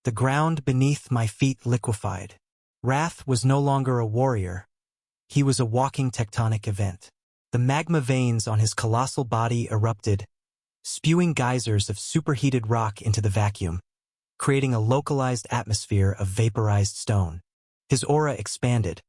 The ground beneath my feet liquefied. Wrath was no longer a warrior. He was a walking tectonic event. The magma veins on his colossal body erupted, spewing geysers of superheated rock into the vacuum, creating a localized atmosphere of vaporized stone. His aura expanded,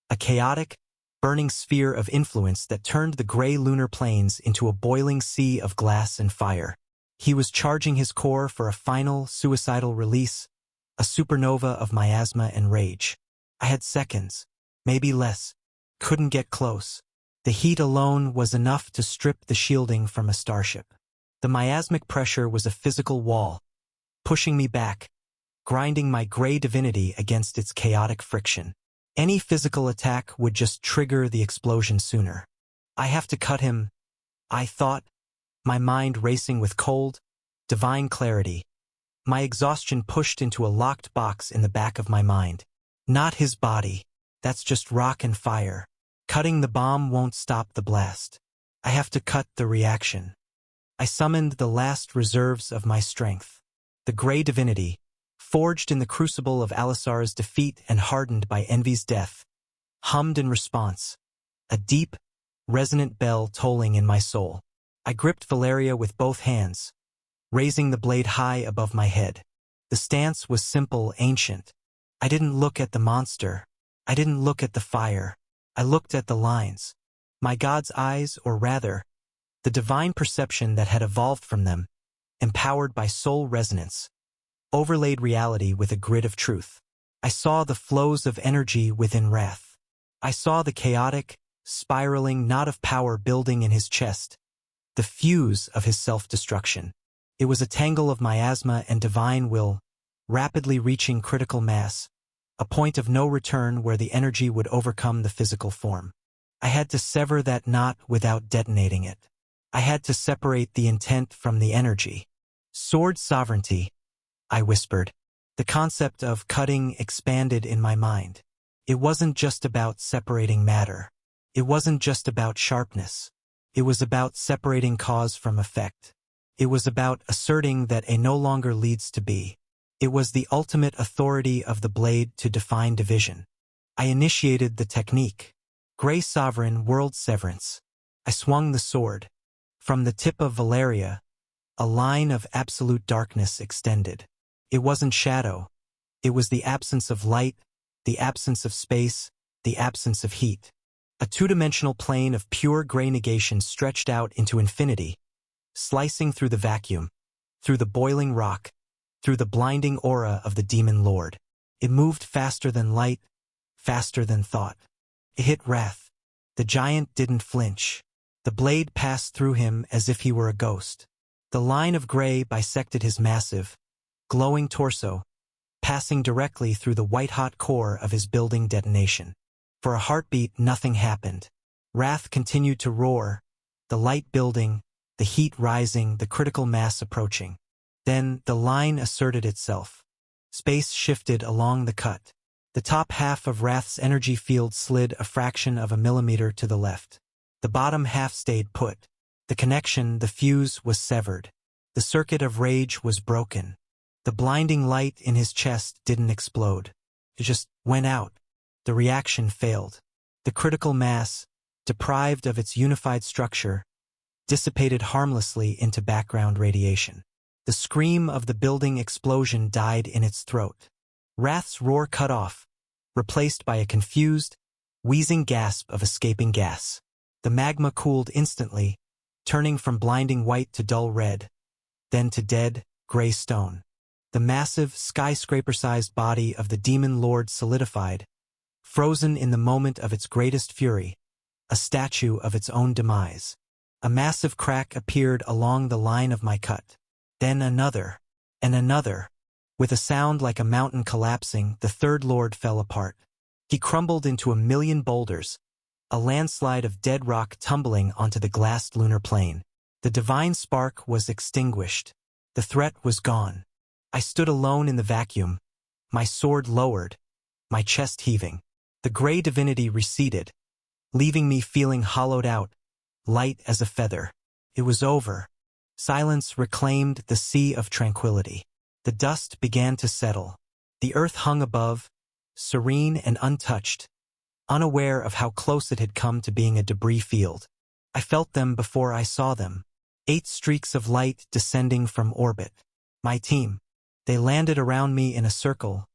a chaotic, burning sphere of influence that turned the gray lunar plains into a boiling sea of glass and fire. He was charging his core for a final, suicidal release, a supernova of miasma and rage. I had seconds, maybe less, couldn't get close. The heat alone was enough to strip the shielding from a starship. The miasmic pressure was a physical wall, pushing me back, grinding my gray divinity against its chaotic friction. Any physical attack would just trigger the explosion sooner. I have to cut him, I thought, my mind racing with cold, divine clarity. My exhaustion pushed into a locked box in the back of my mind. Not his body. That's just rock and fire. Cutting the bomb won't stop the blast. I have to cut the reaction. I summoned the last reserves of my strength. The gray divinity, forged in the crucible of Alisar's defeat and hardened by envy's death, hummed in response, a deep, resonant bell tolling in my soul. I gripped Valeria with both hands, raising the blade high above my head. The stance was simple, ancient. I didn't look at the monster. I didn't look at the fire. I looked at the lines. My god's eyes, or rather, the divine perception that had evolved from them, empowered by soul resonance, overlaid reality with a grid of truth. I saw the flows of energy within Wrath. I saw the chaotic, spiraling knot of power building in his chest, the fuse of his self-destruction. It was a tangle of miasma and divine will, rapidly reaching critical mass, a point of no return where the energy would overcome the physical form. I had to sever that knot without detonating it. I had to separate the intent from the energy. Sword sovereignty, I whispered. The concept of cutting expanded in my mind. It wasn't just about separating matter. It wasn't just about sharpness. It was about separating cause from effect. It was about asserting that A no longer leads to B. It was the ultimate authority of the blade to define division. I initiated the technique. Gray Sovereign World Severance. I swung the sword. From the tip of Valeria, a line of absolute darkness extended. It wasn't shadow. It was the absence of light, the absence of space, the absence of heat. A two-dimensional plane of pure gray negation stretched out into infinity, slicing through the vacuum, through the boiling rock, through the blinding aura of the demon lord. It moved faster than light, faster than thought. It hit Wrath. The giant didn't flinch. The blade passed through him as if he were a ghost. The line of gray bisected his massive, glowing torso, passing directly through the white-hot core of his building detonation. For a heartbeat, nothing happened. Wrath continued to roar, the light building, the heat rising, the critical mass approaching. Then the line asserted itself. Space shifted along the cut. The top half of Wrath's energy field slid a fraction of a millimeter to the left. The bottom half stayed put. The connection, the fuse, was severed. The circuit of rage was broken. The blinding light in his chest didn't explode. It just went out. The reaction failed. The critical mass, deprived of its unified structure, dissipated harmlessly into background radiation. The scream of the building explosion died in its throat. Wrath's roar cut off, replaced by a confused, wheezing gasp of escaping gas. The magma cooled instantly, turning from blinding white to dull red, then to dead, gray stone. The massive, skyscraper-sized body of the demon lord solidified, frozen in the moment of its greatest fury, a statue of its own demise. A massive crack appeared along the line of my cut. Then another, and another. With a sound like a mountain collapsing, the third lord fell apart. He crumbled into a million boulders, a landslide of dead rock tumbling onto the glassed lunar plain. The divine spark was extinguished. The threat was gone. I stood alone in the vacuum, my sword lowered, my chest heaving. The gray divinity receded, leaving me feeling hollowed out, light as a feather. It was over. Silence reclaimed the sea of tranquility. The dust began to settle. The earth hung above, serene and untouched, unaware of how close it had come to being a debris field. I felt them before I saw them. 8 streaks of light descending from orbit. My team. They landed around me in a circle,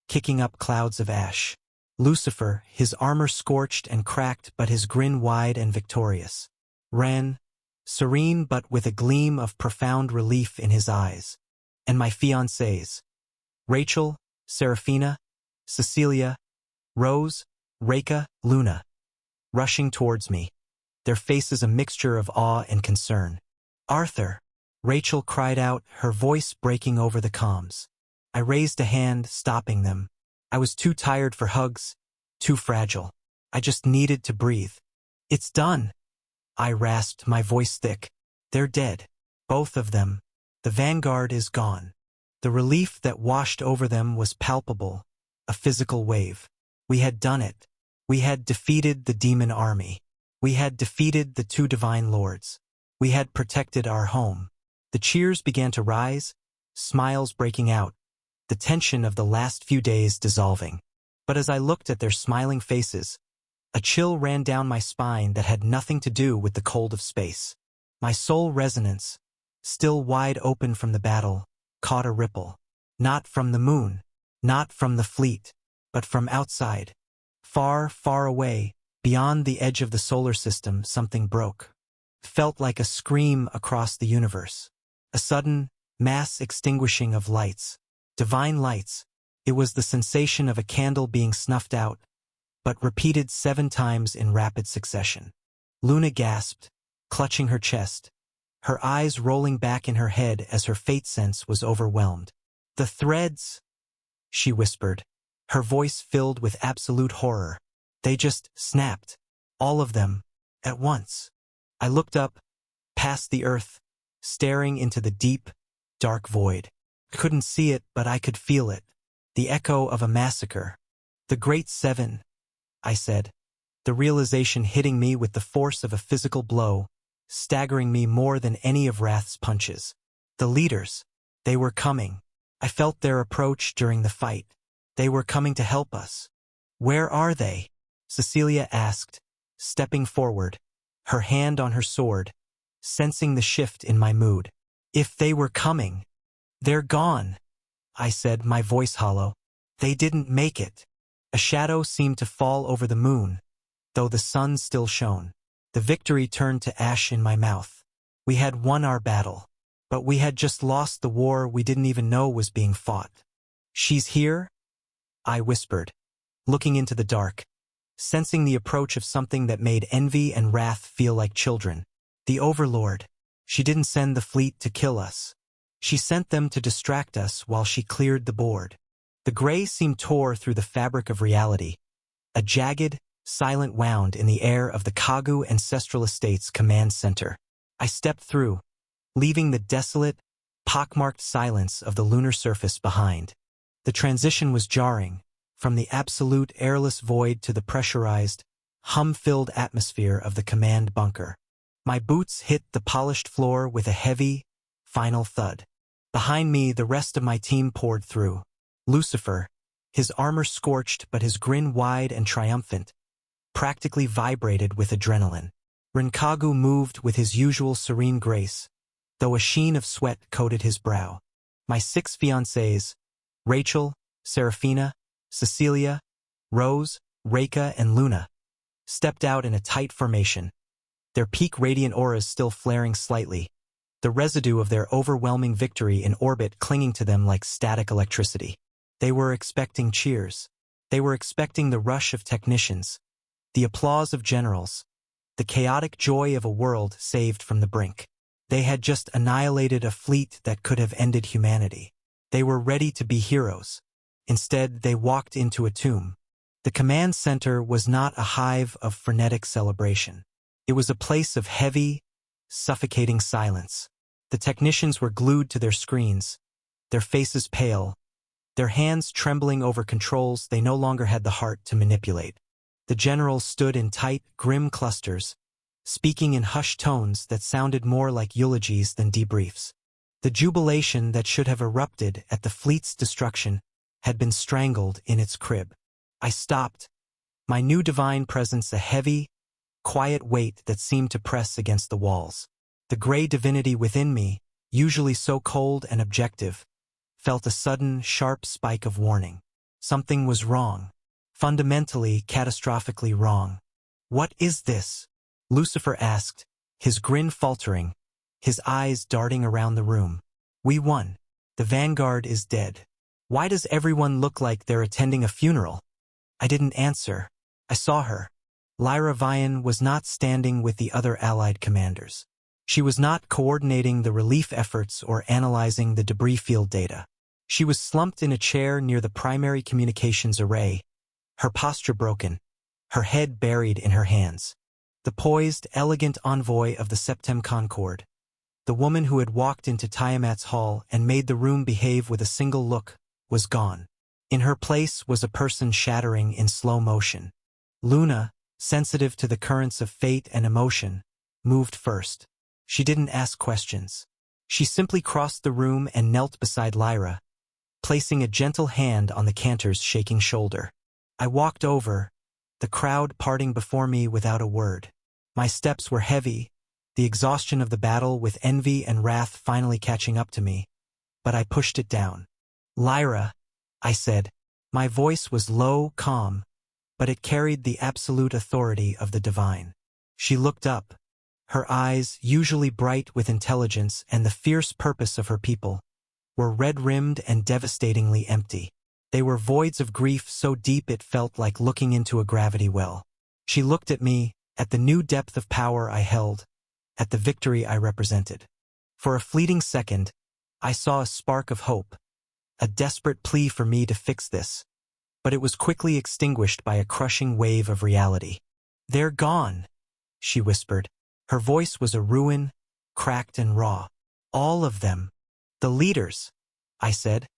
kicking up clouds of ash. Lucifer, his armor scorched and cracked but his grin wide and victorious. Ren, serene but with a gleam of profound relief in his eyes. And my fiancées. Rachel, Serafina, Cecilia, Rose, Reka, Luna. Rushing towards me. Their faces a mixture of awe and concern. Arthur! Rachel cried out, her voice breaking over the comms. I raised a hand, stopping them. I was too tired for hugs, too fragile. I just needed to breathe. It's done! I rasped, my voice thick. They're dead. Both of them. The vanguard is gone. The relief that washed over them was palpable, a physical wave. We had done it. We had defeated the demon army. We had defeated the 2 divine lords. We had protected our home. The cheers began to rise, smiles breaking out, the tension of the last few days dissolving. But as I looked at their smiling faces, a chill ran down my spine that had nothing to do with the cold of space. My soul resonance, still wide open from the battle, caught a ripple. Not from the moon, not from the fleet, but from outside. Far, far away, beyond the edge of the solar system, something broke. Felt like a scream across the universe. A sudden, mass extinguishing of lights. Divine lights. It was the sensation of a candle being snuffed out, but repeated 7 times in rapid succession. Luna gasped, clutching her chest, her eyes rolling back in her head as her fate sense was overwhelmed. The threads, she whispered, her voice filled with absolute horror. They just snapped. All of them, at once. I looked up, past the earth, staring into the deep, dark void. Couldn't see it, but I could feel it. The echo of a massacre. The Great Seven, I said. The realization hitting me with the force of a physical blow, staggering me more than any of Wrath's punches. The leaders, they were coming. I felt their approach during the fight. They were coming to help us. Where are they? Cecilia asked, stepping forward, her hand on her sword, sensing the shift in my mood. If they were coming, they're gone, I said, my voice hollow. They didn't make it. A shadow seemed to fall over the moon, though the sun still shone. The victory turned to ash in my mouth. We had won our battle, but we had just lost the war we didn't even know was being fought. She's here? I whispered, looking into the dark, sensing the approach of something that made envy and wrath feel like children. The Overlord. She didn't send the fleet to kill us. She sent them to distract us while she cleared the board. The gray seam tore through the fabric of reality, a jagged, silent wound in the air of the Kagu Ancestral Estates Command Center. I stepped through, leaving the desolate, pockmarked silence of the lunar surface behind. The transition was jarring, from the absolute airless void to the pressurized, hum-filled atmosphere of the command bunker. My boots hit the polished floor with a heavy, final thud. Behind me, the rest of my team poured through. Lucifer, his armor scorched but his grin wide and triumphant, practically vibrated with adrenaline. Renkagu moved with his usual serene grace, though a sheen of sweat coated his brow. My 6 fiancées, Rachel, Serafina, Cecilia, Rose, Reka, and Luna, stepped out in a tight formation, their peak radiant auras still flaring slightly, the residue of their overwhelming victory in orbit clinging to them like static electricity. They were expecting cheers. They were expecting the rush of technicians, the applause of generals, the chaotic joy of a world saved from the brink. They had just annihilated a fleet that could have ended humanity. They were ready to be heroes. Instead, they walked into a tomb. The command center was not a hive of frenetic celebration. It was a place of heavy, suffocating silence. The technicians were glued to their screens, their faces pale, their hands trembling over controls they no longer had the heart to manipulate. The generals stood in tight, grim clusters, speaking in hushed tones that sounded more like eulogies than debriefs. The jubilation that should have erupted at the fleet's destruction had been strangled in its crib. I stopped, my new divine presence a heavy, quiet weight that seemed to press against the walls. The gray divinity within me, usually so cold and objective, felt a sudden, sharp spike of warning. Something was wrong. Fundamentally, catastrophically wrong. "What is this?" Lucifer asked, his grin faltering, his eyes darting around the room. "We won. The Vanguard is dead. Why does everyone look like they're attending a funeral?" I didn't answer. I saw her. Lyra Vian was not standing with the other Allied commanders. She was not coordinating the relief efforts or analyzing the debris field data. She was slumped in a chair near the primary communications array, her posture broken, her head buried in her hands. The poised, elegant envoy of the Septem Concord, the woman who had walked into Tiamat's hall and made the room behave with a single look, was gone. In her place was a person shattering in slow motion. Luna, sensitive to the currents of fate and emotion, moved first. She didn't ask questions. She simply crossed the room and knelt beside Lyra, placing a gentle hand on the cantor's shaking shoulder. I walked over, the crowd parting before me without a word. My steps were heavy, the exhaustion of the battle with envy and wrath finally catching up to me, but I pushed it down. "Lyra," I said. My voice was low, calm, but it carried the absolute authority of the divine. She looked up. Her eyes, usually bright with intelligence and the fierce purpose of her people, were red-rimmed and devastatingly empty. They were voids of grief so deep it felt like looking into a gravity well. She looked at me, at the new depth of power I held, at the victory I represented. For a fleeting second, I saw a spark of hope, a desperate plea for me to fix this, but it was quickly extinguished by a crushing wave of reality. "They're gone," she whispered. Her voice was a ruin, cracked and raw. "All of them." "The leaders," I said,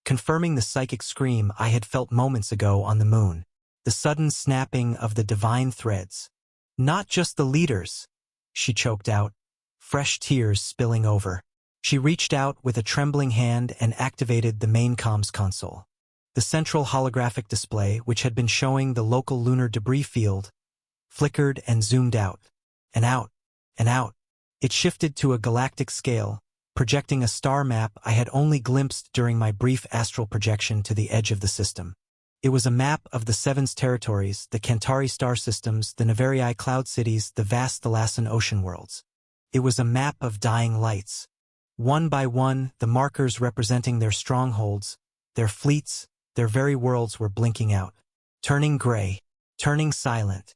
confirming the psychic scream I had felt moments ago on the moon, the sudden snapping of the divine threads. "Not just the leaders," she choked out, fresh tears spilling over. She reached out with a trembling hand and activated the main comms console. The central holographic display, which had been showing the local lunar debris field, flickered and zoomed out, and out, and out. It shifted to a galactic scale, projecting a star map I had only glimpsed during my brief astral projection to the edge of the system. It was a map of the Seven's territories, the Centauri star systems, the Neverii cloud cities, the vast Thalassan ocean worlds. It was a map of dying lights. One by one, the markers representing their strongholds, their fleets, their very worlds were blinking out, turning gray, turning silent.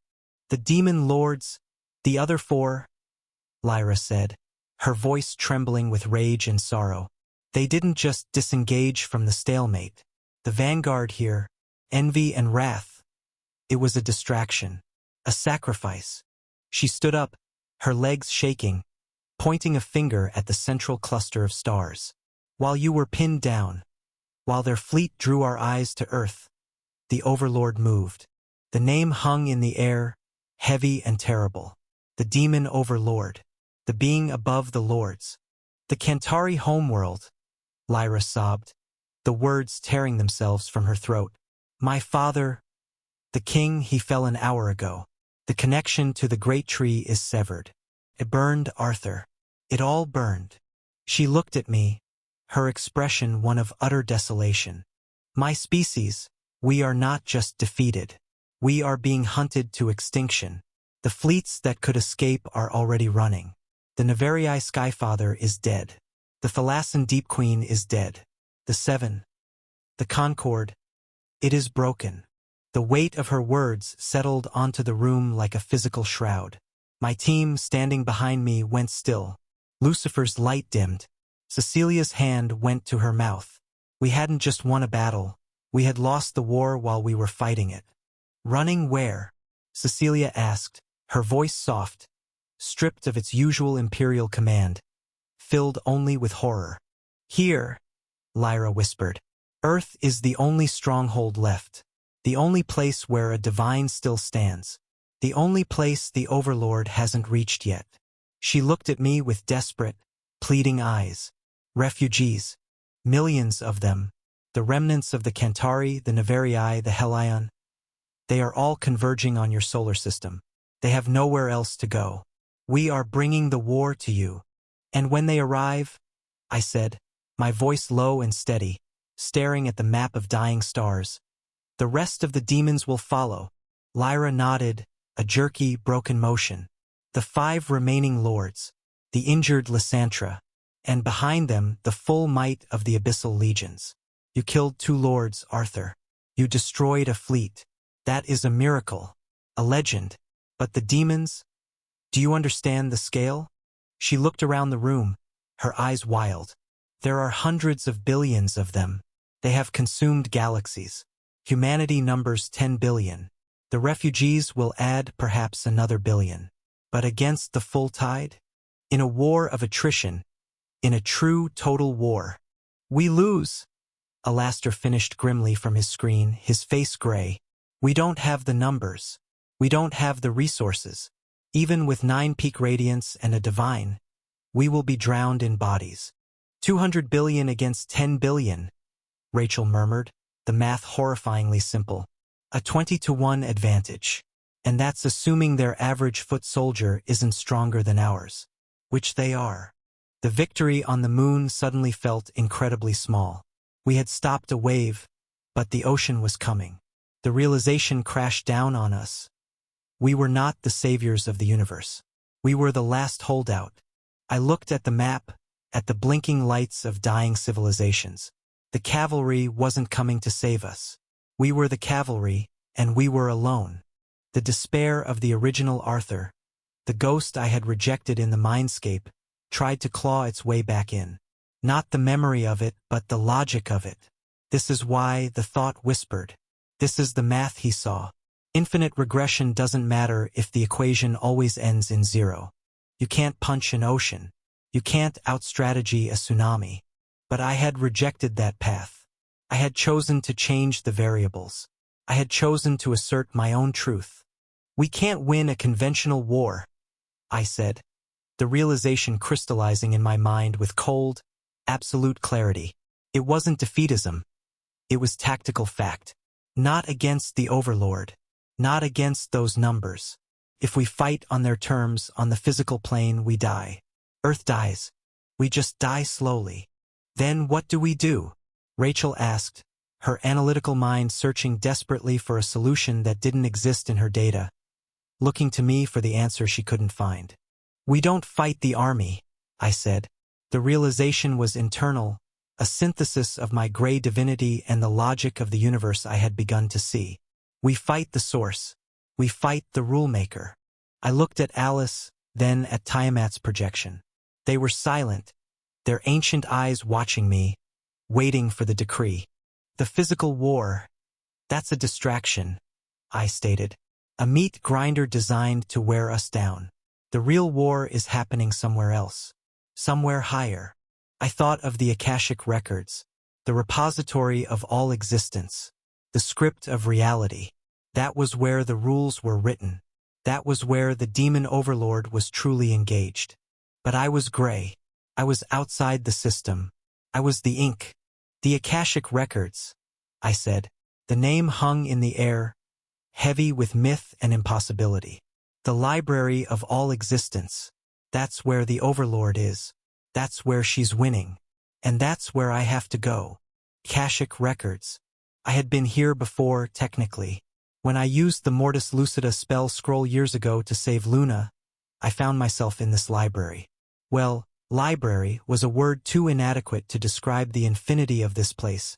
"The demon lords, the other four," Lyra said, her voice trembling with rage and sorrow. "They didn't just disengage from the stalemate. The Vanguard here, envy and wrath. It was a distraction, a sacrifice." She stood up, her legs shaking, pointing a finger at the central cluster of stars. "While you were pinned down, while their fleet drew our eyes to Earth, the Overlord moved." The name hung in the air, heavy and terrible. The demon Overlord, the being above the lords. "The Centauri homeworld," Lyra sobbed, the words tearing themselves from her throat. "My father, the king, he fell an hour ago. The connection to the great tree is severed. It burned Arthur. It all burned." She looked at me, her expression one of utter desolation. "My species, we are not just defeated. We are being hunted to extinction. The fleets that could escape are already running. The Neverii Skyfather is dead. The Thalassan Deep Queen is dead. The Seven, the Concord, it is broken." The weight of her words settled onto the room like a physical shroud. My team, standing behind me, went still. Lucifer's light dimmed. Cecilia's hand went to her mouth. We hadn't just won a battle. We had lost the war while we were fighting it. "Running where?" Cecilia asked, her voice soft, stripped of its usual imperial command, filled only with horror. "Here," Lyra whispered. "Earth is the only stronghold left. The only place where a divine still stands. The only place the Overlord hasn't reached yet." She looked at me with desperate, pleading eyes. Refugees. Millions of them. The remnants of the Cantari, the Neverii, the Helion. They are all converging on your solar system. They have nowhere else to go. We are bringing the war to you. And when they arrive, I said, my voice low and steady, staring at the map of dying stars, the rest of the demons will follow. Lyra nodded, a jerky, broken motion. The 5 remaining lords, the injured Lysandra, and behind them the full might of the Abyssal Legions. You killed 2 lords, Arthur. You destroyed a fleet. That is a miracle, a legend. But the demons? Do you understand the scale? She looked around the room, her eyes wild. There are hundreds of billions of them. They have consumed galaxies. Humanity numbers 10 billion. The refugees will add perhaps another billion. But against the full tide? In a war of attrition, in a true total war, we lose. Alastor finished grimly from his screen, his face gray. We don't have the numbers. We don't have the resources. Even with 9 peak radiance and a divine, we will be drowned in bodies. 200 billion against 10 billion, Rachel murmured, the math horrifyingly simple. A 20-to-1 advantage. And that's assuming their average foot soldier isn't stronger than ours. Which they are. The victory on the moon suddenly felt incredibly small. We had stopped a wave, but the ocean was coming. The realization crashed down on us. We were not the saviors of the universe. We were the last holdout. I looked at the map, at the blinking lights of dying civilizations. The cavalry wasn't coming to save us. We were the cavalry, and we were alone. The despair of the original Arthur, the ghost I had rejected in the mindscape, tried to claw its way back in. Not the memory of it, but the logic of it. This is why the thought whispered. This is the math he saw. Infinite regression doesn't matter if the equation always ends in 0. You can't punch an ocean. You can't outstrategy a tsunami. But I had rejected that path. I had chosen to change the variables. I had chosen to assert my own truth. We can't win a conventional war, I said, the realization crystallizing in my mind with cold, absolute clarity. It wasn't defeatism. It was tactical fact. Not against the Overlord. Not against those numbers. If we fight on their terms on the physical plane, we die. Earth dies. We just die slowly. Then what do we do? Rachel asked, her analytical mind searching desperately for a solution that didn't exist in her data, looking to me for the answer she couldn't find. We don't fight the army, I said. The realization was internal, a synthesis of my gray divinity and the logic of the universe I had begun to see. We fight the source. We fight the rule-maker. I looked at Alice, then at Tiamat's projection. They were silent, their ancient eyes watching me, waiting for the decree. The physical war, that's a distraction, I stated. A meat grinder designed to wear us down. The real war is happening somewhere else. Somewhere higher. I thought of the Akashic records, the repository of all existence, the script of reality. That was where the rules were written. That was where the demon overlord was truly engaged. But I was gray. I was outside the system. I was the ink. The Akashic records, I said. The name hung in the air, heavy with myth and impossibility. The library of all existence. That's where the overlord is. That's where she's winning. And that's where I have to go. Akashic records. I had been here before, technically. When I used the Mortis Lucida spell scroll years ago to save Luna, I found myself in this library. Well, library was a word too inadequate to describe the infinity of this place.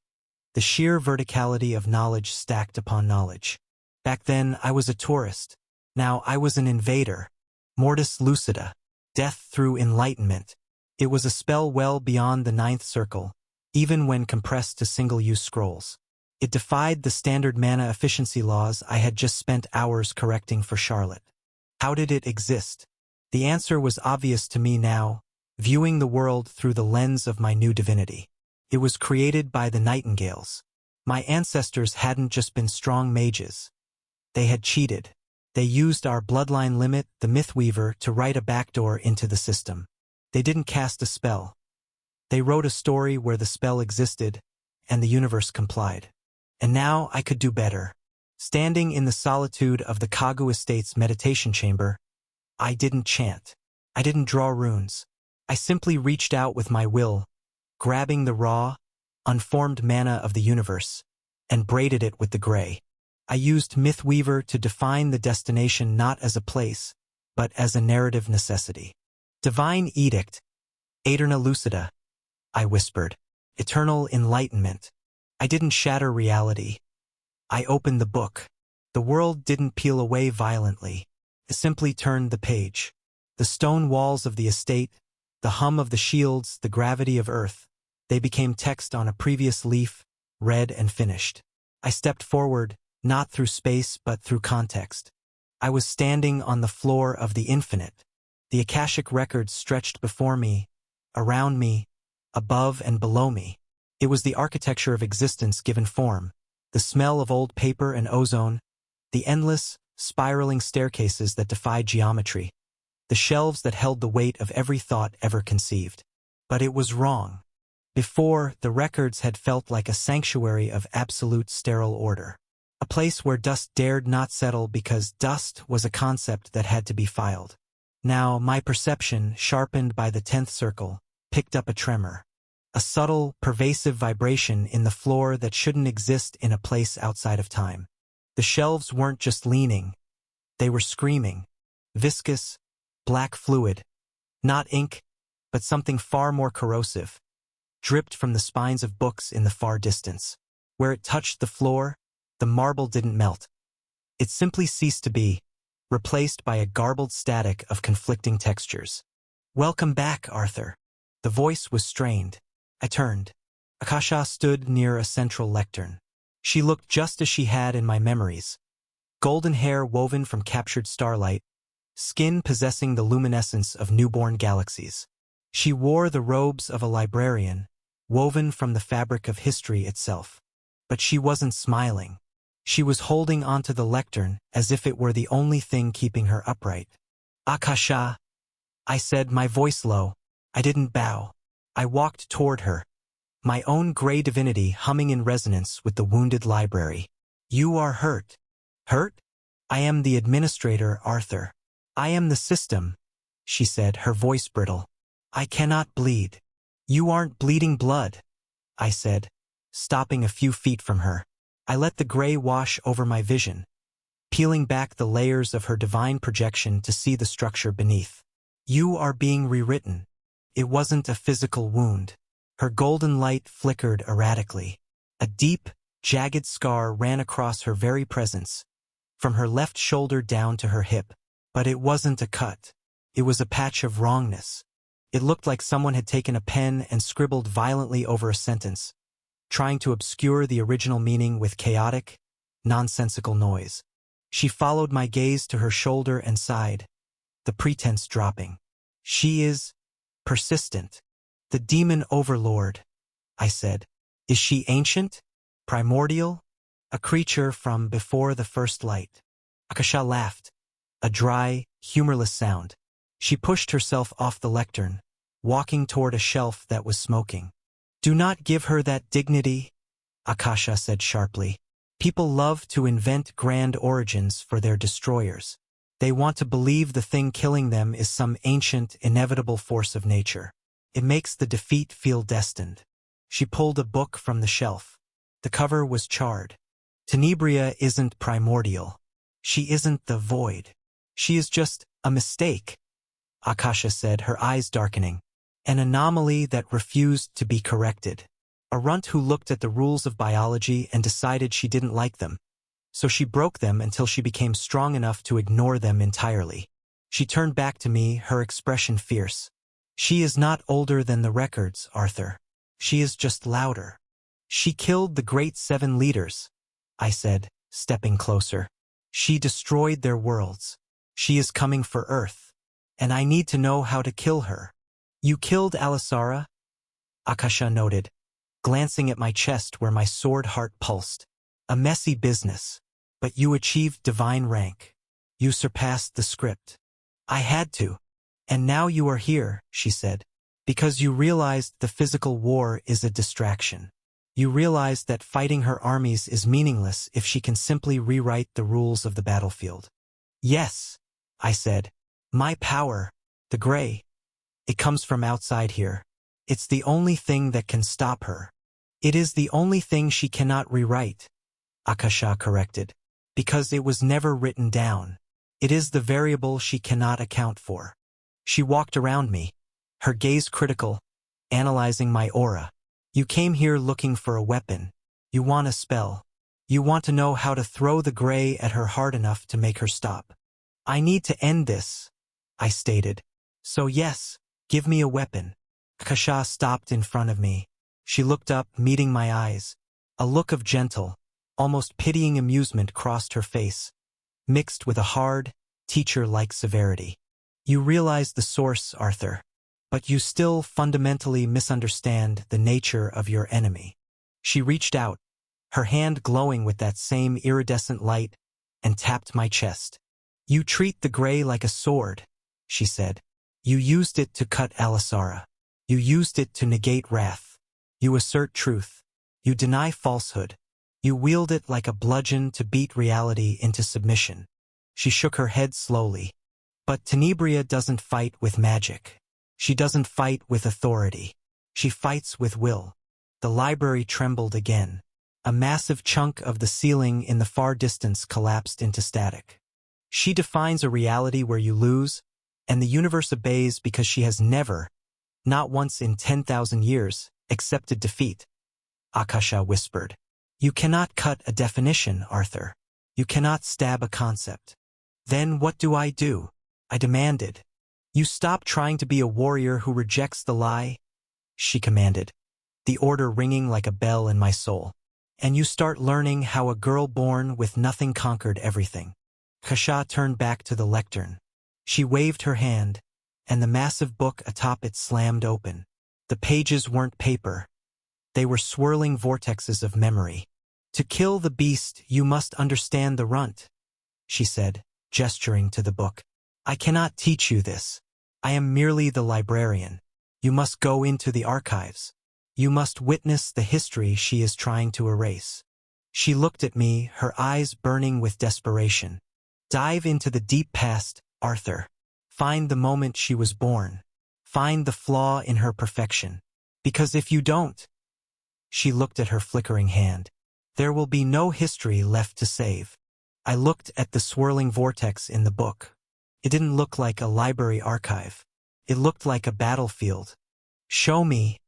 The sheer verticality of knowledge stacked upon knowledge. Back then, I was a tourist. Now I was an invader. Mortis Lucida. Death through enlightenment. It was a spell well beyond the 9th circle, even when compressed to single-use scrolls. It defied the standard mana efficiency laws I had just spent hours correcting for Charlotte. How did it exist? The answer was obvious to me now, viewing the world through the lens of my new divinity. It was created by the Nightingales. My ancestors hadn't just been strong mages. They had cheated. They used our bloodline limit, the Mythweaver, to write a backdoor into the system. They didn't cast a spell. They wrote a story where the spell existed, and the universe complied. And now I could do better. Standing in the solitude of the Kagu Estate's meditation chamber, I didn't chant. I didn't draw runes. I simply reached out with my will, grabbing the raw, unformed mana of the universe, and braided it with the gray. I used Mythweaver to define the destination not as a place, but as a narrative necessity. Divine Edict, Aeterna Lucida, I whispered. Eternal enlightenment. I didn't shatter reality. I opened the book. The world didn't peel away violently. It simply turned the page. The stone walls of the estate, the hum of the shields, the gravity of earth, they became text on a previous leaf, read and finished. I stepped forward, not through space but through context. I was standing on the floor of the infinite. The Akashic records stretched before me, around me, above and below me. It was the architecture of existence given form, the smell of old paper and ozone, the endless, spiraling staircases that defied geometry, the shelves that held the weight of every thought ever conceived. But it was wrong. Before, the records had felt like a sanctuary of absolute sterile order. A place where dust dared not settle because dust was a concept that had to be filed. Now, my perception, sharpened by the 10th circle, picked up a tremor. A subtle, pervasive vibration in the floor that shouldn't exist in a place outside of time. The shelves weren't just leaning. They were screaming. Viscous, black fluid. Not ink, but something far more corrosive. Dripped from the spines of books in the far distance. Where it touched the floor, the marble didn't melt. It simply ceased to be, replaced by a garbled static of conflicting textures. "Welcome back, Arthur." The voice was strained. I turned. Akasha stood near a central lectern. She looked just as she had in my memories. Golden hair woven from captured starlight, skin possessing the luminescence of newborn galaxies. She wore the robes of a librarian, woven from the fabric of history itself. But she wasn't smiling. She was holding onto the lectern as if it were the only thing keeping her upright. "Akasha," I said, my voice low. I didn't bow. I walked toward her, my own gray divinity humming in resonance with the wounded library. "You are hurt." "Hurt? I am the administrator, Arthur. I am the system," she said, her voice brittle. "I cannot bleed." "You aren't bleeding blood," I said, stopping a few feet from her. I let the gray wash over my vision, peeling back the layers of her divine projection to see the structure beneath. "You are being rewritten." It wasn't a physical wound. Her golden light flickered erratically. A deep, jagged scar ran across her very presence, from her left shoulder down to her hip. But it wasn't a cut. It was a patch of wrongness. It looked like someone had taken a pen and scribbled violently over a sentence, trying to obscure the original meaning with chaotic, nonsensical noise. She followed my gaze to her shoulder and sighed, the pretense dropping. "She is persistent. The demon overlord," I said. "Is she ancient? Primordial? A creature from before the first light?" Akasha laughed, a dry, humorless sound. She pushed herself off the lectern, walking toward a shelf that was smoking. "Do not give her that dignity," Akasha said sharply. "People love to invent grand origins for their destroyers. They want to believe the thing killing them is some ancient, inevitable force of nature. It makes the defeat feel destined." She pulled a book from the shelf. The cover was charred. "Tenebria isn't primordial. She isn't the void. She is just a mistake," Akasha said, her eyes darkening. "An anomaly that refused to be corrected. A runt who looked at the rules of biology and decided she didn't like them. So she broke them until she became strong enough to ignore them entirely." She turned back to me, her expression fierce. "She is not older than the records, Arthur. She is just louder." "She killed the great 7 leaders," I said, stepping closer. "She destroyed their worlds. She is coming for Earth. And I need to know how to kill her." "You killed Alisara?" Akasha noted, glancing at my chest where my sword heart pulsed. "A messy business. But you achieved divine rank. You surpassed the script." "I had to. And now you are here," she said. Because you realized the physical war is a distraction. You realized that fighting her armies is meaningless if she can simply rewrite the rules of the battlefield. Yes, I said. My power, the gray, it comes from outside here. It's the only thing that can stop her. It is the only thing she cannot rewrite, Akasha corrected. Because it was never written down. It is the variable she cannot account for. She walked around me, her gaze critical, analyzing my aura. You came here looking for a weapon. You want a spell. You want to know how to throw the gray at her hard enough to make her stop. I need to end this, I stated. So yes, give me a weapon. Akasha stopped in front of me. She looked up, meeting my eyes. A look of gentle, almost pitying amusement crossed her face, mixed with a hard, teacher-like severity. You realize the source, Arthur, but you still fundamentally misunderstand the nature of your enemy. She reached out, her hand glowing with that same iridescent light, and tapped my chest. You treat the gray like a sword, she said. You used it to cut Alisara. You used it to negate wrath. You assert truth. You deny falsehood. You wield it like a bludgeon to beat reality into submission. She shook her head slowly. But Tenebria doesn't fight with magic. She doesn't fight with authority. She fights with will. The library trembled again. A massive chunk of the ceiling in the far distance collapsed into static. She defines a reality where you lose, and the universe obeys because she has never, not once in 10,000 years, accepted defeat. Akasha whispered. You cannot cut a definition, Arthur. You cannot stab a concept. Then what do? I demanded. You stop trying to be a warrior who rejects the lie, she commanded, the order ringing like a bell in my soul. And you start learning how a girl born with nothing conquered everything. Akasha turned back to the lectern. She waved her hand, and the massive book atop it slammed open. The pages weren't paper. They were swirling vortexes of memory. To kill the beast, you must understand the runt, she said, gesturing to the book. I cannot teach you this. I am merely the librarian. You must go into the archives. You must witness the history she is trying to erase. She looked at me, her eyes burning with desperation. Dive into the deep past, Arthur. Find the moment she was born. Find the flaw in her perfection. Because if you don't, she looked at her flickering hand, there will be no history left to save. I looked at the swirling vortex in the book. It didn't look like a library archive. It looked like a battlefield. Show me,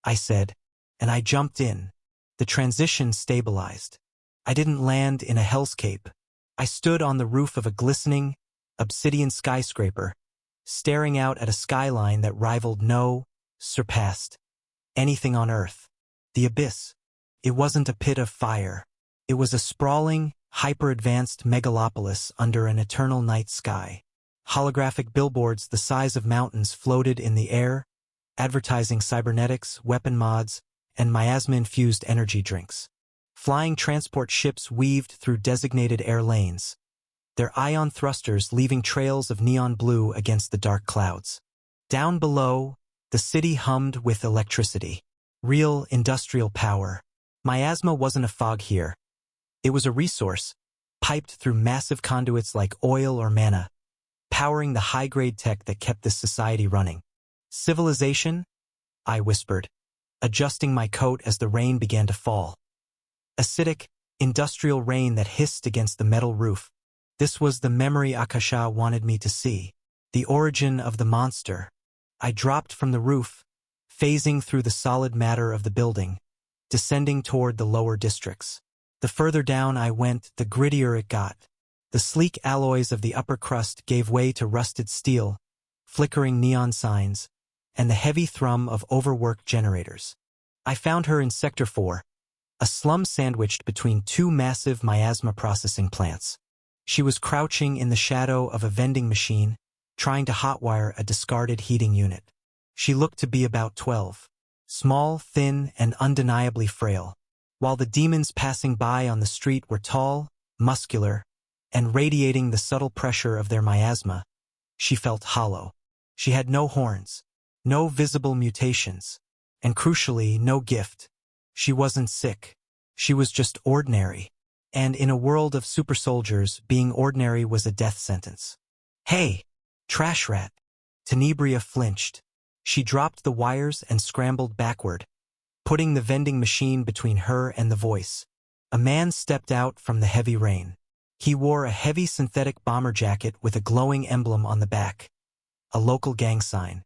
I said, and I jumped in. The transition stabilized. I didn't land in a hellscape. I stood on the roof of a glistening, obsidian skyscraper, staring out at a skyline that surpassed anything on Earth. The abyss. It wasn't a pit of fire. It was a sprawling, hyper-advanced megalopolis under an eternal night sky. Holographic billboards the size of mountains floated in the air, advertising cybernetics, weapon mods, and miasma-infused energy drinks. Flying transport ships weaved through designated air lanes, their ion thrusters leaving trails of neon blue against the dark clouds. Down below, the city hummed with electricity. Real industrial power. Miasma wasn't a fog here. It was a resource, piped through massive conduits like oil or mana, powering the high-grade tech that kept this society running. Civilization? I whispered, adjusting my coat as the rain began to fall. Acidic, industrial rain that hissed against the metal roof. This was the memory Akasha wanted me to see. The origin of the monster. I dropped from the roof, phasing through the solid matter of the building, descending toward the lower districts. The further down I went, the grittier it got. The sleek alloys of the upper crust gave way to rusted steel, flickering neon signs, and the heavy thrum of overworked generators. I found her in Sector 4, a slum sandwiched between two massive miasma processing plants. She was crouching in the shadow of a vending machine, trying to hotwire a discarded heating unit. She looked to be about 12, small, thin, and undeniably frail, while the demons passing by on the street were tall, muscular, and radiating the subtle pressure of their miasma. She felt hollow. She had no horns, No visible mutations. And crucially, no gift. She wasn't sick. She was just ordinary. And in a world of super soldiers, being ordinary was a death sentence. Hey! Trash rat! Tenebria flinched. She dropped the wires and scrambled backward, putting the vending machine between her and the voice. A man stepped out from the heavy rain. He wore a heavy synthetic bomber jacket with a glowing emblem on the back. A local gang sign.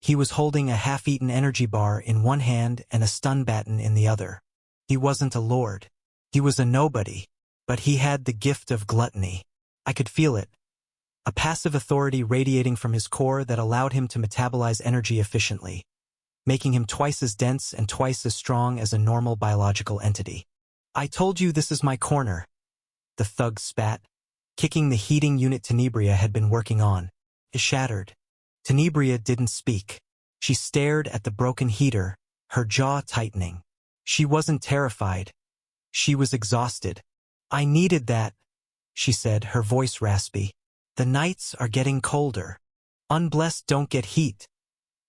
He was holding a half-eaten energy bar in one hand and a stun baton in the other. He wasn't a lord. He was a nobody. But he had the gift of gluttony. I could feel it. A passive authority radiating from his core that allowed him to metabolize energy efficiently, making him twice as dense and twice as strong as a normal biological entity. I told you this is my corner. The thug spat, kicking the heating unit Tenebria had been working on. It shattered. Tenebria didn't speak. She stared at the broken heater, her jaw tightening. She wasn't terrified. She was exhausted. I needed that, she said, her voice raspy. The nights are getting colder. Unblessed don't get heat.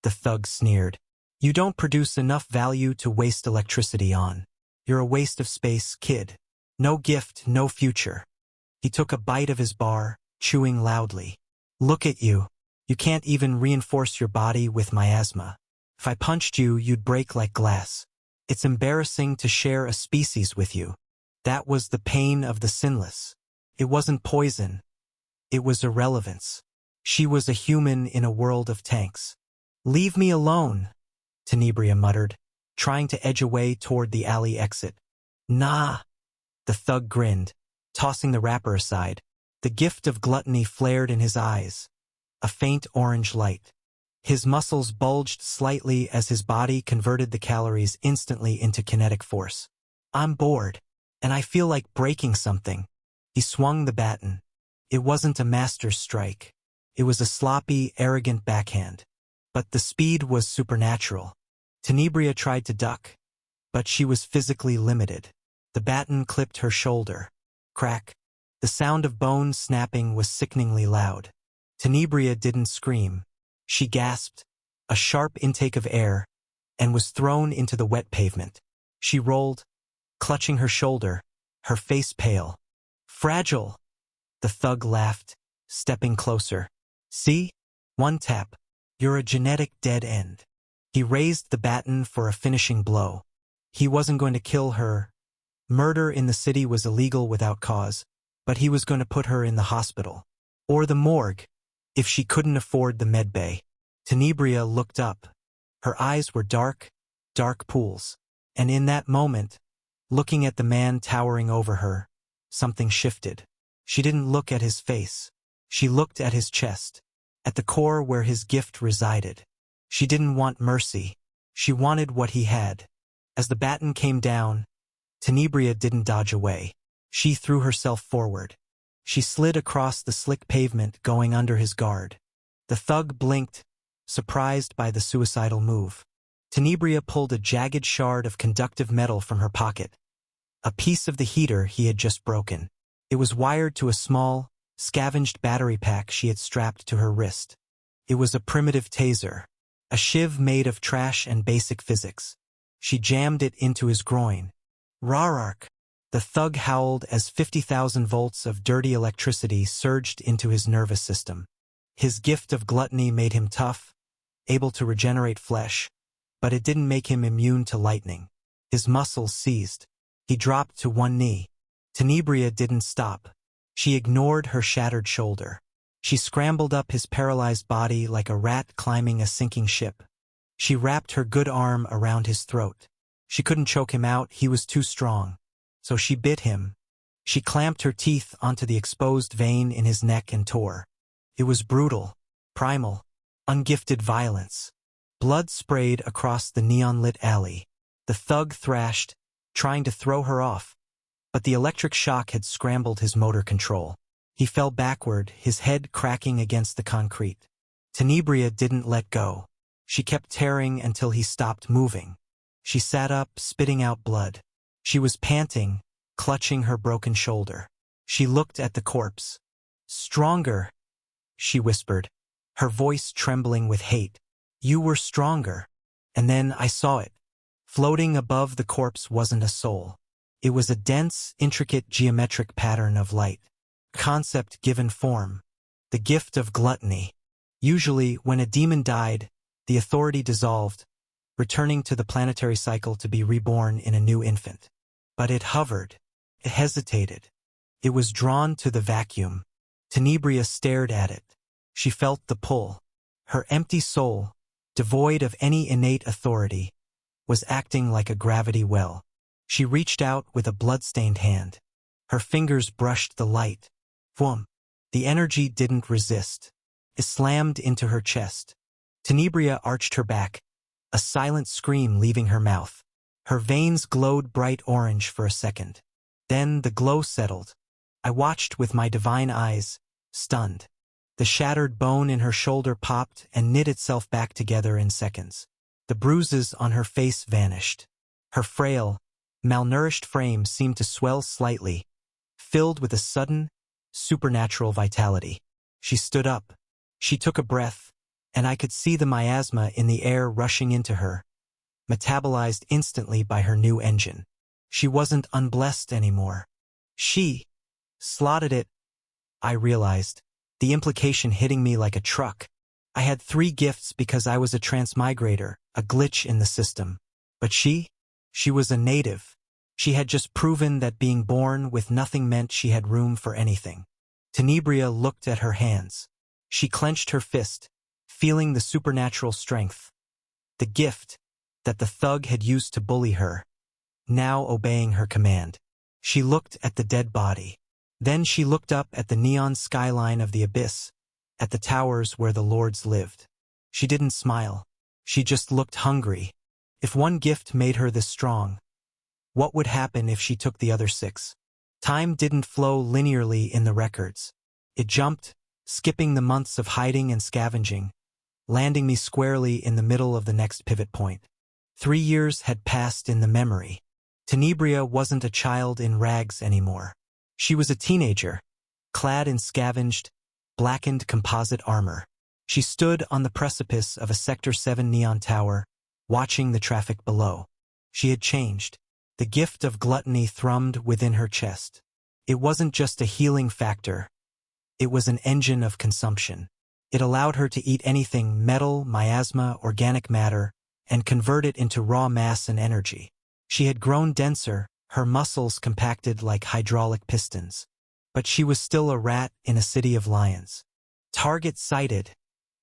The thug sneered. You don't produce enough value to waste electricity on. You're a waste of space, kid. No gift, no future. He took a bite of his bar, chewing loudly. Look at you. You can't even reinforce your body with miasma. If I punched you, you'd break like glass. It's embarrassing to share a species with you. That was the pain of the sinless. It wasn't poison. It was irrelevance. She was a human in a world of tanks. Leave me alone, Tenebria muttered, trying to edge away toward the alley exit. Nah. The thug grinned, tossing the wrapper aside. The gift of gluttony flared in his eyes. A faint orange light. His muscles bulged slightly as his body converted the calories instantly into kinetic force. I'm bored, and I feel like breaking something. He swung the baton. It wasn't a master's strike. It was a sloppy, arrogant backhand. But the speed was supernatural. Tenebria tried to duck, but she was physically limited. The baton clipped her shoulder. Crack. The sound of bones snapping was sickeningly loud. Tenebria didn't scream. She gasped, a sharp intake of air, and was thrown into the wet pavement. She rolled, clutching her shoulder, her face pale. Fragile! The thug laughed, stepping closer. See? One tap. You're a genetic dead end. He raised the baton for a finishing blow. He wasn't going to kill her. Murder in the city was illegal without cause, but he was going to put her in the hospital. Or the morgue, if she couldn't afford the medbay. Tenebria looked up. Her eyes were dark, dark pools. And in that moment, looking at the man towering over her, something shifted. She didn't look at his face. She looked at his chest, at the core where his gift resided. She didn't want mercy. She wanted what he had. As the baton came down, Tenebria didn't dodge away. She threw herself forward. She slid across the slick pavement, going under his guard. The thug blinked, surprised by the suicidal move. Tenebria pulled a jagged shard of conductive metal from her pocket, a piece of the heater he had just broken. It was wired to a small, scavenged battery pack she had strapped to her wrist. It was a primitive taser, a shiv made of trash and basic physics. She jammed it into his groin. Rarark! The thug howled as 50,000 volts of dirty electricity surged into his nervous system. His gift of gluttony made him tough, able to regenerate flesh, but it didn't make him immune to lightning. His muscles seized. He dropped to one knee. Tenebria didn't stop. She ignored her shattered shoulder. She scrambled up his paralyzed body like a rat climbing a sinking ship. She wrapped her good arm around his throat. She couldn't choke him out, he was too strong. So she bit him. She clamped her teeth onto the exposed vein in his neck and tore. It was brutal, primal, ungifted violence. Blood sprayed across the neon-lit alley. The thug thrashed, trying to throw her off. But the electric shock had scrambled his motor control. He fell backward, his head cracking against the concrete. Tenebria didn't let go. She kept tearing until he stopped moving. She sat up, spitting out blood. She was panting, clutching her broken shoulder. She looked at the corpse. Stronger, she whispered, her voice trembling with hate. You were stronger. And then I saw it. Floating above the corpse wasn't a soul. It was a dense, intricate geometric pattern of light. Concept given form. The gift of gluttony. Usually, when a demon died, the authority dissolved, returning to the planetary cycle to be reborn in a new infant. But it hovered. It hesitated. It was drawn to the vacuum. Tenebria stared at it. She felt the pull. Her empty soul, devoid of any innate authority, was acting like a gravity well. She reached out with a blood-stained hand. Her fingers brushed the light. Whoom! The energy didn't resist. It slammed into her chest. Tenebria arched her back, a silent scream leaving her mouth. Her veins glowed bright orange for a second. Then the glow settled. I watched with my divine eyes, stunned. The shattered bone in her shoulder popped and knit itself back together in seconds. The bruises on her face vanished. Her frail, malnourished frame seemed to swell slightly, filled with a sudden, supernatural vitality. She stood up. She took a breath, and I could see the miasma in the air rushing into her, metabolized instantly by her new engine. She wasn't unblessed anymore. She slotted it, I realized, the implication hitting me like a truck. I had 3 gifts because I was a transmigrator, a glitch in the system. But she was a native. She had just proven that being born with nothing meant she had room for anything. Tenebria looked at her hands. She clenched her fist, feeling the supernatural strength. The gift that the thug had used to bully her, now obeying her command. She looked at the dead body. Then she looked up at the neon skyline of the abyss, at the towers where the lords lived. She didn't smile. She just looked hungry. If one gift made her this strong, what would happen if she took the other 6? Time didn't flow linearly in the records. It jumped, skipping the months of hiding and scavenging, landing me squarely in the middle of the next pivot point. 3 years had passed in the memory. Tenebria wasn't a child in rags anymore. She was a teenager, clad in scavenged, blackened composite armor. She stood on the precipice of a Sector 7 neon tower, watching the traffic below. She had changed. The gift of gluttony thrummed within her chest. It wasn't just a healing factor. It was an engine of consumption. It allowed her to eat anything, metal, miasma, organic matter, and convert it into raw mass and energy. She had grown denser, her muscles compacted like hydraulic pistons. But she was still a rat in a city of lions. "Target sighted,"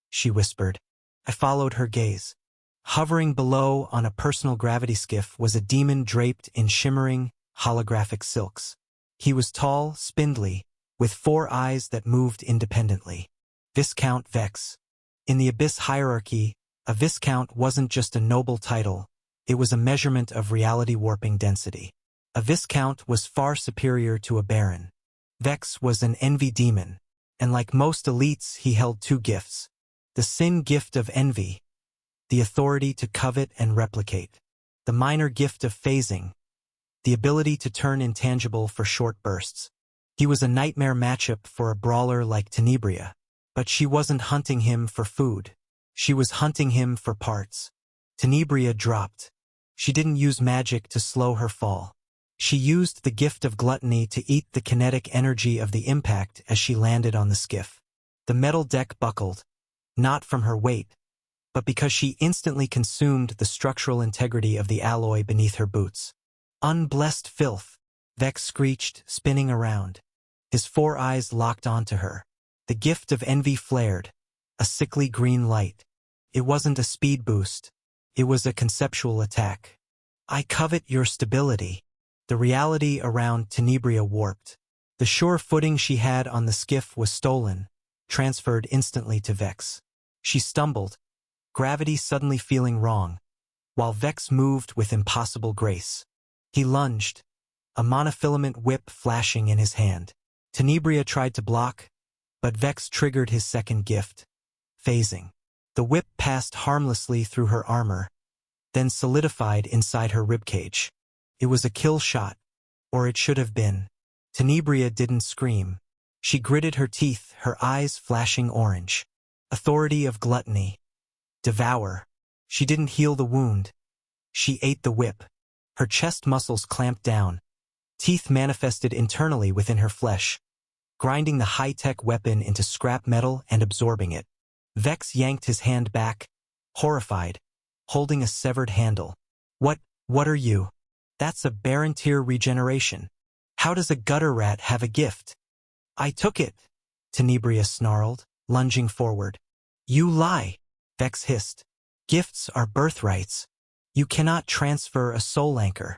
she whispered. I followed her gaze. Hovering below on a personal gravity skiff was a demon draped in shimmering, holographic silks. He was tall, spindly, with 4 eyes that moved independently. Viscount Vex. In the Abyss hierarchy, a Viscount wasn't just a noble title, it was a measurement of reality-warping density. A Viscount was far superior to a Baron. Vex was an envy demon, and like most elites he held 2 gifts. The sin gift of envy, the authority to covet and replicate. The minor gift of phasing, the ability to turn intangible for short bursts. He was a nightmare matchup for a brawler like Tenebria. But she wasn't hunting him for food. She was hunting him for parts. Tenebria dropped. She didn't use magic to slow her fall. She used the gift of gluttony to eat the kinetic energy of the impact as she landed on the skiff. The metal deck buckled, not from her weight, but because she instantly consumed the structural integrity of the alloy beneath her boots. "Unblessed filth," Vex screeched, spinning around. His 4 eyes locked onto her. The gift of envy flared, a sickly green light. It wasn't a speed boost. It was a conceptual attack. "I covet your stability." The reality around Tenebria warped. The sure footing she had on the skiff was stolen, transferred instantly to Vex. She stumbled, gravity suddenly feeling wrong, while Vex moved with impossible grace. He lunged, a monofilament whip flashing in his hand. Tenebria tried to block, but Vex triggered his second gift, phasing. The whip passed harmlessly through her armor, then solidified inside her ribcage. It was a kill shot, or it should have been. Tenebria didn't scream. She gritted her teeth, her eyes flashing orange. Authority of gluttony. Devour. She didn't heal the wound. She ate the whip. Her chest muscles clamped down. Teeth manifested internally within her flesh, grinding the high-tech weapon into scrap metal and absorbing it. Vex yanked his hand back, horrified, holding a severed handle. What are you? That's a Barontier regeneration. How does a gutter rat have a gift? I took it, Tenebria snarled, lunging forward. You lie, Vex hissed. Gifts are birthrights. You cannot transfer a soul anchor.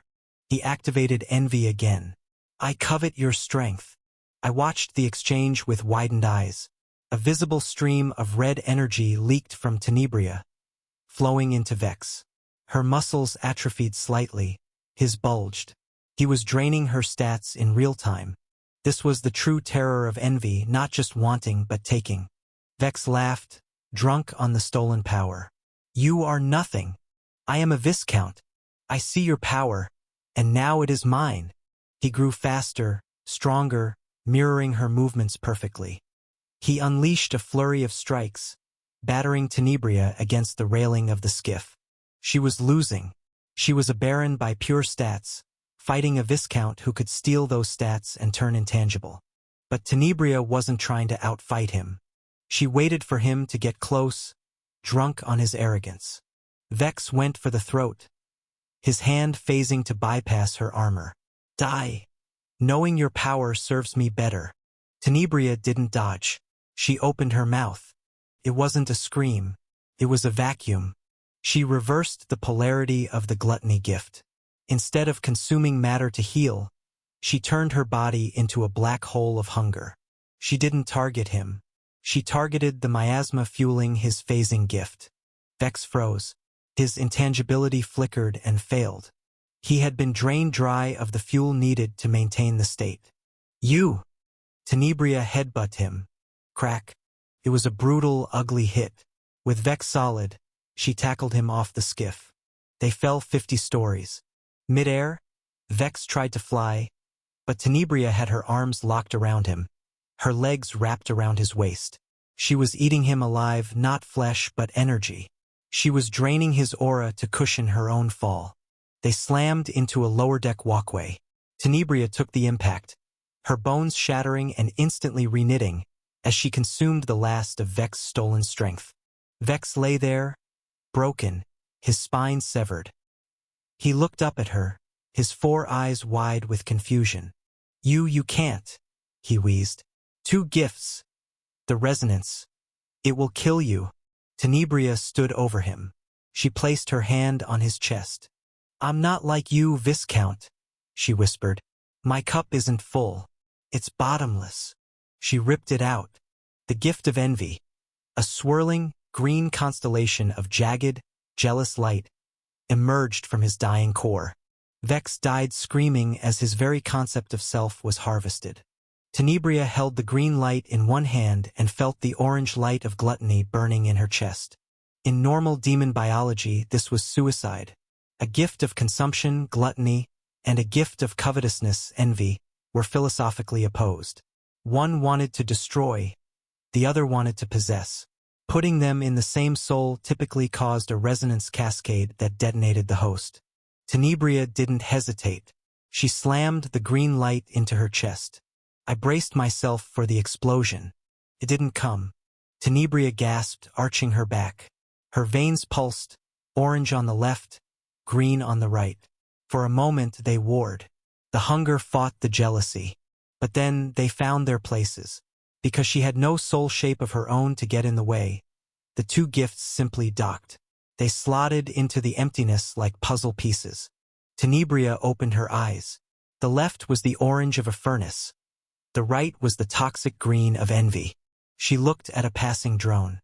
He activated envy again. I covet your strength. I watched the exchange with widened eyes. A visible stream of red energy leaked from Tenebria, flowing into Vex. Her muscles atrophied slightly. His bulged. He was draining her stats in real time. This was the true terror of envy, not just wanting but taking. Vex laughed, drunk on the stolen power. You are nothing. I am a Viscount. I see your power, and now it is mine. He grew faster, stronger, mirroring her movements perfectly. He unleashed a flurry of strikes, battering Tenebria against the railing of the skiff. She was losing. She was a Baron by pure stats, fighting a Viscount who could steal those stats and turn intangible. But Tenebria wasn't trying to outfight him. She waited for him to get close, drunk on his arrogance. Vex went for the throat, his hand phasing to bypass her armor. Die. Knowing your power serves me better. Tenebria didn't dodge. She opened her mouth. It wasn't a scream. It was a vacuum. She reversed the polarity of the gluttony gift. Instead of consuming matter to heal, she turned her body into a black hole of hunger. She didn't target him. She targeted the miasma fueling his phasing gift. Vex froze. His intangibility flickered and failed. He had been drained dry of the fuel needed to maintain the state. You! Tenebria headbutted him. Crack. It was a brutal, ugly hit. With Vex solid, she tackled him off the skiff. They fell 50 stories. Mid-air, Vex tried to fly, but Tenebria had her arms locked around him, her legs wrapped around his waist. She was eating him alive, not flesh but energy. She was draining his aura to cushion her own fall. They slammed into a lower-deck walkway. Tenebria took the impact, her bones shattering and instantly reknitting as she consumed the last of Vex's stolen strength. Vex lay there, broken, his spine severed. He looked up at her, his 4 eyes wide with confusion. You can't, he wheezed. 2 gifts. The resonance. It will kill you. Tenebria stood over him. She placed her hand on his chest. I'm not like you, Viscount, she whispered. My cup isn't full. It's bottomless. She ripped it out. The gift of envy. A swirling, green constellation of jagged, jealous light emerged from his dying core. Vex died screaming as his very concept of self was harvested. Tenebria held the green light in one hand and felt the orange light of gluttony burning in her chest. In normal demon biology, this was suicide. A gift of consumption, gluttony, and a gift of covetousness, envy, were philosophically opposed. One wanted to destroy, the other wanted to possess. Putting them in the same soul typically caused a resonance cascade that detonated the host. Tenebria didn't hesitate. She slammed the green light into her chest. I braced myself for the explosion. It didn't come. Tenebria gasped, arching her back. Her veins pulsed, orange on the left, green on the right. For a moment they warred. The hunger fought the jealousy. But then they found their places. Because she had no soul shape of her own to get in the way, the 2 gifts simply docked. They slotted into the emptiness like puzzle pieces. Tenebria opened her eyes. The left was the orange of a furnace. The right was the toxic green of envy. She looked at a passing drone.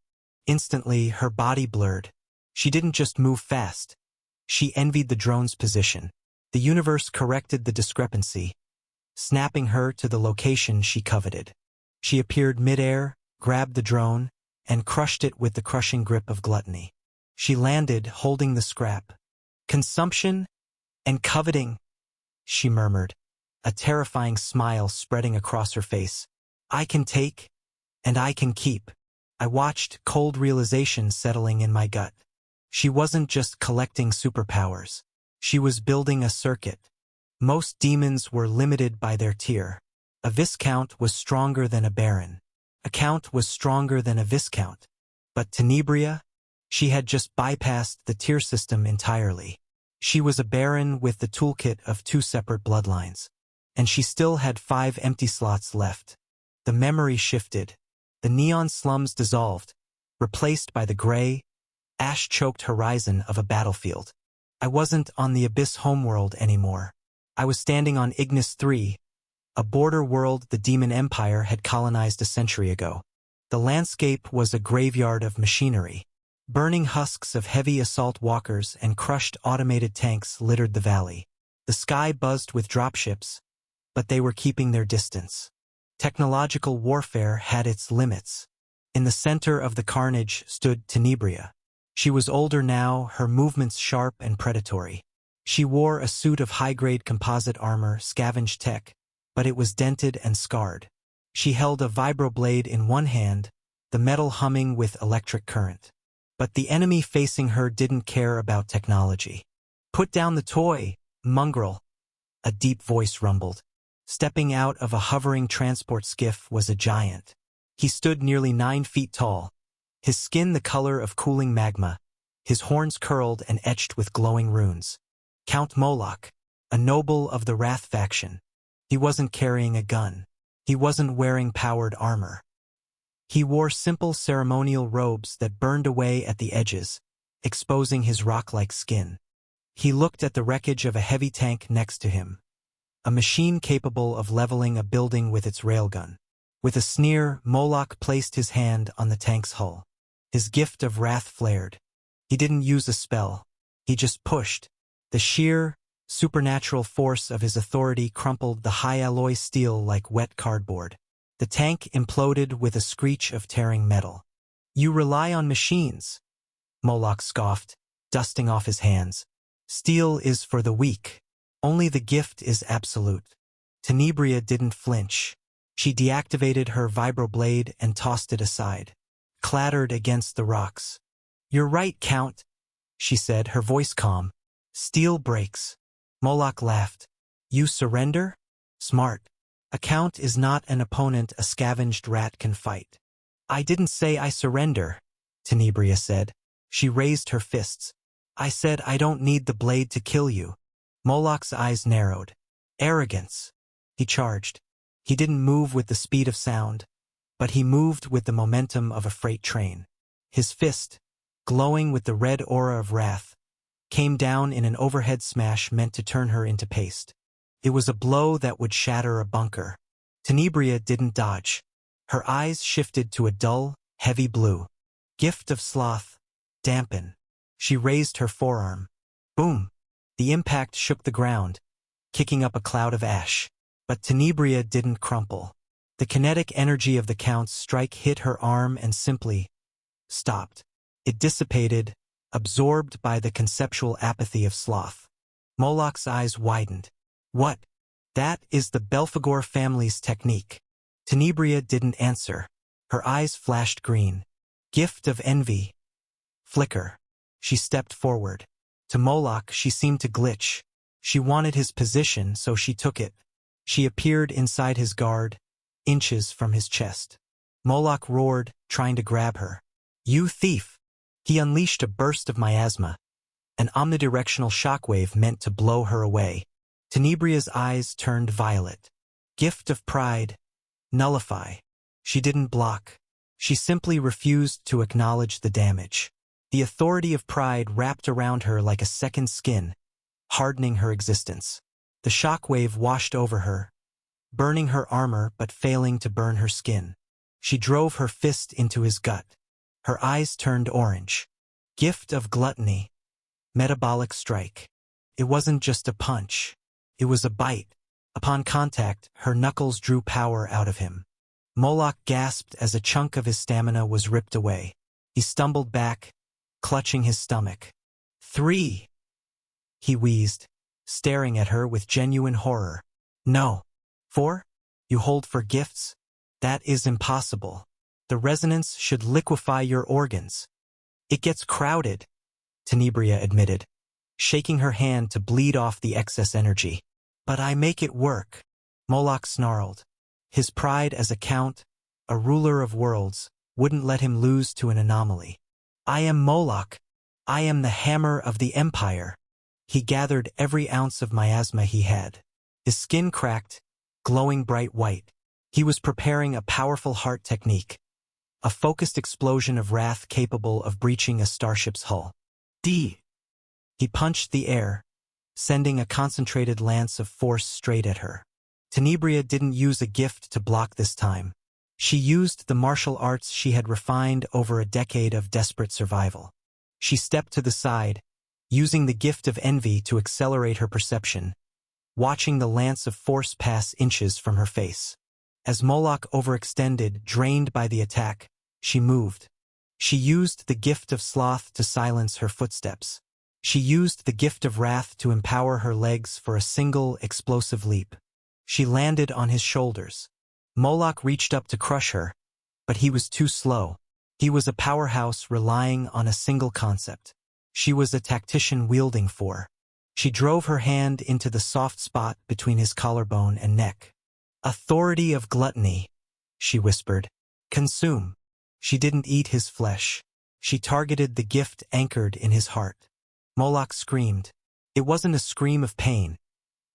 Instantly, her body blurred. She didn't just move fast. She envied the drone's position. The universe corrected the discrepancy, snapping her to the location she coveted. She appeared mid-air, grabbed the drone, and crushed it with the crushing grip of gluttony. She landed, holding the scrap. Consumption and coveting, she murmured, a terrifying smile spreading across her face. I can take, and I can keep. I watched, cold realization settling in my gut. She wasn't just collecting superpowers. She was building a circuit. Most demons were limited by their tier. A Viscount was stronger than a Baron. A Count was stronger than a Viscount. But Tenebria? She had just bypassed the tier system entirely. She was a Baron with the toolkit of 2 separate bloodlines. And she still had 5 empty slots left. The memory shifted. The neon slums dissolved, replaced by the gray, ash-choked horizon of a battlefield. I wasn't on the Abyss homeworld anymore. I was standing on Ignis III, a border world the Demon Empire had colonized a century ago. The landscape was a graveyard of machinery. Burning husks of heavy assault walkers and crushed automated tanks littered the valley. The sky buzzed with dropships, but they were keeping their distance. Technological warfare had its limits. In the center of the carnage stood Tenebria. She was older now, her movements sharp and predatory. She wore a suit of high-grade composite armor, scavenged tech, but it was dented and scarred. She held a vibroblade in one hand, the metal humming with electric current. But the enemy facing her didn't care about technology. "Put down the toy, mongrel," a deep voice rumbled. Stepping out of a hovering transport skiff was a giant. He stood nearly 9 feet tall, his skin the color of cooling magma, his horns curled and etched with glowing runes. Count Moloch, a noble of the Wrath faction. He wasn't carrying a gun. He wasn't wearing powered armor. He wore simple ceremonial robes that burned away at the edges, exposing his rock-like skin. He looked at the wreckage of a heavy tank next to him, a machine capable of leveling a building with its railgun. With a sneer, Moloch placed his hand on the tank's hull. His gift of wrath flared. He didn't use a spell. He just pushed. The sheer, supernatural force of his authority crumpled the high alloy steel like wet cardboard. The tank imploded with a screech of tearing metal. "You rely on machines," Moloch scoffed, dusting off his hands. "Steel is for the weak. Only the gift is absolute." Tenebria didn't flinch. She deactivated her vibroblade and tossed it aside. Clattered against the rocks. "You're right, Count," she said, her voice calm. "Steel breaks." Moloch laughed. "You surrender? Smart. A count is not an opponent a scavenged rat can fight." "I didn't say I surrender," Tenebria said. She raised her fists. "I said I don't need the blade to kill you." Moloch's eyes narrowed. "Arrogance." He charged. He didn't move with the speed of sound, but he moved with the momentum of a freight train. His fist, glowing with the red aura of wrath, came down in an overhead smash meant to turn her into paste. It was a blow that would shatter a bunker. Tenebria didn't dodge. Her eyes shifted to a dull, heavy blue. "Gift of sloth. Dampen." She raised her forearm. Boom! The impact shook the ground, kicking up a cloud of ash. But Tenebria didn't crumple. The kinetic energy of the Count's strike hit her arm and simply stopped. It dissipated, absorbed by the conceptual apathy of sloth. Moloch's eyes widened. "What?" "That is the Belphegor family's technique." Tenebria didn't answer. Her eyes flashed green. "Gift of envy." Flicker. She stepped forward. To Moloch, she seemed to glitch. She wanted his position, so she took it. She appeared inside his guard, inches from his chest. Moloch roared, trying to grab her. "You thief!" He unleashed a burst of miasma, an omnidirectional shockwave meant to blow her away. Tenebria's eyes turned violet. "Gift of pride. Nullify." She didn't block. She simply refused to acknowledge the damage. The authority of pride wrapped around her like a second skin, hardening her existence. The shockwave washed over her, burning her armor but failing to burn her skin. She drove her fist into his gut. Her eyes turned orange. Gift of gluttony. Metabolic strike. It wasn't just a punch. It was a bite. Upon contact, her knuckles drew power out of him. Moloch gasped as a chunk of his stamina was ripped away. He stumbled back, clutching his stomach. "3." He wheezed, staring at her with genuine horror. "No." "4? You hold for gifts? That is impossible." The resonance should liquefy your organs. It gets crowded, Tenebria admitted, shaking her hand to bleed off the excess energy. But I make it work, Moloch snarled. His pride as a count, a ruler of worlds, wouldn't let him lose to an anomaly. I am Moloch. I am the hammer of the empire. He gathered every ounce of miasma he had. His skin cracked, glowing bright white. He was preparing a powerful heart technique, a focused explosion of wrath capable of breaching a starship's hull. D. He punched the air, sending a concentrated lance of force straight at her. Tenebria didn't use a gift to block this time. She used the martial arts she had refined over a decade of desperate survival. She stepped to the side, using the gift of envy to accelerate her perception, watching the lance of force pass inches from her face. As Moloch overextended, drained by the attack, she moved. She used the gift of sloth to silence her footsteps. She used the gift of wrath to empower her legs for a single, explosive leap. She landed on his shoulders. Moloch reached up to crush her, but he was too slow. He was a powerhouse relying on a single concept. She was a tactician wielding four. She drove her hand into the soft spot between his collarbone and neck. Authority of gluttony, she whispered. Consume. She didn't eat his flesh. She targeted the gift anchored in his heart. Moloch screamed. It wasn't a scream of pain.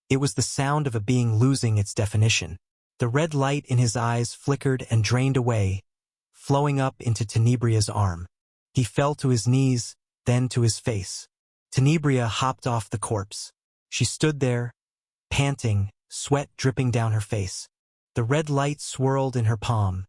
It was the sound of a being losing its definition. The red light in his eyes flickered and drained away, flowing up into Tenebria's arm. He fell to his knees, then to his face. Tenebria hopped off the corpse. She stood there, panting, sweat dripping down her face. The red light swirled in her palm,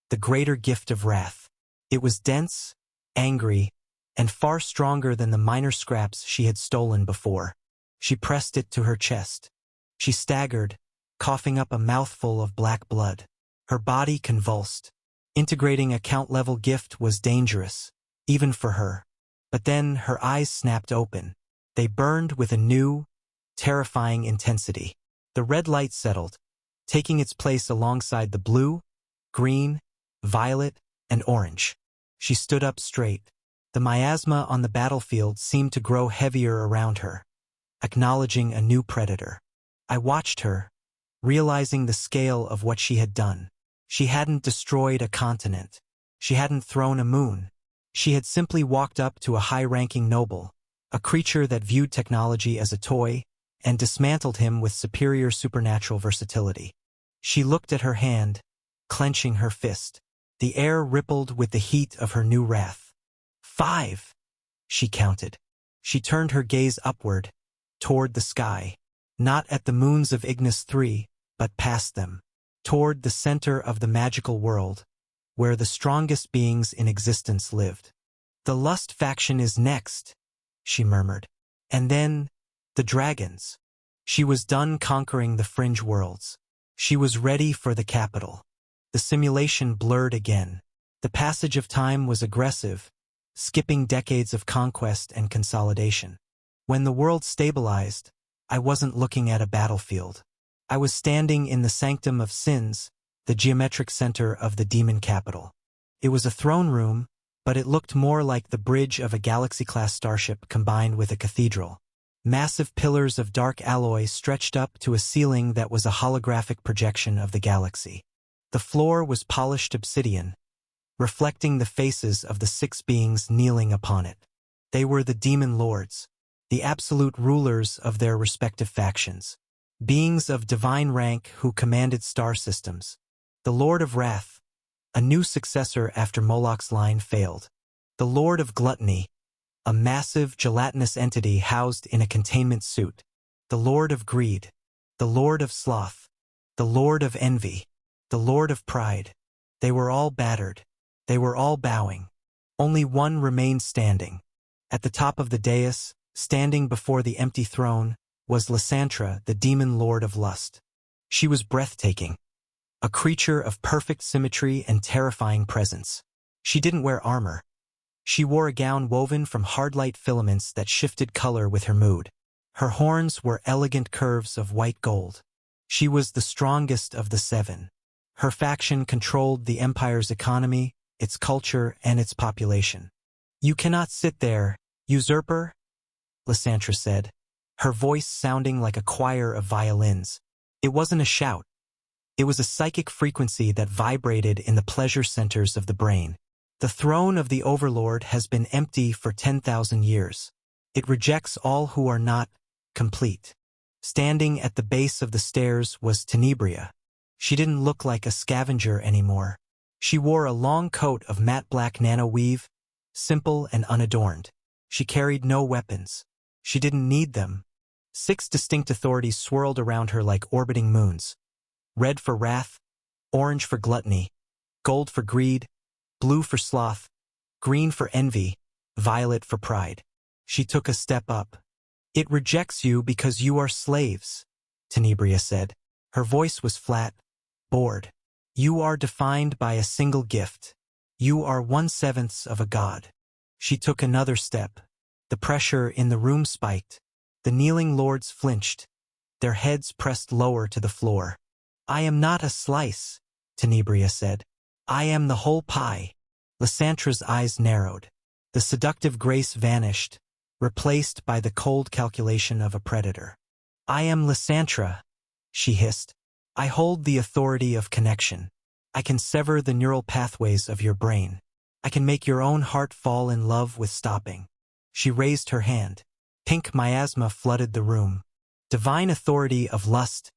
the greater gift of wrath. It was dense, angry, and far stronger than the minor scraps she had stolen before. She pressed it to her chest. She staggered, coughing up a mouthful of black blood. Her body convulsed. Integrating a count-level gift was dangerous, even for her. But then her eyes snapped open. They burned with a new, terrifying intensity. The red light settled, taking its place alongside the blue, green, violet, and orange. She stood up straight. The miasma on the battlefield seemed to grow heavier around her, acknowledging a new predator. I watched her, realizing the scale of what she had done. She hadn't destroyed a continent. She hadn't thrown a moon. She had simply walked up to a high-ranking noble, a creature that viewed technology as a toy, and dismantled him with superior supernatural versatility. She looked at her hand, clenching her fist. The air rippled with the heat of her new wrath. 5, she counted. She turned her gaze upward, toward the sky, not at the moons of Ignis III, but past them, toward the center of the magical world, where the strongest beings in existence lived. The Lust faction is next, she murmured. And then, the dragons. She was done conquering the fringe worlds. She was ready for the capital. The simulation blurred again. The passage of time was aggressive, skipping decades of conquest and consolidation. When the world stabilized, I wasn't looking at a battlefield. I was standing in the Sanctum of Sins, the geometric center of the demon capital. It was a throne room, but it looked more like the bridge of a Galaxy-class starship combined with a cathedral. Massive pillars of dark alloy stretched up to a ceiling that was a holographic projection of the galaxy. The floor was polished obsidian, reflecting the faces of the 6 beings kneeling upon it. They were the demon lords, the absolute rulers of their respective factions. Beings of divine rank who commanded star systems. The Lord of Wrath, a new successor after Moloch's line failed. The Lord of Gluttony, a massive gelatinous entity housed in a containment suit. The Lord of Greed, the Lord of Sloth, the Lord of Envy, the Lord of Pride. They were all battered. They were all bowing. Only one remained standing. At the top of the dais, standing before the empty throne, was Lysandra, the demon lord of lust. She was breathtaking, a creature of perfect symmetry and terrifying presence. She didn't wear armor. She wore a gown woven from hard light filaments that shifted color with her mood. Her horns were elegant curves of white gold. She was the strongest of the 7. Her faction controlled the empire's economy, its culture, and its population. "You cannot sit there, usurper," Lysandra said, her voice sounding like a choir of violins. It wasn't a shout. It was a psychic frequency that vibrated in the pleasure centers of the brain. "The throne of the overlord has been empty for 10,000 years. It rejects all who are not complete." Standing at the base of the stairs was Tenebria. She didn't look like a scavenger anymore. She wore a long coat of matte black nano-weave, simple and unadorned. She carried no weapons. She didn't need them. 6 distinct authorities swirled around her like orbiting moons. Red for wrath, orange for gluttony, gold for greed, blue for sloth, green for envy, violet for pride. She took a step up. "It rejects you because you are slaves," Tenebria said. Her voice was flat, bored. "You are defined by a single gift. You are 1/7 of a god." She took another step. The pressure in the room spiked. The kneeling lords flinched, their heads pressed lower to the floor. "I am not a slice," Tenebria said. "I am the whole pie." Lysandra's eyes narrowed. The seductive grace vanished, replaced by the cold calculation of a predator. "I am Lysandra," she hissed. "I hold the authority of connection. I can sever the neural pathways of your brain. I can make your own heart fall in love with stopping." She raised her hand. Pink miasma flooded the room. Divine authority of lust,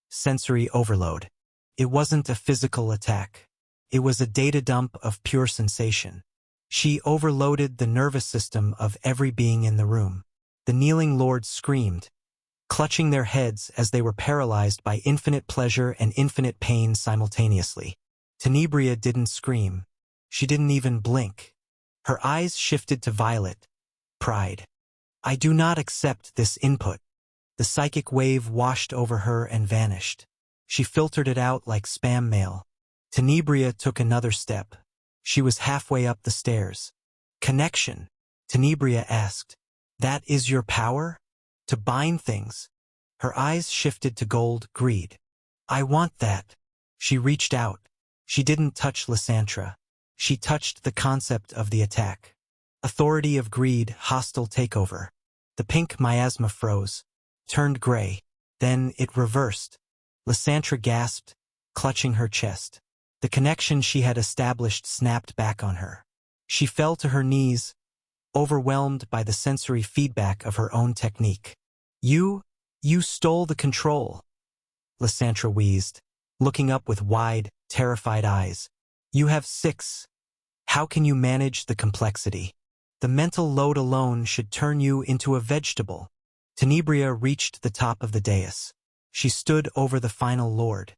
sensory overload. It wasn't a physical attack. It was a data dump of pure sensation. She overloaded the nervous system of every being in the room. The kneeling lords screamed, clutching their heads as they were paralyzed by infinite pleasure and infinite pain simultaneously. Tenebria didn't scream. She didn't even blink. Her eyes shifted to violet. Pride. "I do not accept this input." The psychic wave washed over her and vanished. She filtered it out like spam mail. Tenebria took another step. She was halfway up the stairs. "Connection," Tenebria asked. "That is your power? To bind things?" Her eyes shifted to gold, greed. "I want that." She reached out. She didn't touch Lysandra. She touched the concept of the attack. Authority of greed, hostile takeover. The pink miasma froze, turned gray. Then it reversed. Lysandra gasped, clutching her chest. The connection she had established snapped back on her. She fell to her knees, overwhelmed by the sensory feedback of her own technique. You stole the control," Lysandra wheezed, looking up with wide, terrified eyes. "You have 6. How can you manage the complexity? The mental load alone should turn you into a vegetable." Tenebria reached the top of the dais. She stood over the final lord.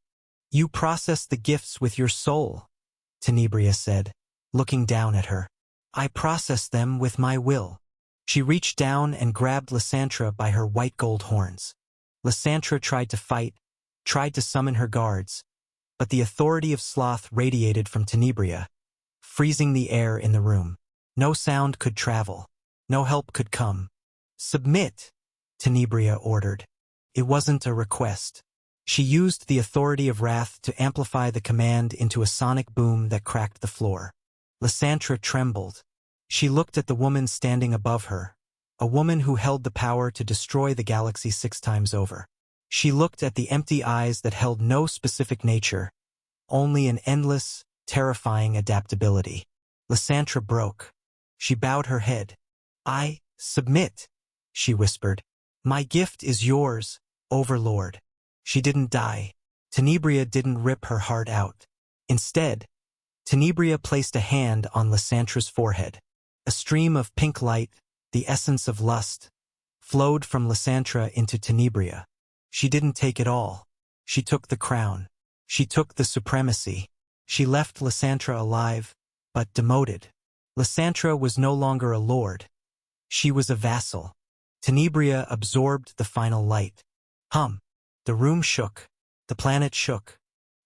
"You process the gifts with your soul," Tenebria said, looking down at her. "I process them with my will." She reached down and grabbed Lysandra by her white gold horns. Lysandra tried to fight, tried to summon her guards, but the authority of sloth radiated from Tenebria, freezing the air in the room. No sound could travel. No help could come. "Submit," Tenebria ordered. It wasn't a request. She used the authority of wrath to amplify the command into a sonic boom that cracked the floor. Lysandra trembled. She looked at the woman standing above her, a woman who held the power to destroy the galaxy 6 times over. She looked at the empty eyes that held no specific nature, only an endless, terrifying adaptability. Lysandra broke. She bowed her head. "I submit," she whispered. "My gift is yours, Overlord." She didn't die. Tenebria didn't rip her heart out. Instead, Tenebria placed a hand on Lysandra's forehead. A stream of pink light, the essence of lust, flowed from Lysandra into Tenebria. She didn't take it all. She took the crown. She took the supremacy. She left Lysandra alive, but demoted. Lysandra was no longer a lord. She was a vassal. Tenebria absorbed the final light. The room shook. The planet shook.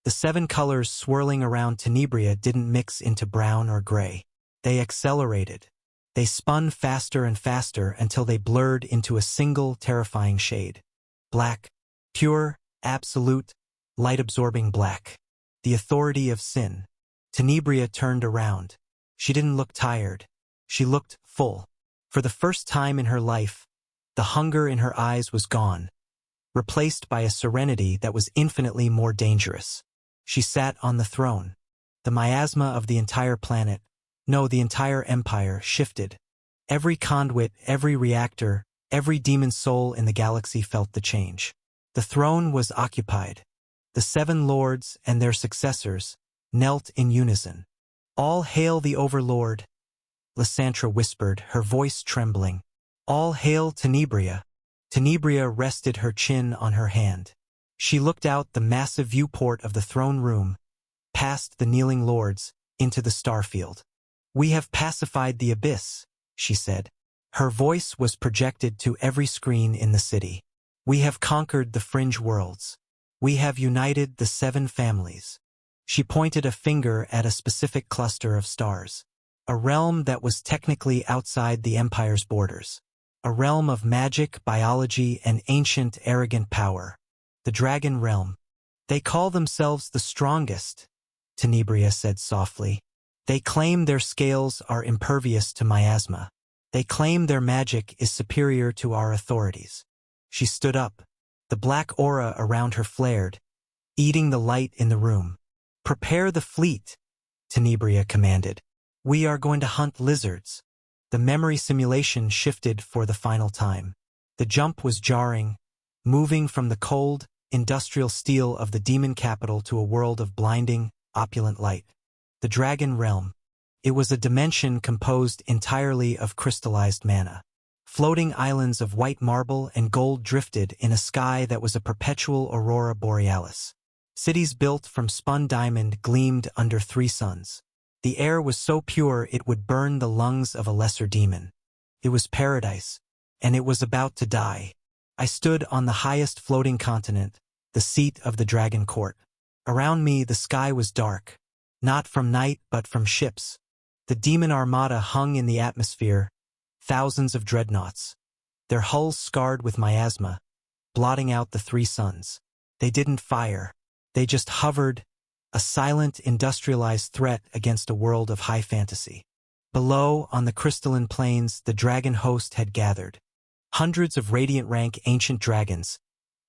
The 7 colors swirling around Tenebria didn't mix into brown or gray. They accelerated. They spun faster and faster until they blurred into a single terrifying shade. Black. Pure, absolute, light-absorbing black. the authority of sin. Tenebria turned around. She didn't look tired. She looked full. For the first time in her life, the hunger in her eyes was gone, replaced by a serenity that was infinitely more dangerous. She sat on the throne. The miasma of the entire planet, no, the entire empire, shifted. Every conduit, every reactor, every demon soul in the galaxy felt the change. The throne was occupied. The 7 lords and their successors knelt in unison. "All hail the Overlord," Lysandra whispered, her voice trembling. "All hail Tenebria." Tenebria rested her chin on her hand. She looked out the massive viewport of the throne room, past the kneeling lords, into the starfield. "We have pacified the abyss," she said. Her voice was projected to every screen in the city. "We have conquered the fringe worlds. We have united the 7 families." She pointed a finger at a specific cluster of stars. A realm that was technically outside the Empire's borders. A realm of magic, biology, and ancient, arrogant power. The Dragon Realm. "They call themselves the strongest," Tenebria said softly. "They claim their scales are impervious to miasma. They claim their magic is superior to our authorities." She stood up. The black aura around her flared, eating the light in the room. "Prepare the fleet," Tenebria commanded. "We are going to hunt lizards." The memory simulation shifted for the final time. The jump was jarring, moving from the cold, industrial steel of the demon capital to a world of blinding, opulent light. The Dragon Realm. It was a dimension composed entirely of crystallized mana. Floating islands of white marble and gold drifted in a sky that was a perpetual aurora borealis. Cities built from spun diamond gleamed under 3 suns. The air was so pure it would burn the lungs of a lesser demon. It was paradise, and it was about to die. I stood on the highest floating continent, the seat of the Dragon Court. Around me the sky was dark, not from night but from ships. The demon armada hung in the atmosphere, thousands of dreadnoughts, their hulls scarred with miasma, blotting out the 3 suns. They didn't fire. They just hovered, a silent, industrialized threat against a world of high fantasy. Below, on the crystalline plains, the dragon host had gathered. Hundreds of radiant-rank ancient dragons,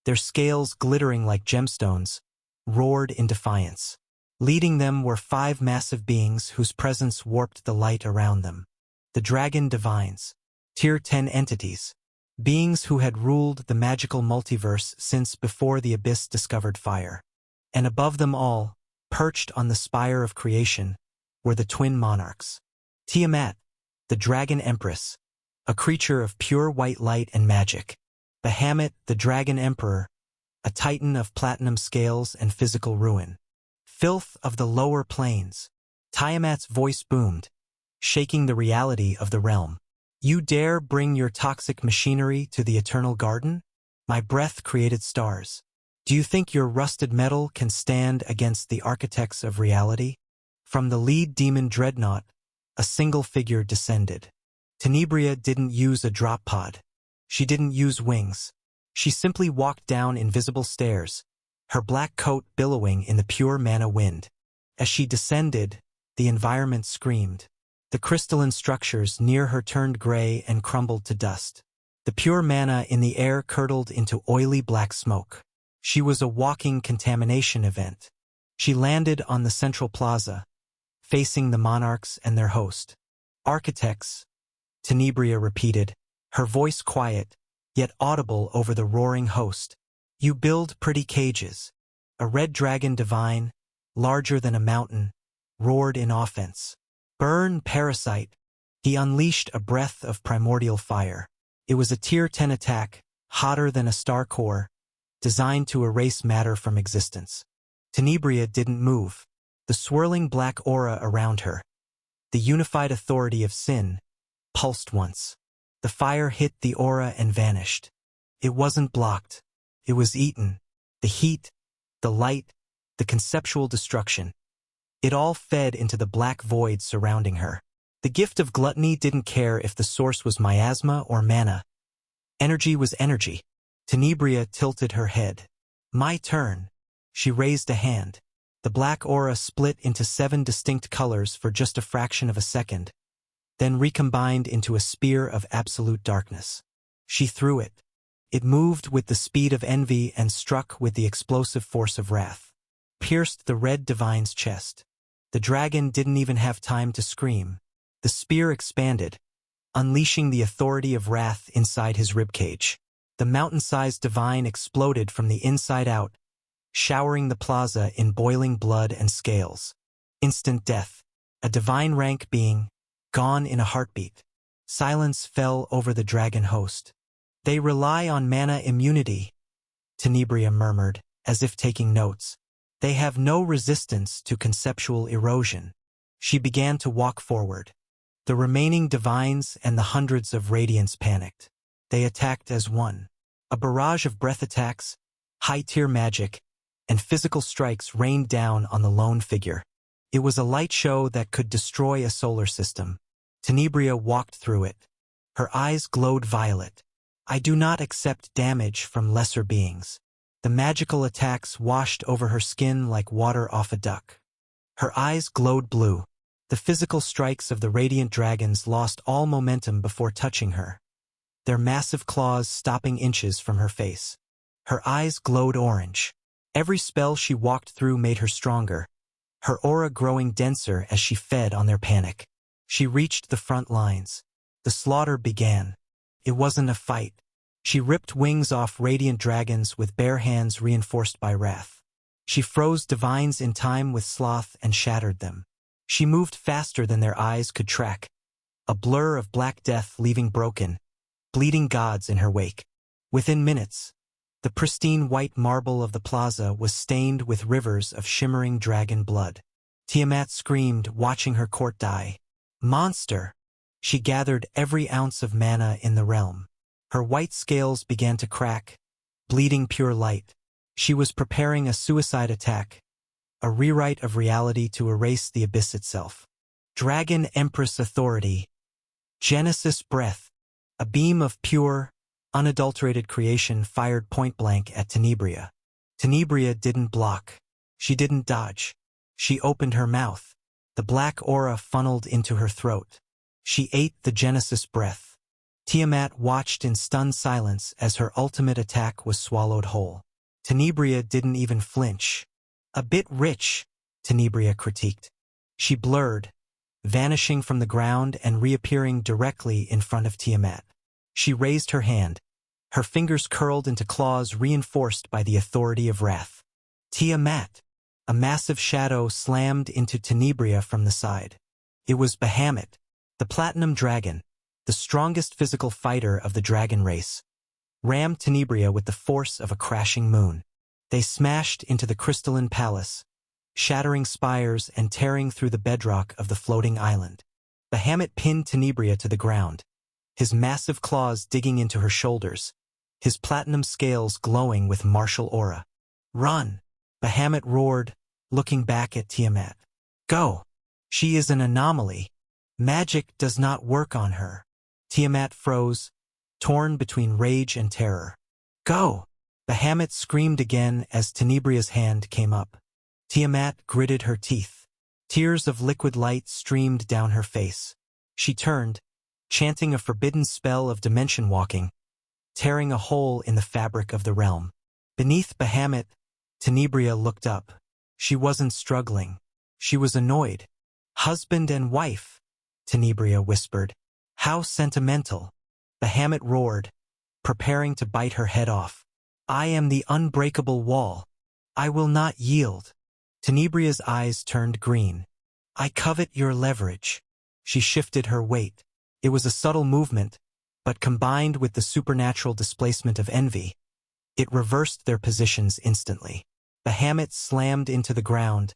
their scales glittering like gemstones, roared in defiance. Leading them were 5 massive beings whose presence warped the light around them. The Dragon Divines, Tier 10 entities, beings who had ruled the magical multiverse since before the Abyss discovered fire. And above them all, perched on the spire of creation, were the twin monarchs. Tiamat, the Dragon Empress, a creature of pure white light and magic. Bahamut, the Dragon Emperor, a titan of platinum scales and physical ruin. Filth of the lower planes. Tiamat's voice boomed, shaking the reality of the realm. "You dare bring your toxic machinery to the Eternal Garden? My breath created stars. Do you think your rusted metal can stand against the architects of reality?" From the lead demon dreadnought, a single figure descended. Tenebria didn't use a drop pod. She didn't use wings. She simply walked down invisible stairs, her black coat billowing in the pure mana wind. As she descended, the environment screamed. The crystalline structures near her turned gray and crumbled to dust. The pure mana in the air curdled into oily black smoke. She was a walking contamination event. She landed on the central plaza, facing the monarchs and their host. "Architects," Tenebria repeated, her voice quiet, yet audible over the roaring host. "You build pretty cages." A red dragon divine, larger than a mountain, roared in offense. "Burn, parasite!" He unleashed a breath of primordial fire. It was a Tier 10 attack, hotter than a star core, designed to erase matter from existence. Tenebria didn't move. The swirling black aura around her, the unified authority of sin, pulsed once. The fire hit the aura and vanished. It wasn't blocked. It was eaten. The heat, the light, the conceptual destruction. It all fed into the black void surrounding her. The gift of gluttony didn't care if the source was miasma or mana. Energy was energy. Tenebria tilted her head. "My turn." She raised a hand. The black aura split into 7 distinct colors for just a fraction of a second, then recombined into a spear of absolute darkness. She threw it. It moved with the speed of envy and struck with the explosive force of wrath. Pierced the red divine's chest. The dragon didn't even have time to scream. The spear expanded, unleashing the authority of wrath inside his ribcage. The mountain-sized divine exploded from the inside out, showering the plaza in boiling blood and scales. Instant death. A divine rank being, gone in a heartbeat. Silence fell over the dragon host. They rely on mana immunity, Tenebria murmured, as if taking notes. They have no resistance to conceptual erosion. She began to walk forward. The remaining divines and the hundreds of radiants panicked. They attacked as one. A barrage of breath attacks, high-tier magic, and physical strikes rained down on the lone figure. It was a light show that could destroy a solar system. Tenebria walked through it. Her eyes glowed violet. I do not accept damage from lesser beings. The magical attacks washed over her skin like water off a duck. Her eyes glowed blue. The physical strikes of the radiant dragons lost all momentum before touching her, their massive claws stopping inches from her face. Her eyes glowed orange. Every spell she walked through made her stronger, her aura growing denser as she fed on their panic. She reached the front lines. The slaughter began. It wasn't a fight. She ripped wings off radiant dragons with bare hands reinforced by wrath. She froze divines in time with sloth and shattered them. She moved faster than their eyes could track, a blur of black death leaving broken, bleeding gods in her wake. Within minutes, the pristine white marble of the plaza was stained with rivers of shimmering dragon blood. Tiamat screamed, watching her court die. Monster! She gathered every ounce of mana in the realm. Her white scales began to crack, bleeding pure light. She was preparing a suicide attack, a rewrite of reality to erase the abyss itself. Dragon Empress Authority. Genesis Breath. A beam of pure, unadulterated creation fired point-blank at Tenebria. Tenebria didn't block. She didn't dodge. She opened her mouth. The black aura funneled into her throat. She ate the Genesis Breath. Tiamat watched in stunned silence as her ultimate attack was swallowed whole. Tenebria didn't even flinch. A bit rich, Tenebria critiqued. She blurred, vanishing from the ground and reappearing directly in front of Tiamat. She raised her hand. Her fingers curled into claws reinforced by the authority of wrath. Tiamat! A massive shadow slammed into Tenebria from the side. It was Bahamut, the Platinum Dragon, the strongest physical fighter of the dragon race. Rammed Tenebria with the force of a crashing moon. They smashed into the crystalline palace, shattering spires and tearing through the bedrock of the floating island. Bahamut pinned Tenebria to the ground, his massive claws digging into her shoulders, his platinum scales glowing with martial aura. Run! Bahamut roared, looking back at Tiamat. Go! She is an anomaly. Magic does not work on her. Tiamat froze, torn between rage and terror. Go! Bahamut screamed again as Tenebria's hand came up. Tiamat gritted her teeth. Tears of liquid light streamed down her face. She turned, chanting a forbidden spell of dimension walking, tearing a hole in the fabric of the realm. Beneath Bahamut, Tenebria looked up. She wasn't struggling. She was annoyed. Husband and wife, Tenebria whispered. How sentimental. Bahamut roared, preparing to bite her head off. I am the unbreakable wall. I will not yield. Tenebria's eyes turned green. I covet your leverage. She shifted her weight. It was a subtle movement, but combined with the supernatural displacement of envy, it reversed their positions instantly. Bahamut slammed into the ground,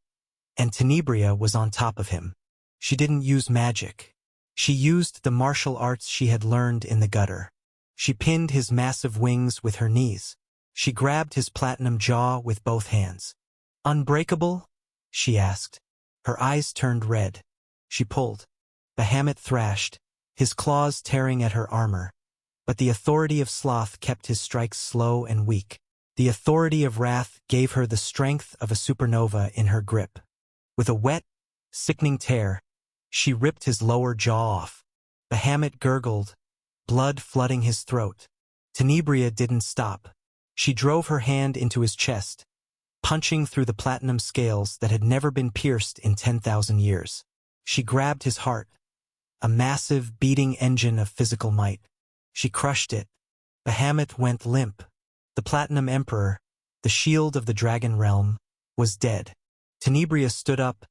and Tenebria was on top of him. She didn't use magic. She used the martial arts she had learned in the gutter. She pinned his massive wings with her knees. She grabbed his platinum jaw with both hands. Unbreakable? She asked. Her eyes turned red. She pulled. Bahamut thrashed, his claws tearing at her armor. But the authority of sloth kept his strikes slow and weak. The authority of Wrath gave her the strength of a supernova in her grip. With a wet, sickening tear, she ripped his lower jaw off. Bahamut gurgled, blood flooding his throat. Tenebria didn't stop. She drove her hand into his chest, punching through the platinum scales that had never been pierced in 10,000 years. She grabbed his heart, a massive, beating engine of physical might. She crushed it. Bahamut went limp. The Platinum Emperor, the shield of the dragon realm, was dead. Tenebria stood up,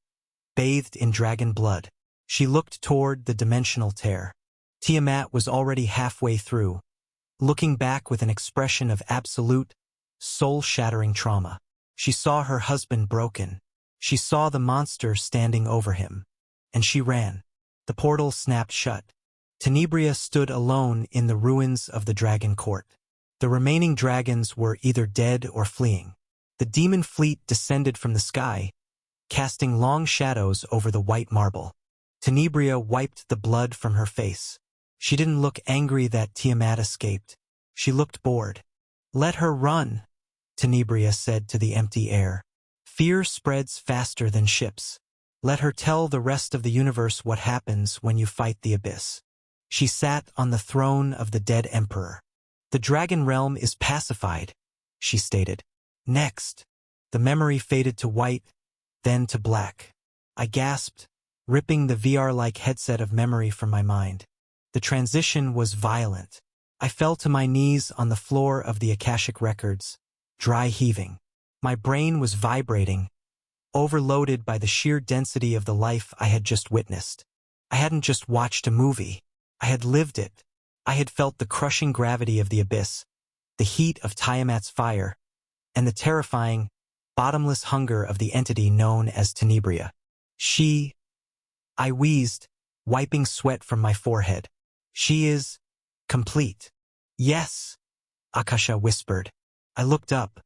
bathed in dragon blood. She looked toward the dimensional tear. Tiamat was already halfway through, looking back with an expression of absolute, soul-shattering trauma. She saw her husband broken. She saw the monster standing over him. And she ran. The portal snapped shut. Tenebria stood alone in the ruins of the dragon court. The remaining dragons were either dead or fleeing. The demon fleet descended from the sky, casting long shadows over the white marble. Tenebria wiped the blood from her face. She didn't look angry that Tiamat escaped. She looked bored. "Let her run," Tenebria said to the empty air. "Fear spreads faster than ships. Let her tell the rest of the universe what happens when you fight the abyss." She sat on the throne of the dead emperor. "The dragon realm is pacified," she stated. Next, the memory faded to white, then to black. I gasped, ripping the VR-like headset of memory from my mind. The transition was violent. I fell to my knees on the floor of the Akashic records, dry heaving. My brain was vibrating, overloaded by the sheer density of the life I had just witnessed. I hadn't just watched a movie. I had lived it. I had felt the crushing gravity of the abyss, the heat of Tiamat's fire, and the terrifying, bottomless hunger of the entity known as Tenebria. I wheezed, wiping sweat from my forehead. "She is complete." "Yes," Akasha whispered. I looked up.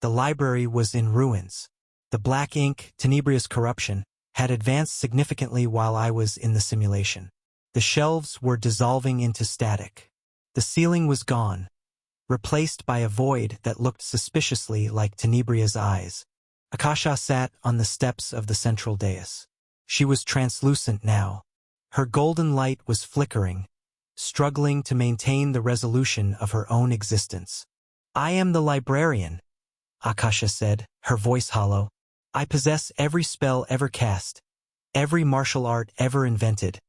The library was in ruins. The black ink, Tenebria's corruption, had advanced significantly while I was in the simulation. The shelves were dissolving into static. The ceiling was gone, replaced by a void that looked suspiciously like Tenebria's eyes. Akasha sat on the steps of the central dais. She was translucent now. Her golden light was flickering, struggling to maintain the resolution of her own existence. "I am the librarian," Akasha said, her voice hollow. "I possess every spell ever cast, every martial art ever invented,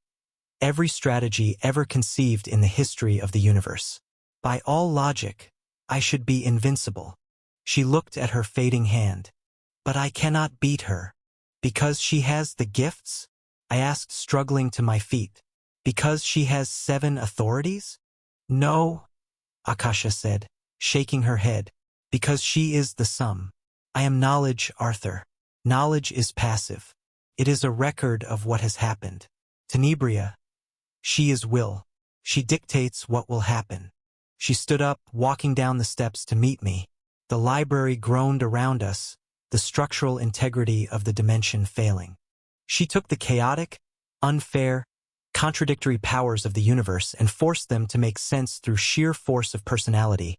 every strategy ever conceived in the history of the universe. By all logic, I should be invincible." She looked at her fading hand. "But I cannot beat her." "Because she has the gifts?" I asked, struggling to my feet. "Because she has 7 authorities?" "No," Akasha said, shaking her head. "Because she is the sum. I am knowledge, Arthur. Knowledge is passive. It is a record of what has happened. Tenebria, she is will. She dictates what will happen." She stood up, walking down the steps to meet me. The library groaned around us, the structural integrity of the dimension failing. She took the chaotic, unfair, contradictory powers of the universe and forced them to make sense through sheer force of personality.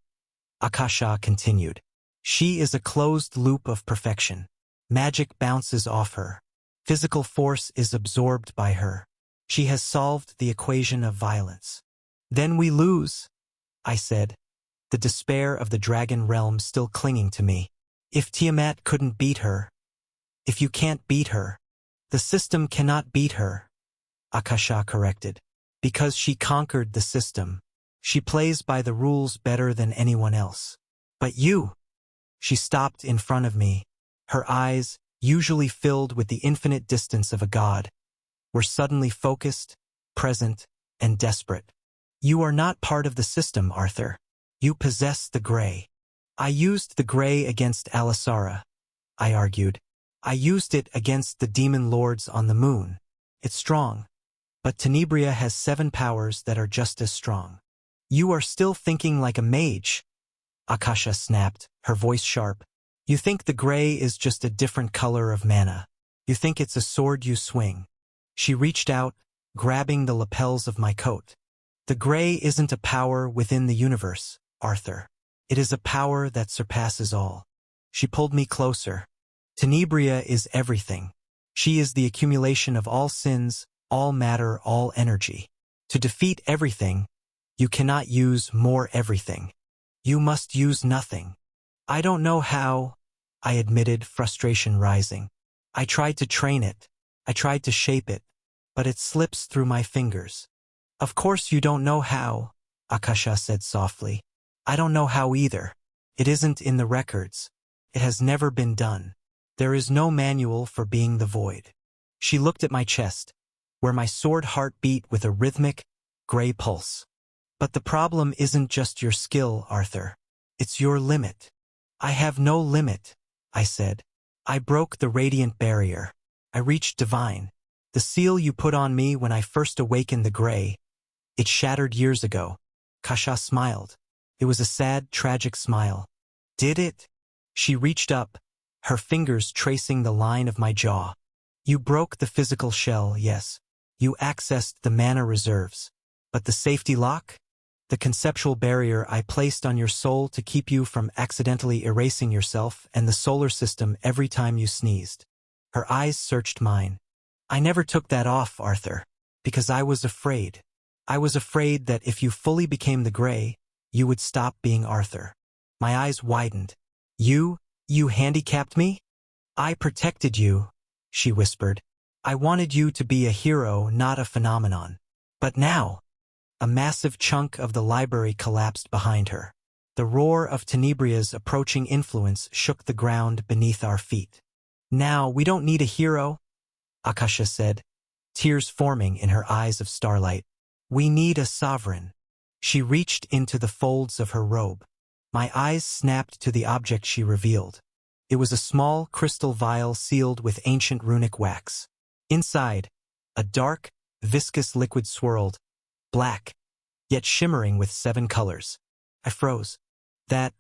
Akasha continued. "She is a closed loop of perfection. Magic bounces off her. Physical force is absorbed by her. She has solved the equation of violence." "Then we lose," I said, the despair of the dragon realm still clinging to me. "If Tiamat couldn't beat her, if you can't beat her, the system cannot beat her," Akasha corrected. "Because she conquered the system. She plays by the rules better than anyone else. But you—" She stopped in front of me. Her eyes, usually filled with the infinite distance of a god, were suddenly focused, present, and desperate. "You are not part of the system, Arthur. You possess the gray." "I used the gray against Alisara," I argued. "I used it against the demon lords on the moon. It's strong. But Tenebria has 7 powers that are just as strong." "You are still thinking like a mage," Akasha snapped, her voice sharp. "You think the gray is just a different color of mana. You think it's a sword you swing." She reached out, grabbing the lapels of my coat. "The gray isn't a power within the universe, Arthur. It is a power that surpasses all. She pulled me closer. Tenebria is everything. She is the accumulation of all sins, all matter, all energy. To defeat everything, you cannot use more everything. You must use nothing. I don't know how, I admitted, frustration rising. I tried to train it. I tried to shape it, but it slips through my fingers. Of course you don't know how, Akasha said softly. I don't know how either. It isn't in the records. It has never been done. There is no manual for being the void. She looked at my chest, where my sword heart beat with a rhythmic, gray pulse. But the problem isn't just your skill, Arthur. It's your limit. I have no limit, I said. I broke the radiant barrier. I reached divine. The seal you put on me when I first awakened the gray. It shattered years ago. Kasha smiled. It was a sad, tragic smile. Did it? She reached up, her fingers tracing the line of my jaw. You broke the physical shell, yes. You accessed the mana reserves. But the safety lock? The conceptual barrier I placed on your soul to keep you from accidentally erasing yourself and the solar system every time you sneezed. Her eyes searched mine. I never took that off, Arthur, because I was afraid. I was afraid that if you fully became the gray, you would stop being Arthur. My eyes widened. You handicapped me? I protected you, she whispered. I wanted you to be a hero, not a phenomenon. But now, a massive chunk of the library collapsed behind her. The roar of Tenebria's approaching influence shook the ground beneath our feet. Now, we don't need a hero, Akasha said, tears forming in her eyes of starlight. We need a sovereign. She reached into the folds of her robe. My eyes snapped to the object she revealed. It was a small crystal vial sealed with ancient runic wax. Inside, a dark, viscous liquid swirled, black, yet shimmering with 7 colors. I froze. That,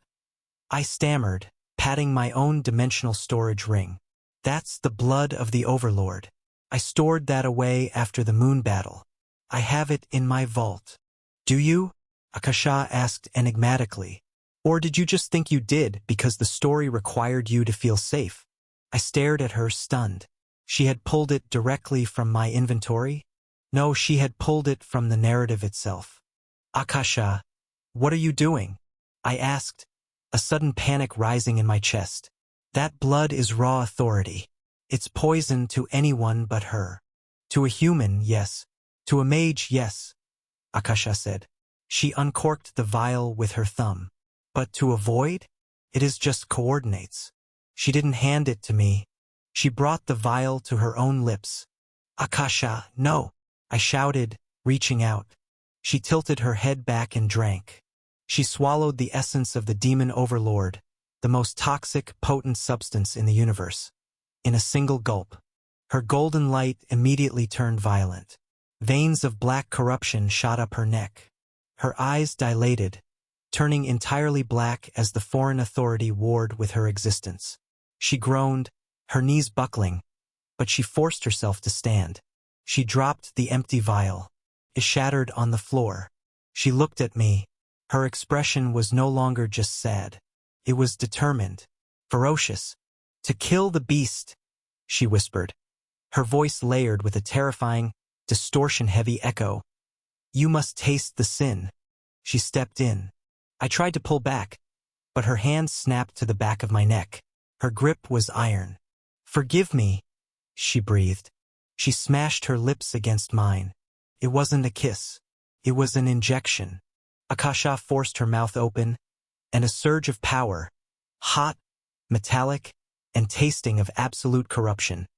I stammered, patting my own dimensional storage ring. That's the blood of the Overlord. I stored that away after the moon battle. I have it in my vault. Do you? Akasha asked enigmatically. Or did you just think you did because the story required you to feel safe? I stared at her, stunned. She had pulled it directly from my inventory? No, she had pulled it from the narrative itself. Akasha, what are you doing? I asked, a sudden panic rising in my chest. That blood is raw authority. It's poison to anyone but her. To a human, yes. To a mage, yes, Akasha said. She uncorked the vial with her thumb. But to a void? It is just coordinates. She didn't hand it to me. She brought the vial to her own lips. Akasha, no, I shouted, reaching out. She tilted her head back and drank. She swallowed the essence of the demon overlord, the most toxic, potent substance in the universe. In a single gulp, her golden light immediately turned violent. Veins of black corruption shot up her neck. Her eyes dilated, turning entirely black as the foreign authority warred with her existence. She groaned, her knees buckling, but she forced herself to stand. She dropped the empty vial. It shattered on the floor. She looked at me. Her expression was no longer just sad. It was determined, ferocious. To kill the beast, she whispered. Her voice layered with a terrifying, distortion-heavy echo. You must taste the sin. She stepped in. I tried to pull back, but her hand snapped to the back of my neck. Her grip was iron. Forgive me, she breathed. She smashed her lips against mine. It wasn't a kiss. It was an injection. Akasha forced her mouth open, and a surge of power, hot, metallic, and tasting of absolute corruption,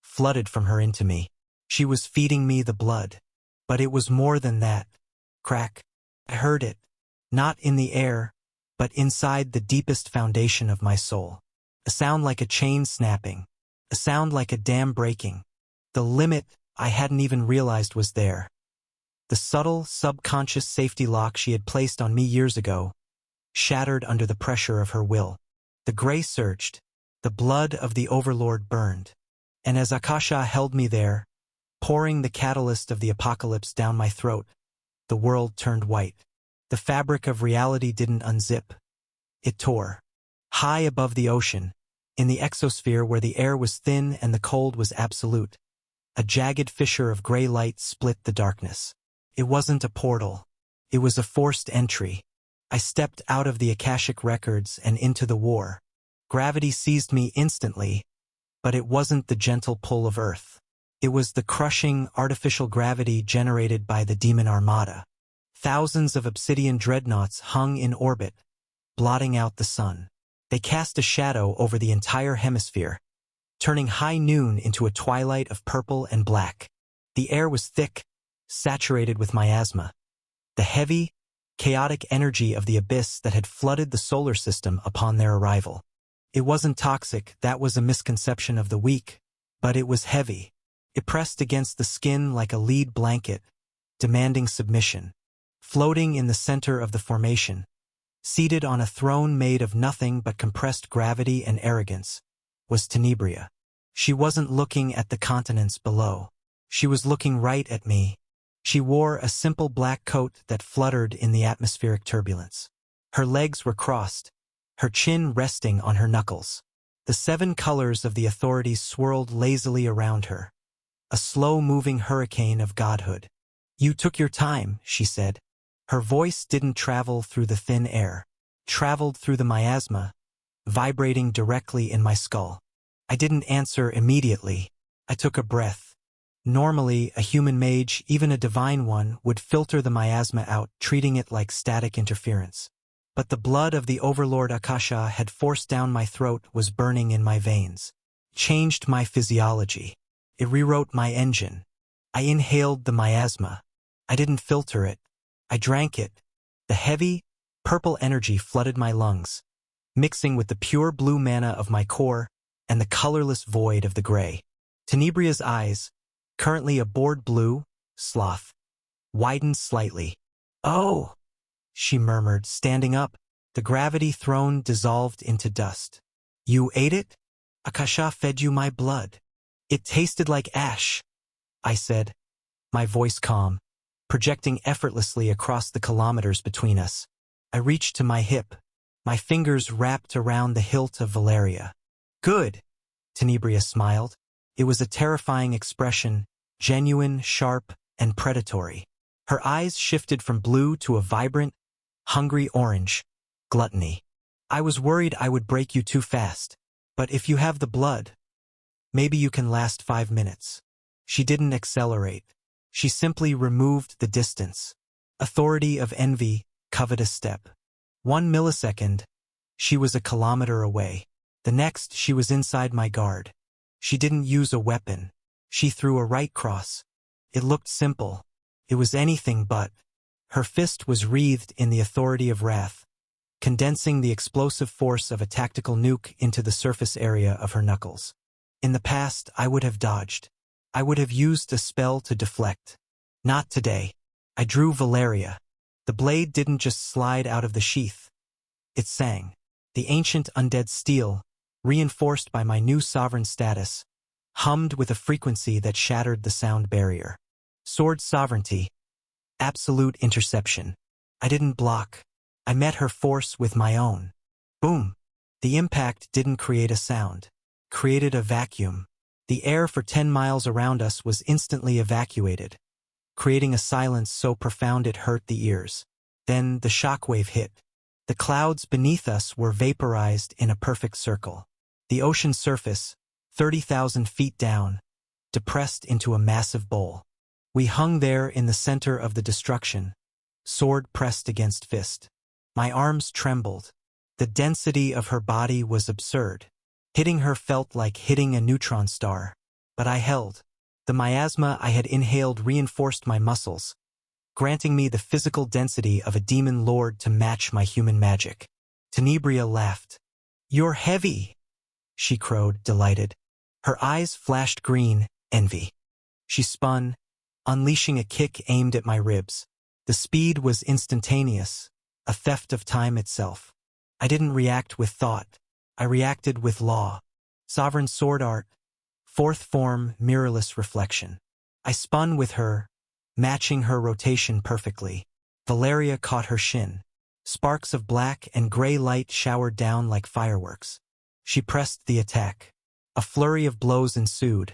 flooded from her into me. She was feeding me the blood. But it was more than that. Crack. I heard it. Not in the air, but inside the deepest foundation of my soul. A sound like a chain snapping. A sound like a dam breaking. The limit I hadn't even realized was there. The subtle, subconscious safety lock she had placed on me years ago shattered under the pressure of her will. The gray surged. The blood of the Overlord burned. And as Akasha held me there, pouring the catalyst of the apocalypse down my throat, the world turned white. The fabric of reality didn't unzip. it tore. High above the ocean, in the exosphere where the air was thin and the cold was absolute, a jagged fissure of gray light split the darkness. It wasn't a portal. It was a forced entry. I stepped out of the Akashic records and into the war. Gravity seized me instantly, but it wasn't the gentle pull of Earth. It was the crushing, artificial gravity generated by the Demon Armada. Thousands of obsidian dreadnoughts hung in orbit, blotting out the sun. They cast a shadow over the entire hemisphere, turning high noon into a twilight of purple and black. The air was thick, saturated with miasma, the heavy, chaotic energy of the abyss that had flooded the solar system upon their arrival. It wasn't toxic, that was a misconception of the weak, but it was heavy. It pressed against the skin like a lead blanket, demanding submission. Floating in the center of the formation, seated on a throne made of nothing but compressed gravity and arrogance, was Tenebria. She wasn't looking at the continents below. She was looking right at me. She wore a simple black coat that fluttered in the atmospheric turbulence. Her legs were crossed, her chin resting on her knuckles. The 7 colors of the authorities swirled lazily around her, a slow-moving hurricane of godhood. "You took your time," she said. Her voice didn't travel through the thin air, traveled through the miasma, vibrating directly in my skull. I didn't answer immediately. I took a breath. Normally, a human mage, even a divine one, would filter the miasma out, treating it like static interference. But the blood of the Overlord Akasha had forced down my throat, was burning in my veins. Changed my physiology. It rewrote my engine. I inhaled the miasma. I didn't filter it. I drank it. The heavy, purple energy flooded my lungs, mixing with the pure blue mana of my core and the colorless void of the gray. Tenebria's eyes, currently a bored blue, sloth, widened slightly. "Oh," she murmured, standing up. The gravity throne dissolved into dust. "You ate it? Akasha fed you my blood. It tasted like ash," I said, my voice calm, projecting effortlessly across the kilometers between us. I reached to my hip, my fingers wrapped around the hilt of Valeria. "Good," Tenebria smiled. It was a terrifying expression, genuine, sharp, and predatory. Her eyes shifted from blue to a vibrant, hungry orange. Gluttony. "I was worried I would break you too fast, but if you have the blood, maybe you can last 5 minutes." She didn't accelerate. She simply removed the distance. Authority of envy, covetous step. 1 millisecond, she was a kilometer away. The next, she was inside my guard. She didn't use a weapon. She threw a right cross. It looked simple. It was anything but. Her fist was wreathed in the authority of wrath, condensing the explosive force of a tactical nuke into the surface area of her knuckles. In the past, I would have dodged. I would have used a spell to deflect. Not today. I drew Valeria. The blade didn't just slide out of the sheath. It sang. The ancient undead steel, reinforced by my new sovereign status, hummed with a frequency that shattered the sound barrier. Sword sovereignty. Absolute interception. I didn't block. I met her force with my own. Boom. The impact didn't create a sound. Created a vacuum. The air for 10 miles around us was instantly evacuated, creating a silence so profound it hurt the ears. Then the shockwave hit. The clouds beneath us were vaporized in a perfect circle. The ocean surface, 30,000 feet down, depressed into a massive bowl. We hung there in the center of the destruction, sword pressed against fist. My arms trembled. The density of her body was absurd. Hitting her felt like hitting a neutron star. But I held. The miasma I had inhaled reinforced my muscles, granting me the physical density of a demon lord to match my human magic. Tenebria laughed. "You're heavy," she crowed, delighted. Her eyes flashed green, envy. She spun, unleashing a kick aimed at my ribs. The speed was instantaneous, a theft of time itself. I didn't react with thought. I reacted with law. Sovereign sword art. 4th form, mirrorless reflection. I spun with her, matching her rotation perfectly. Valeria caught her shin. Sparks of black and gray light showered down like fireworks. She pressed the attack. A flurry of blows ensued.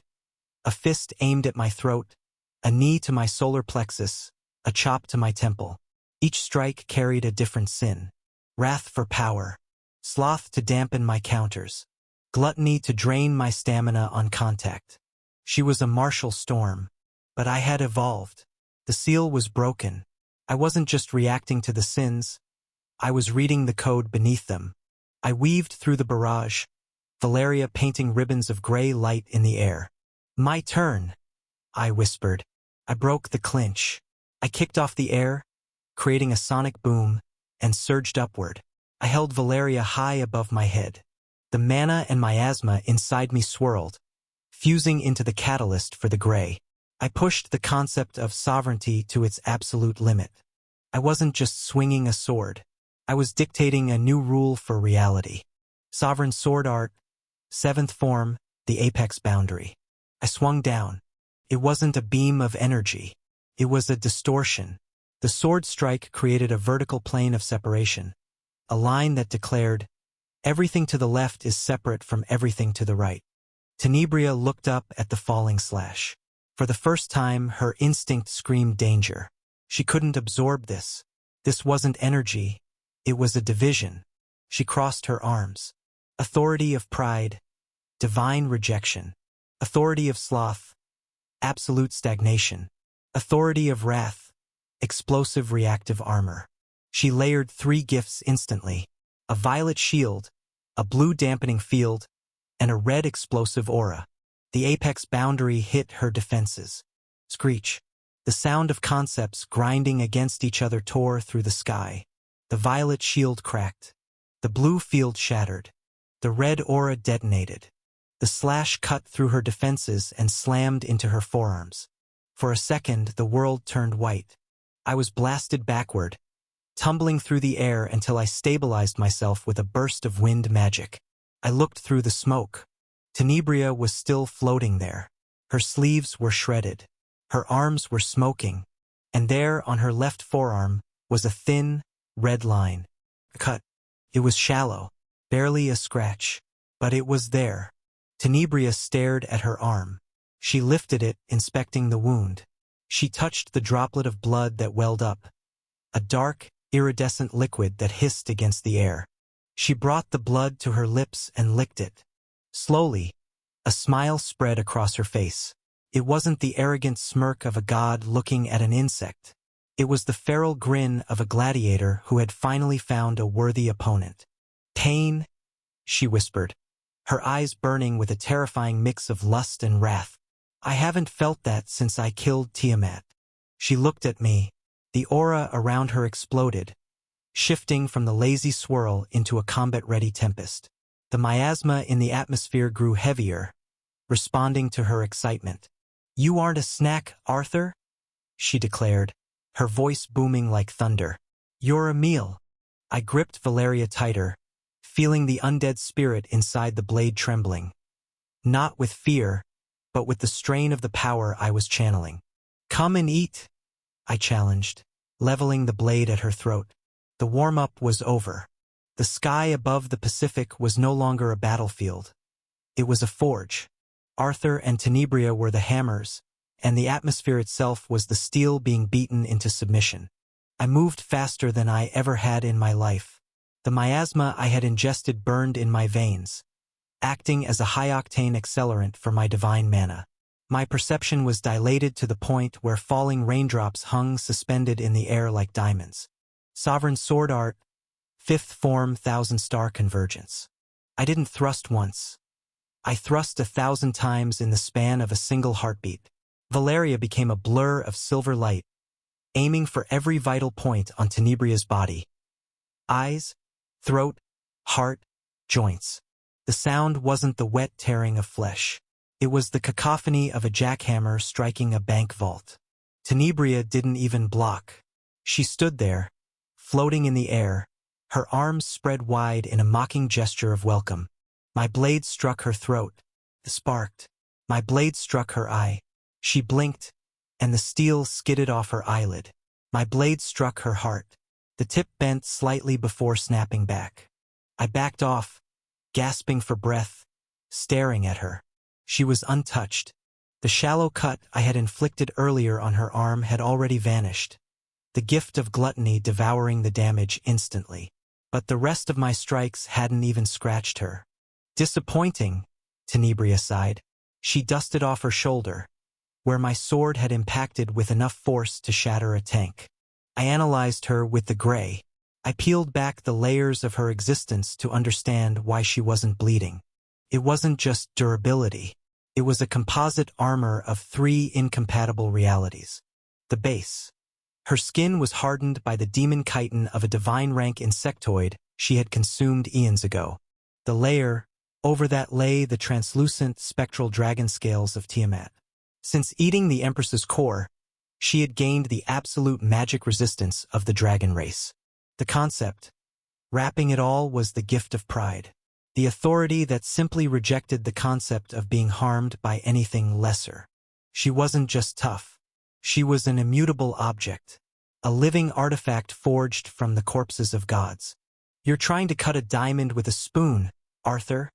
A fist aimed at my throat, a knee to my solar plexus, a chop to my temple. Each strike carried a different sin. Wrath for power. Sloth to dampen my counters. Gluttony to drain my stamina on contact. She was a martial storm. But I had evolved. The seal was broken. I wasn't just reacting to the sins. I was reading the code beneath them. I weaved through the barrage, Valeria painting ribbons of gray light in the air. "My turn," I whispered. I broke the clinch. I kicked off the air, creating a sonic boom, and surged upward. I held Valeria high above my head. The mana and miasma inside me swirled, fusing into the catalyst for the gray. I pushed the concept of sovereignty to its absolute limit. I wasn't just swinging a sword. I was dictating a new rule for reality. Sovereign sword art, 7th form, the apex boundary. I swung down. It wasn't a beam of energy. It was a distortion. The sword strike created a vertical plane of separation, a line that declared, everything to the left is separate from everything to the right. Tenebria looked up at the falling slash. For the first time, her instinct screamed danger. She couldn't absorb this. This wasn't energy. It was a division. She crossed her arms. Authority of pride, divine rejection. Authority of sloth, absolute stagnation. Authority of wrath, explosive reactive armor. She layered 3 gifts instantly. A violet shield, a blue dampening field, and a red explosive aura. The apex boundary hit her defenses. Screech. The sound of concepts grinding against each other tore through the sky. The violet shield cracked. The blue field shattered. The red aura detonated. The slash cut through her defenses and slammed into her forearms. For a second, the world turned white. I was blasted backward, tumbling through the air until I stabilized myself with a burst of wind magic. I looked through the smoke. Tenebria was still floating there. Her sleeves were shredded. Her arms were smoking. And there, on her left forearm, was a thin, red line. A cut. It was shallow, barely a scratch. But it was there. Tenebria stared at her arm. She lifted it, inspecting the wound. She touched the droplet of blood that welled up. A dark, iridescent liquid that hissed against the air. She brought the blood to her lips and licked it. Slowly, a smile spread across her face. It wasn't the arrogant smirk of a god looking at an insect. It was the feral grin of a gladiator who had finally found a worthy opponent. "Pain," she whispered, her eyes burning with a terrifying mix of lust and wrath. "I haven't felt that since I killed Tiamat." She looked at me. The aura around her exploded, shifting from the lazy swirl into a combat-ready tempest. The miasma in the atmosphere grew heavier, responding to her excitement. "You aren't a snack, Arthur," she declared, her voice booming like thunder. "You're a meal." I gripped Valeria tighter, feeling the undead spirit inside the blade trembling. Not with fear, but with the strain of the power I was channeling. "Come and eat," I challenged, leveling the blade at her throat. The warm-up was over. The sky above the Pacific was no longer a battlefield. It was a forge. Arthur and Tenebria were the hammers, and the atmosphere itself was the steel being beaten into submission. I moved faster than I ever had in my life. The miasma I had ingested burned in my veins, acting as a high-octane accelerant for my divine mana. My perception was dilated to the point where falling raindrops hung suspended in the air like diamonds. Sovereign sword art, 5th form 1000-star convergence. I didn't thrust once. I thrust 1,000 times in the span of a single heartbeat. Valeria became a blur of silver light, aiming for every vital point on Tenebria's body. Eyes, throat, heart, joints. The sound wasn't the wet tearing of flesh. It was the cacophony of a jackhammer striking a bank vault. Tenebria didn't even block. She stood there, floating in the air, her arms spread wide in a mocking gesture of welcome. My blade struck her throat. It sparked. My blade struck her eye. She blinked, and the steel skidded off her eyelid. My blade struck her heart. The tip bent slightly before snapping back. I backed off, gasping for breath, staring at her. She was untouched. The shallow cut I had inflicted earlier on her arm had already vanished, the gift of gluttony devouring the damage instantly. But the rest of my strikes hadn't even scratched her. Disappointing, Tenebria sighed. She dusted off her shoulder, where my sword had impacted with enough force to shatter a tank. I analyzed her with the gray. I peeled back the layers of her existence to understand why she wasn't bleeding. It wasn't just durability. It was a composite armor of 3 incompatible realities. The base. Her skin was hardened by the demon chitin of a divine-rank insectoid she had consumed eons ago. The layer, over that lay the translucent spectral dragon scales of Tiamat. Since eating the Empress's core, she had gained the absolute magic resistance of the dragon race. The concept, wrapping it all, was the gift of pride. The authority that simply rejected the concept of being harmed by anything lesser. She wasn't just tough. She was an immutable object, a living artifact forged from the corpses of gods. "You're trying to cut a diamond with a spoon, Arthur,"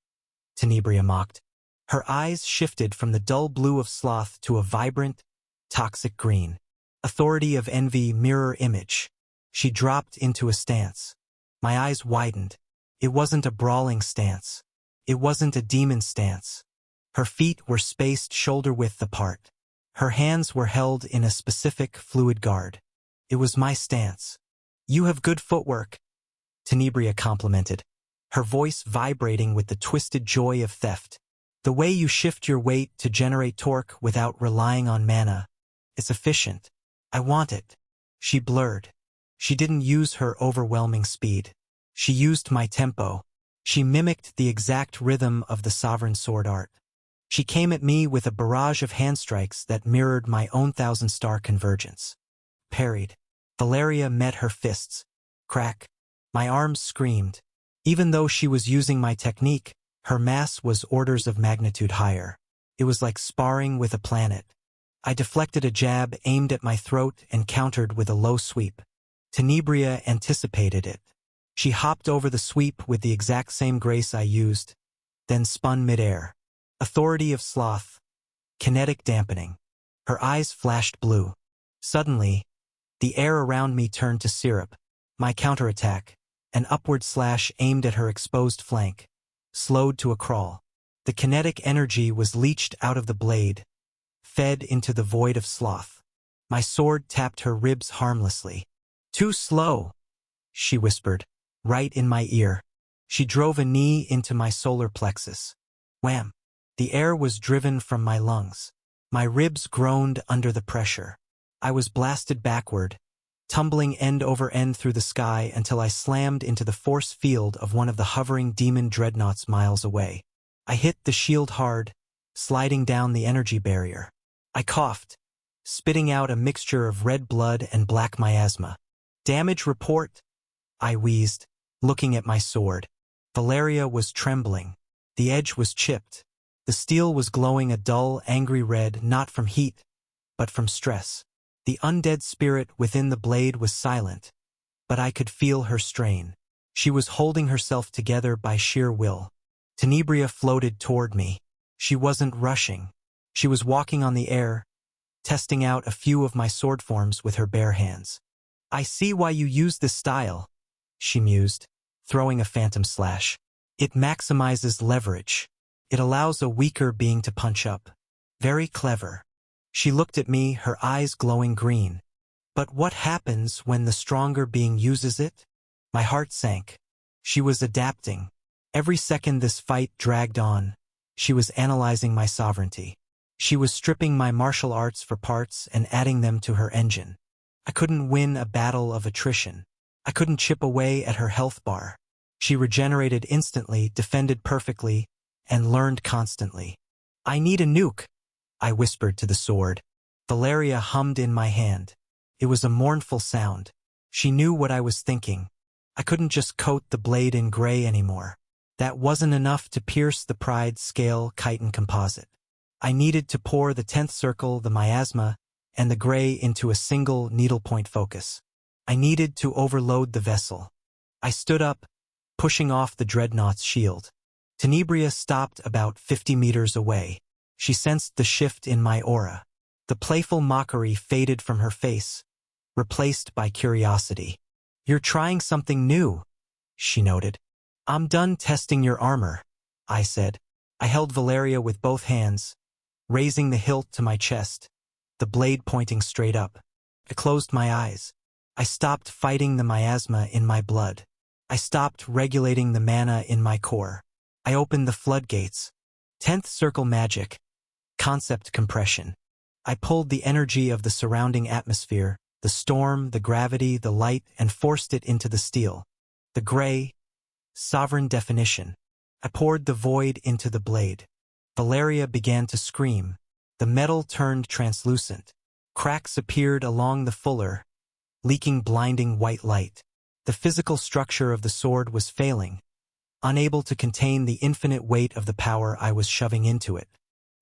Tenebria mocked. Her eyes shifted from the dull blue of sloth to a vibrant, toxic green. Authority of envy, mirror image. She dropped into a stance. My eyes widened. It wasn't a brawling stance. It wasn't a demon stance. Her feet were spaced shoulder-width apart. Her hands were held in a specific fluid guard. It was my stance. "You have good footwork," Tenebria complimented, her voice vibrating with the twisted joy of theft. "The way you shift your weight to generate torque without relying on mana. It's efficient. I want it." She blurred. She didn't use her overwhelming speed. She used my tempo. She mimicked the exact rhythm of the sovereign sword art. She came at me with a barrage of hand strikes that mirrored my own 1,000-star convergence. Parried. Valeria met her fists. Crack. My arms screamed. Even though she was using my technique, her mass was orders of magnitude higher. It was like sparring with a planet. I deflected a jab aimed at my throat and countered with a low sweep. Tenebria anticipated it. She hopped over the sweep with the exact same grace I used, then spun midair. Authority of sloth. Kinetic dampening. Her eyes flashed blue. Suddenly, the air around me turned to syrup. My counterattack, an upward slash aimed at her exposed flank, slowed to a crawl. The kinetic energy was leached out of the blade, fed into the void of sloth. My sword tapped her ribs harmlessly. "Too slow," she whispered, right in my ear. She drove a knee into my solar plexus. Wham! The air was driven from my lungs. My ribs groaned under the pressure. I was blasted backward, tumbling end over end through the sky until I slammed into the force field of one of the hovering demon dreadnoughts miles away. I hit the shield hard, sliding down the energy barrier. I coughed, spitting out a mixture of red blood and black miasma. "Damage report," I wheezed, looking at my sword. Valeria was trembling. The edge was chipped. The steel was glowing a dull, angry red, not from heat, but from stress. The undead spirit within the blade was silent, but I could feel her strain. She was holding herself together by sheer will. Tenebria floated toward me. She wasn't rushing. She was walking on the air, testing out a few of my sword forms with her bare hands. "I see why you use this style," she mused, throwing a phantom slash. "It maximizes leverage. It allows a weaker being to punch up. Very clever." She looked at me, her eyes glowing green. "But what happens when the stronger being uses it?" My heart sank. She was adapting. Every second this fight dragged on, she was analyzing my sovereignty. She was stripping my martial arts for parts and adding them to her engine. I couldn't win a battle of attrition. I couldn't chip away at her health bar. She regenerated instantly, defended perfectly, and learned constantly. "I need a nuke," I whispered to the sword. Valeria hummed in my hand. It was a mournful sound. She knew what I was thinking. I couldn't just coat the blade in gray anymore. That wasn't enough to pierce the pride scale chitin composite. I needed to pour the 10th circle, the miasma, and the gray into a single needlepoint focus. I needed to overload the vessel. I stood up, pushing off the dreadnought's shield. Tenebria stopped about 50 meters away. She sensed the shift in my aura. The playful mockery faded from her face, replaced by curiosity. "You're trying something new," she noted. "I'm done testing your armor," I said. I held Valeria with both hands, raising the hilt to my chest, the blade pointing straight up. I closed my eyes. I stopped fighting the miasma in my blood. I stopped regulating the mana in my core. I opened the floodgates. 10th circle magic. Concept compression. I pulled the energy of the surrounding atmosphere, the storm, the gravity, the light, and forced it into the steel. The gray, sovereign definition. I poured the void into the blade. Valeria began to scream. The metal turned translucent. Cracks appeared along the fuller, leaking blinding white light. The physical structure of the sword was failing, unable to contain the infinite weight of the power I was shoving into it.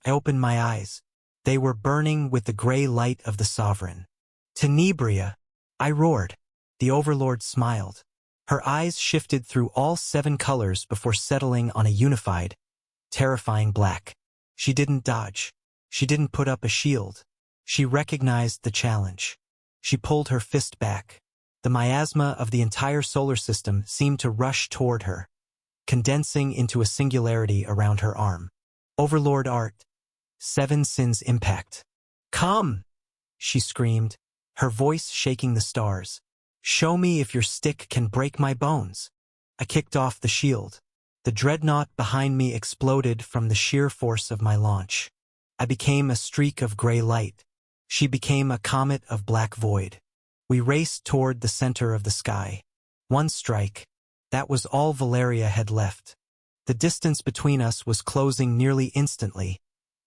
I opened my eyes. They were burning with the gray light of the sovereign. "Tenebria!" I roared. The overlord smiled. Her eyes shifted through all 7 colors before settling on a unified, terrifying black. She didn't dodge. She didn't put up a shield. She recognized the challenge. She pulled her fist back. The miasma of the entire solar system seemed to rush toward her, condensing into a singularity around her arm. "Overlord Art. 7 Sins Impact." "Come!" she screamed, her voice shaking the stars. "Show me if your stick can break my bones." I kicked off the shield. The dreadnought behind me exploded from the sheer force of my launch. I became a streak of gray light. She became a comet of black void. We raced toward the center of the sky. One strike. That was all Valeria had left. The distance between us was closing nearly instantly,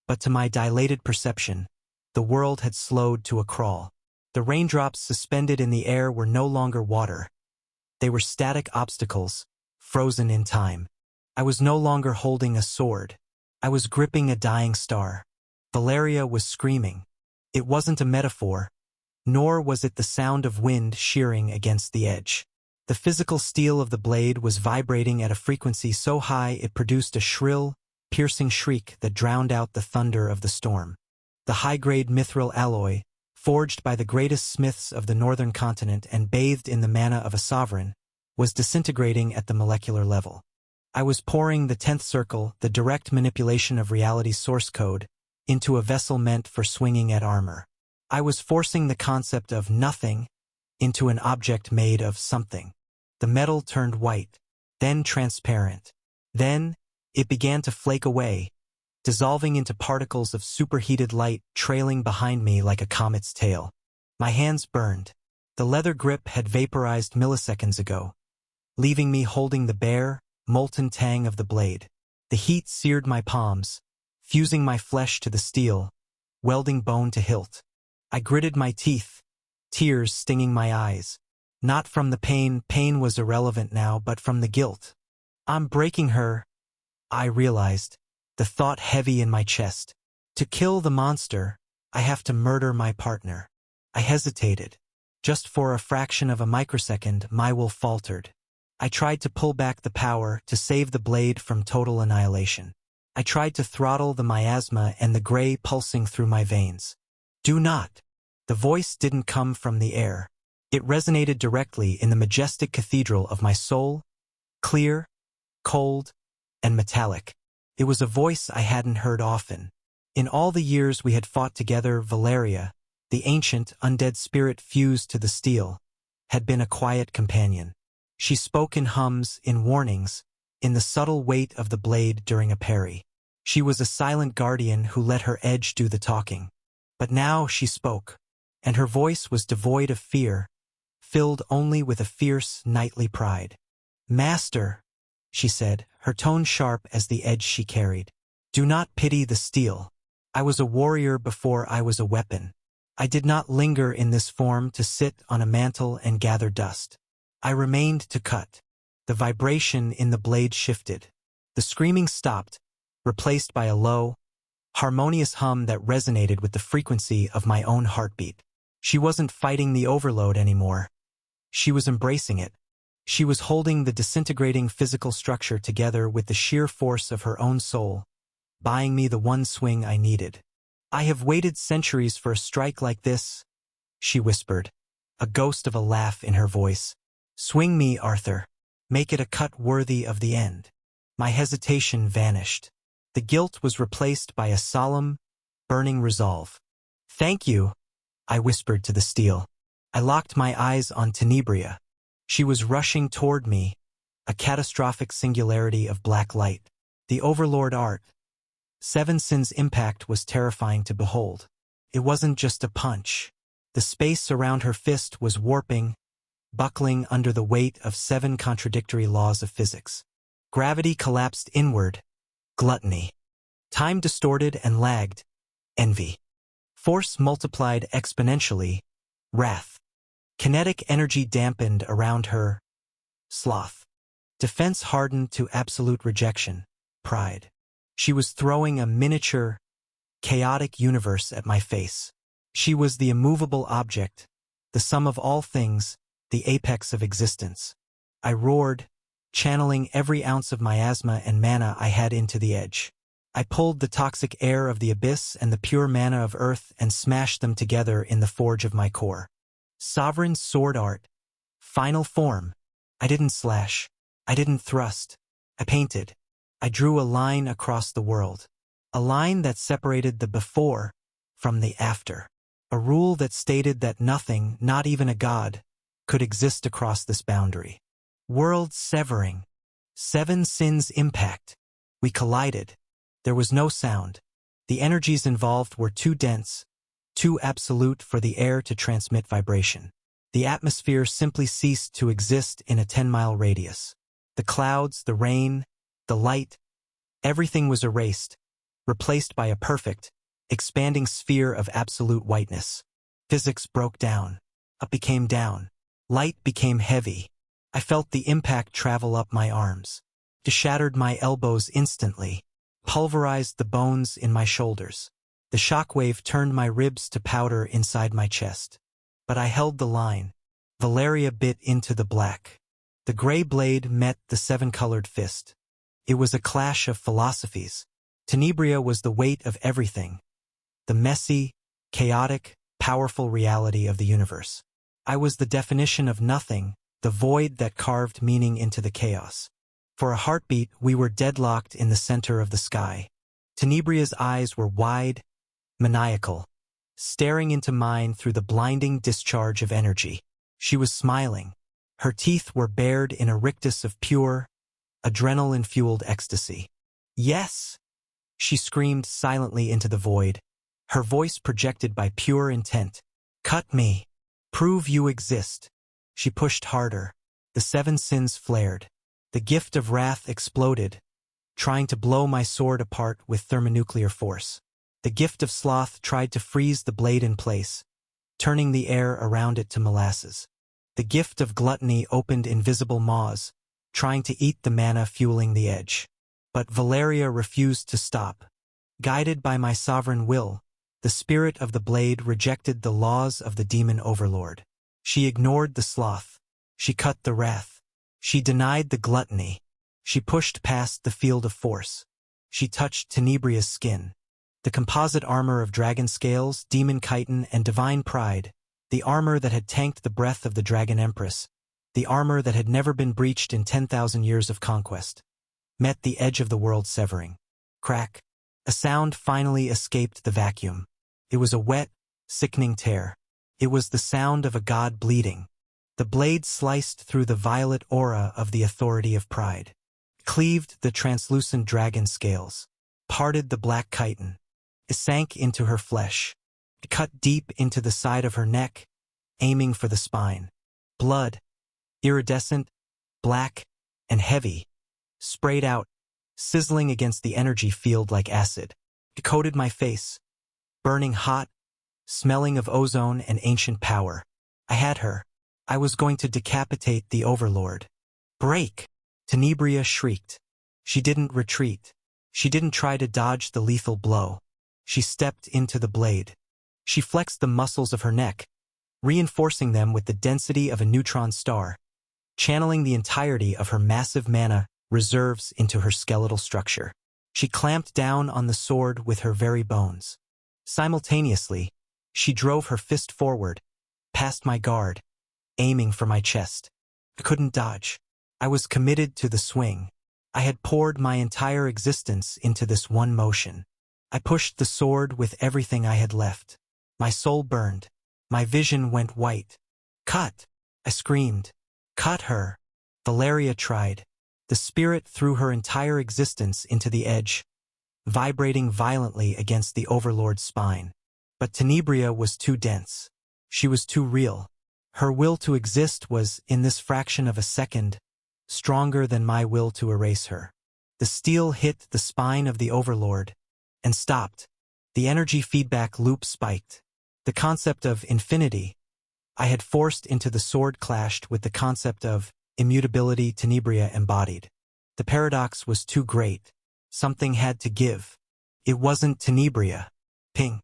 but to my dilated perception, the world had slowed to a crawl. The raindrops suspended in the air were no longer water. They were static obstacles, frozen in time. I was no longer holding a sword. I was gripping a dying star. Valeria was screaming. It wasn't a metaphor, nor was it the sound of wind shearing against the edge. The physical steel of the blade was vibrating at a frequency so high it produced a shrill, piercing shriek that drowned out the thunder of the storm. The high-grade mithril alloy, forged by the greatest smiths of the northern continent and bathed in the mana of a sovereign, was disintegrating at the molecular level. I was pouring the 10th circle, the direct manipulation of reality's source code, into a vessel meant for swinging at armor. I was forcing the concept of nothing into an object made of something. The metal turned white, then transparent. Then, it began to flake away, dissolving into particles of superheated light trailing behind me like a comet's tail. My hands burned. The leather grip had vaporized milliseconds ago, leaving me holding the bare, molten tang of the blade. The heat seared my palms, fusing my flesh to the steel, welding bone to hilt. I gritted my teeth, tears stinging my eyes. Not from the pain was irrelevant now, but from the guilt. "I'm breaking her," I realized, the thought heavy in my chest. To kill the monster, I have to murder my partner. I hesitated. Just for a fraction of a microsecond, my will faltered. I tried to pull back the power to save the blade from total annihilation. I tried to throttle the miasma and the gray pulsing through my veins. "Do not." The voice didn't come from the air. It resonated directly in the majestic cathedral of my soul, clear, cold, and metallic. It was a voice I hadn't heard often. In all the years we had fought together, Valeria, the ancient, undead spirit fused to the steel, had been a quiet companion. She spoke in hums, in warnings, in the subtle weight of the blade during a parry. She was a silent guardian who let her edge do the talking. But now she spoke, and her voice was devoid of fear, filled only with a fierce, knightly pride. "Master," she said, her tone sharp as the edge she carried. "Do not pity the steel. I was a warrior before I was a weapon. I did not linger in this form to sit on a mantle and gather dust. I remained to cut." The vibration in the blade shifted. The screaming stopped, replaced by a low, harmonious hum that resonated with the frequency of my own heartbeat. She wasn't fighting the overload anymore. She was embracing it. She was holding the disintegrating physical structure together with the sheer force of her own soul, buying me the one swing I needed. "I have waited centuries for a strike like this," she whispered, a ghost of a laugh in her voice. "Swing me, Arthur. Make it a cut worthy of the end." My hesitation vanished. The guilt was replaced by a solemn, burning resolve. "Thank you," I whispered to the steel. I locked my eyes on Tenebria. She was rushing toward me, a catastrophic singularity of black light. The Overlord art. Seven Sins' impact was terrifying to behold. It wasn't just a punch. The space around her fist was warping, buckling under the weight of 7 contradictory laws of physics. Gravity collapsed inward. Gluttony. Time distorted and lagged. Envy. Force multiplied exponentially. Wrath. Kinetic energy dampened around her. Sloth. Defense hardened to absolute rejection. Pride. She was throwing a miniature, chaotic universe at my face. She was the immovable object, the sum of all things, the apex of existence. I roared, channeling every ounce of miasma and mana I had into the edge. I pulled the toxic air of the abyss and the pure mana of earth and smashed them together in the forge of my core. Sovereign sword art. Final form. I didn't slash. I didn't thrust. I painted. I drew a line across the world. A line that separated the before from the after. A rule that stated that nothing, not even a god, could exist across this boundary. World severing. 7 Sins' impact. We collided. There was no sound. The energies involved were too dense, too absolute for the air to transmit vibration. The atmosphere simply ceased to exist in a 10-mile radius. The clouds, the rain, the light, everything was erased, replaced by a perfect, expanding sphere of absolute whiteness. Physics broke down. Up became down. Light became heavy. I felt the impact travel up my arms. It shattered my elbows instantly, pulverized the bones in my shoulders. The shockwave turned my ribs to powder inside my chest. But I held the line. Valeria bit into the black. The gray blade met the 7-colored fist. It was a clash of philosophies. Tenebria was the weight of everything. The messy, chaotic, powerful reality of the universe. I was the definition of nothing, the void that carved meaning into the chaos. For a heartbeat, we were deadlocked in the center of the sky. Tenebria's eyes were wide, maniacal, staring into mine through the blinding discharge of energy. She was smiling. Her teeth were bared in a rictus of pure, adrenaline-fueled ecstasy. "Yes!" She screamed silently into the void, her voice projected by pure intent. "Cut me. Prove you exist." She pushed harder. The 7 Sins flared. The gift of wrath exploded, trying to blow my sword apart with thermonuclear force. The gift of sloth tried to freeze the blade in place, turning the air around it to molasses. The gift of gluttony opened invisible maws, trying to eat the mana fueling the edge. But Valeria refused to stop. Guided by my sovereign will, the spirit of the blade rejected the laws of the demon overlord. She ignored the sloth. She cut the wrath. She denied the gluttony. She pushed past the field of force. She touched Tenebria's skin. The composite armor of dragon scales, demon chitin, and divine pride, the armor that had tanked the breath of the Dragon Empress, the armor that had never been breached in 10,000 years of conquest, met the edge of the world severing. Crack. A sound finally escaped the vacuum. It was a wet, sickening tear. It was the sound of a god bleeding. The blade sliced through the violet aura of the authority of pride, cleaved the translucent dragon scales, parted the black chitin. It sank into her flesh. It cut deep into the side of her neck, aiming for the spine. Blood, iridescent, black, and heavy, sprayed out, sizzling against the energy field like acid. It coated my face, burning hot, smelling of ozone and ancient power. I had her. I was going to decapitate the Overlord. "Break!" Tenebria shrieked. She didn't retreat. She didn't try to dodge the lethal blow. She stepped into the blade. She flexed the muscles of her neck, reinforcing them with the density of a neutron star, channeling the entirety of her massive mana reserves into her skeletal structure. She clamped down on the sword with her very bones. Simultaneously, she drove her fist forward, past my guard, aiming for my chest. I couldn't dodge. I was committed to the swing. I had poured my entire existence into this one motion. I pushed the sword with everything I had left. My soul burned. My vision went white. Cut! I screamed. Cut her! Valeria tried. The spirit threw her entire existence into the edge, vibrating violently against the Overlord's spine. But Tenebria was too dense. She was too real. Her will to exist was, in this fraction of a second, stronger than my will to erase her. The steel hit the spine of the Overlord and stopped. The energy feedback loop spiked. The concept of infinity I had forced into the sword clashed with the concept of immutability Tenebria embodied. The paradox was too great. Something had to give. It wasn't Tenebria. Ping.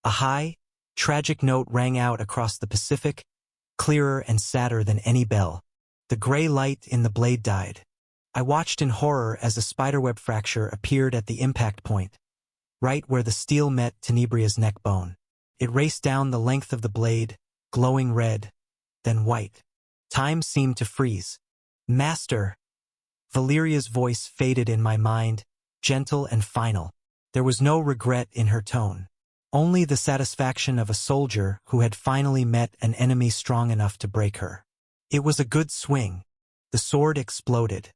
A high, tragic note rang out across the Pacific, clearer and sadder than any bell. The gray light in the blade died. I watched in horror as a spiderweb fracture appeared at the impact point, right where the steel met Tenebria's neck bone. It raced down the length of the blade, glowing red, then white. Time seemed to freeze. Master! Valeria's voice faded in my mind, gentle and final. There was no regret in her tone. Only the satisfaction of a soldier who had finally met an enemy strong enough to break her. It was a good swing. The sword exploded.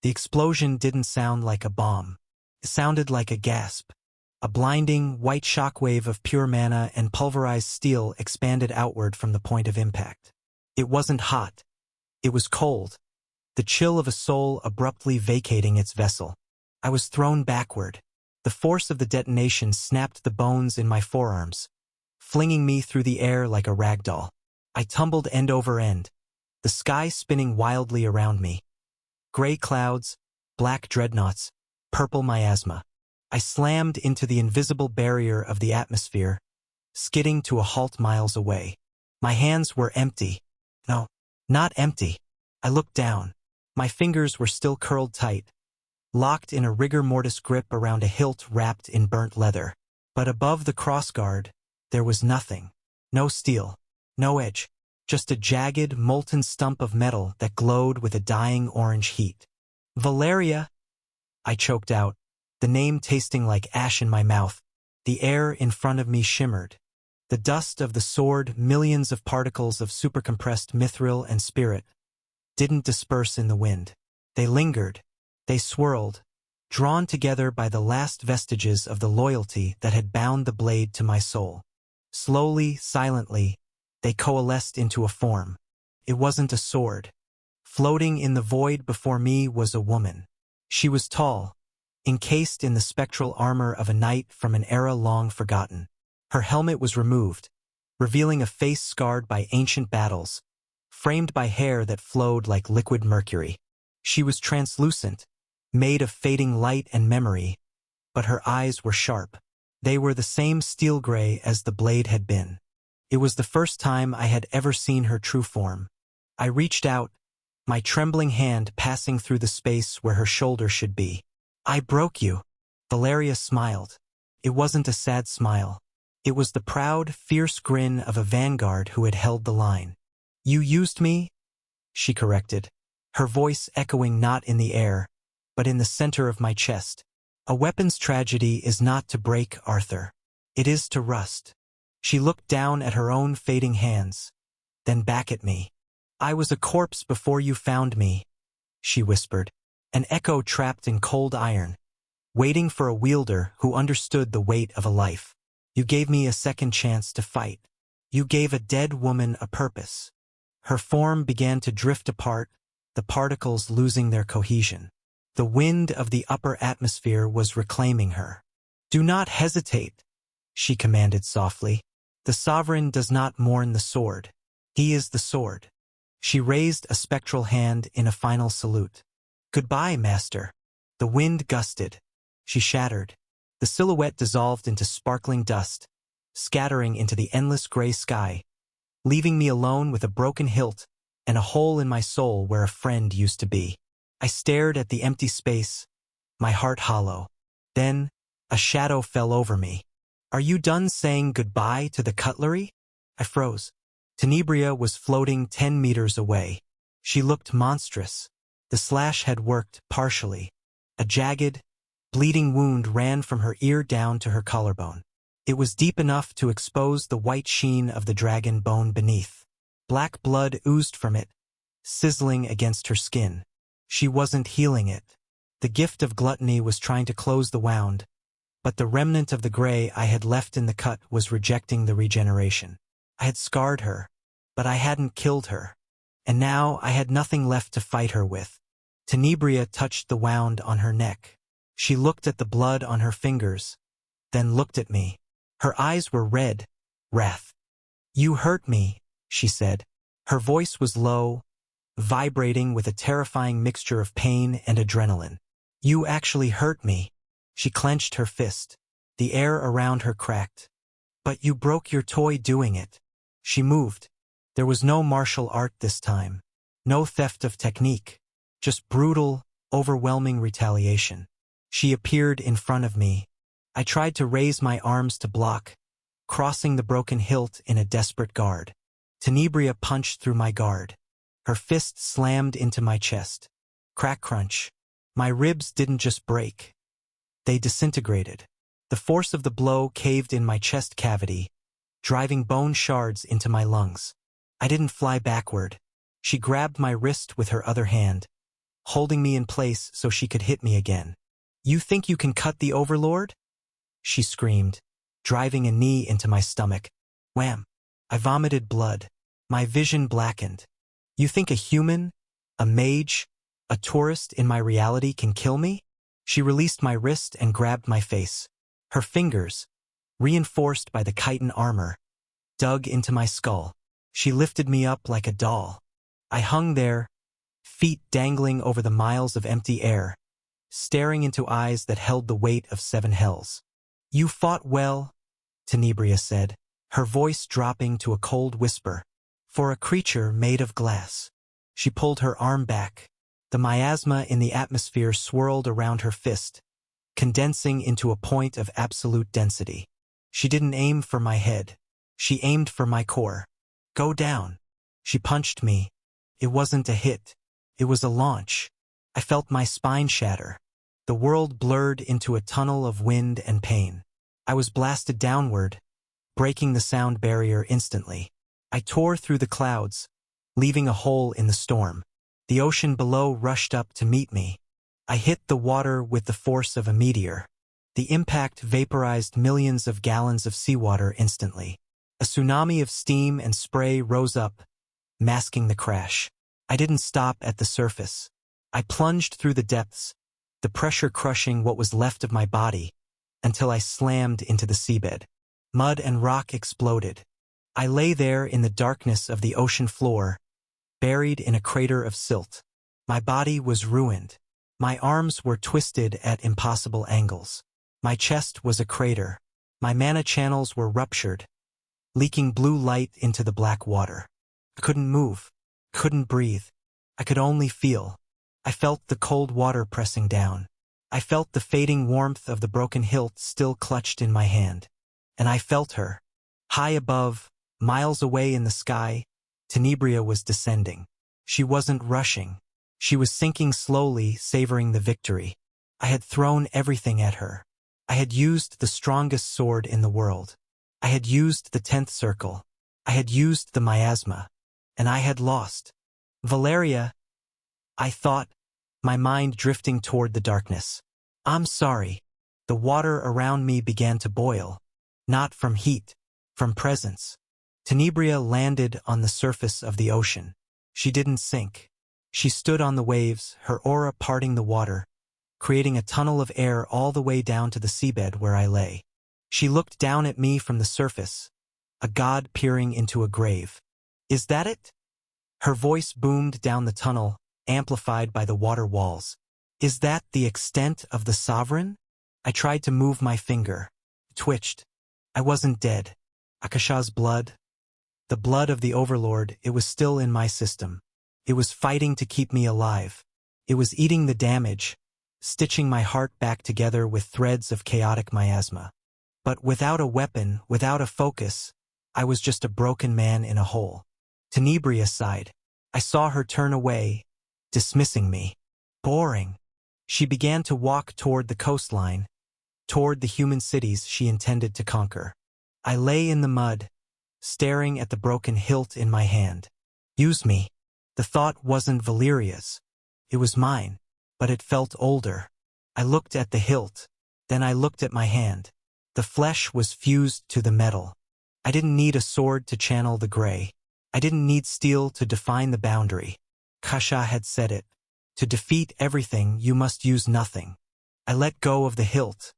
The explosion didn't sound like a bomb. It sounded like a gasp. A blinding, white shockwave of pure mana and pulverized steel expanded outward from the point of impact. It wasn't hot. It was cold. The chill of a soul abruptly vacating its vessel. I was thrown backward. The force of the detonation snapped the bones in my forearms, flinging me through the air like a rag doll. I tumbled end over end, the sky spinning wildly around me. Gray clouds, black dreadnoughts, purple miasma. I slammed into the invisible barrier of the atmosphere, skidding to a halt miles away. My hands were empty. No, not empty. I looked down. My fingers were still curled tight, locked in a rigor mortis grip around a hilt wrapped in burnt leather. But above the crossguard, there was nothing. No steel, no edge, just a jagged, molten stump of metal that glowed with a dying orange heat. Valeria! I choked out, the name tasting like ash in my mouth. The air in front of me shimmered. The dust of the sword, millions of particles of supercompressed mithril and spirit, didn't disperse in the wind. They lingered. They swirled, drawn together by the last vestiges of the loyalty that had bound the blade to my soul. Slowly, silently, they coalesced into a form. It wasn't a sword. Floating in the void before me was a woman. She was tall, encased in the spectral armor of a knight from an era long forgotten. Her helmet was removed, revealing a face scarred by ancient battles, framed by hair that flowed like liquid mercury. She was translucent, made of fading light and memory, but her eyes were sharp. They were the same steel gray as the blade had been. It was the first time I had ever seen her true form. I reached out, my trembling hand passing through the space where her shoulder should be. I broke you. Valeria smiled. It wasn't a sad smile. It was the proud, fierce grin of a vanguard who had held the line. You used me? She corrected, her voice echoing not in the air, but in the center of my chest. A weapon's tragedy is not to break, Arthur. It is to rust. She looked down at her own fading hands, then back at me. I was a corpse before you found me, she whispered, an echo trapped in cold iron, waiting for a wielder who understood the weight of a life. You gave me a second chance to fight. You gave a dead woman a purpose. Her form began to drift apart, the particles losing their cohesion. The wind of the upper atmosphere was reclaiming her. Do not hesitate, she commanded softly. The sovereign does not mourn the sword. He is the sword. She raised a spectral hand in a final salute. Goodbye, master. The wind gusted. She shattered. The silhouette dissolved into sparkling dust, scattering into the endless gray sky, leaving me alone with a broken hilt and a hole in my soul where a friend used to be. I stared at the empty space, my heart hollow. Then, a shadow fell over me. "Are you done saying goodbye to the cutlery?" I froze. Tenebria was floating 10 meters away. She looked monstrous. The slash had worked partially. A jagged, bleeding wound ran from her ear down to her collarbone. It was deep enough to expose the white sheen of the dragon bone beneath. Black blood oozed from it, sizzling against her skin. She wasn't healing it. The gift of gluttony was trying to close the wound, but the remnant of the gray I had left in the cut was rejecting the regeneration. I had scarred her, but I hadn't killed her. And now I had nothing left to fight her with. Tenebria touched the wound on her neck. She looked at the blood on her fingers, then looked at me. Her eyes were red, wrath. "You hurt me," she said. Her voice was low, vibrating with a terrifying mixture of pain and adrenaline. "You actually hurt me." She clenched her fist. The air around her cracked. "But you broke your toy doing it." She moved. There was no martial art this time. No theft of technique. Just brutal, overwhelming retaliation. She appeared in front of me. I tried to raise my arms to block, crossing the broken hilt in a desperate guard. Tenebria punched through my guard. Her fist slammed into my chest. Crack crunch. My ribs didn't just break. They disintegrated. The force of the blow caved in my chest cavity, driving bone shards into my lungs. I didn't fly backward. She grabbed my wrist with her other hand, holding me in place so she could hit me again. "You think you can cut the Overlord?" she screamed, driving a knee into my stomach. Wham! I vomited blood. My vision blackened. "You think a human, a mage, a tourist in my reality can kill me?" She released my wrist and grabbed my face. Her fingers, reinforced by the chitin armor, dug into my skull. She lifted me up like a doll. I hung there, feet dangling over the miles of empty air, staring into eyes that held the weight of 7 hells. "You fought well," Tenebria said, her voice dropping to a cold whisper. "For a creature made of glass." She pulled her arm back. The miasma in the atmosphere swirled around her fist, condensing into a point of absolute density. She didn't aim for my head. She aimed for my core. "Go down." She punched me. It wasn't a hit. It was a launch. I felt my spine shatter. The world blurred into a tunnel of wind and pain. I was blasted downward, breaking the sound barrier instantly. I tore through the clouds, leaving a hole in the storm. The ocean below rushed up to meet me. I hit the water with the force of a meteor. The impact vaporized millions of gallons of seawater instantly. A tsunami of steam and spray rose up, masking the crash. I didn't stop at the surface. I plunged through the depths, the pressure crushing what was left of my body, until I slammed into the seabed. Mud and rock exploded. I lay there in the darkness of the ocean floor, buried in a crater of silt. My body was ruined. My arms were twisted at impossible angles. My chest was a crater. My mana channels were ruptured, leaking blue light into the black water. I couldn't move, couldn't breathe. I could only feel. I felt the cold water pressing down. I felt the fading warmth of the broken hilt still clutched in my hand. And I felt her. High above, miles away in the sky, Tenebria was descending. She wasn't rushing. She was sinking slowly, savoring the victory. I had thrown everything at her. I had used the strongest sword in the world. I had used the 10th circle. I had used the miasma. And I had lost. "Valeria," I thought, my mind drifting toward the darkness. "I'm sorry." The water around me began to boil. Not from heat, from presence. Tenebria landed on the surface of the ocean. She didn't sink. She stood on the waves, her aura parting the water, creating a tunnel of air all the way down to the seabed where I lay. She looked down at me from the surface, a god peering into a grave. "Is that it?" Her voice boomed down the tunnel, amplified by the water walls. "Is that the extent of the sovereign?" I tried to move my finger. It twitched. I wasn't dead. Akasha's blood, The blood of the Overlord, it was still in my system. It was fighting to keep me alive. It was eating the damage, stitching my heart back together with threads of chaotic miasma. But without a weapon, without a focus, I was just a broken man in a hole. Tenebria sighed. I saw her turn away, dismissing me. Boring. She began to walk toward the coastline, toward the human cities she intended to conquer. I lay in the mud, staring at the broken hilt in my hand. Use me. The thought wasn't Valeria's. It was mine, but it felt older. I looked at the hilt, then I looked at my hand. The flesh was fused to the metal. I didn't need a sword to channel the gray. I didn't need steel to define the boundary. Kasha had said it. To defeat everything, you must use nothing. I let go of the hilt.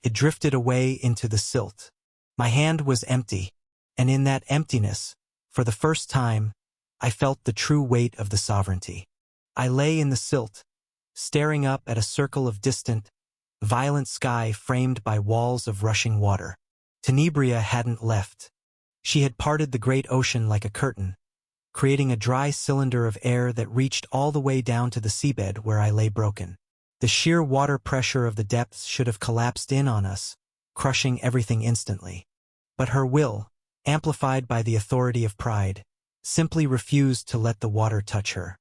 It drifted away into the silt. My hand was empty, and in that emptiness, for the first time, I felt the true weight of the sovereignty. I lay in the silt, staring up at a circle of distant, violent sky framed by walls of rushing water. Tenebria hadn't left. She had parted the great ocean like a curtain, creating a dry cylinder of air that reached all the way down to the seabed where I lay broken. The sheer water pressure of the depths should have collapsed in on us, crushing everything instantly. But her will, amplified by the authority of pride, simply refused to let the water touch her.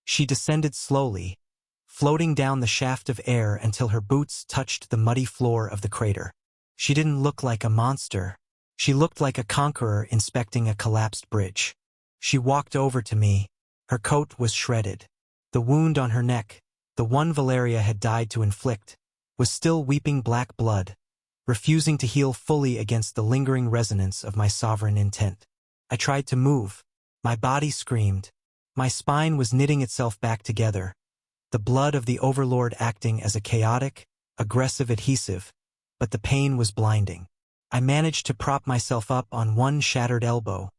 She descended slowly, floating down the shaft of air until her boots touched the muddy floor of the crater. She didn't look like a monster. She looked like a conqueror inspecting a collapsed bridge. She walked over to me. Her coat was shredded. The wound on her neck, the one Valeria had died to inflict, was still weeping black blood, refusing to heal fully against the lingering resonance of my sovereign intent. I tried to move. My body screamed. My spine was knitting itself back together, the blood of the Overlord acting as a chaotic, aggressive adhesive, but the pain was blinding. I managed to prop myself up on one shattered elbow,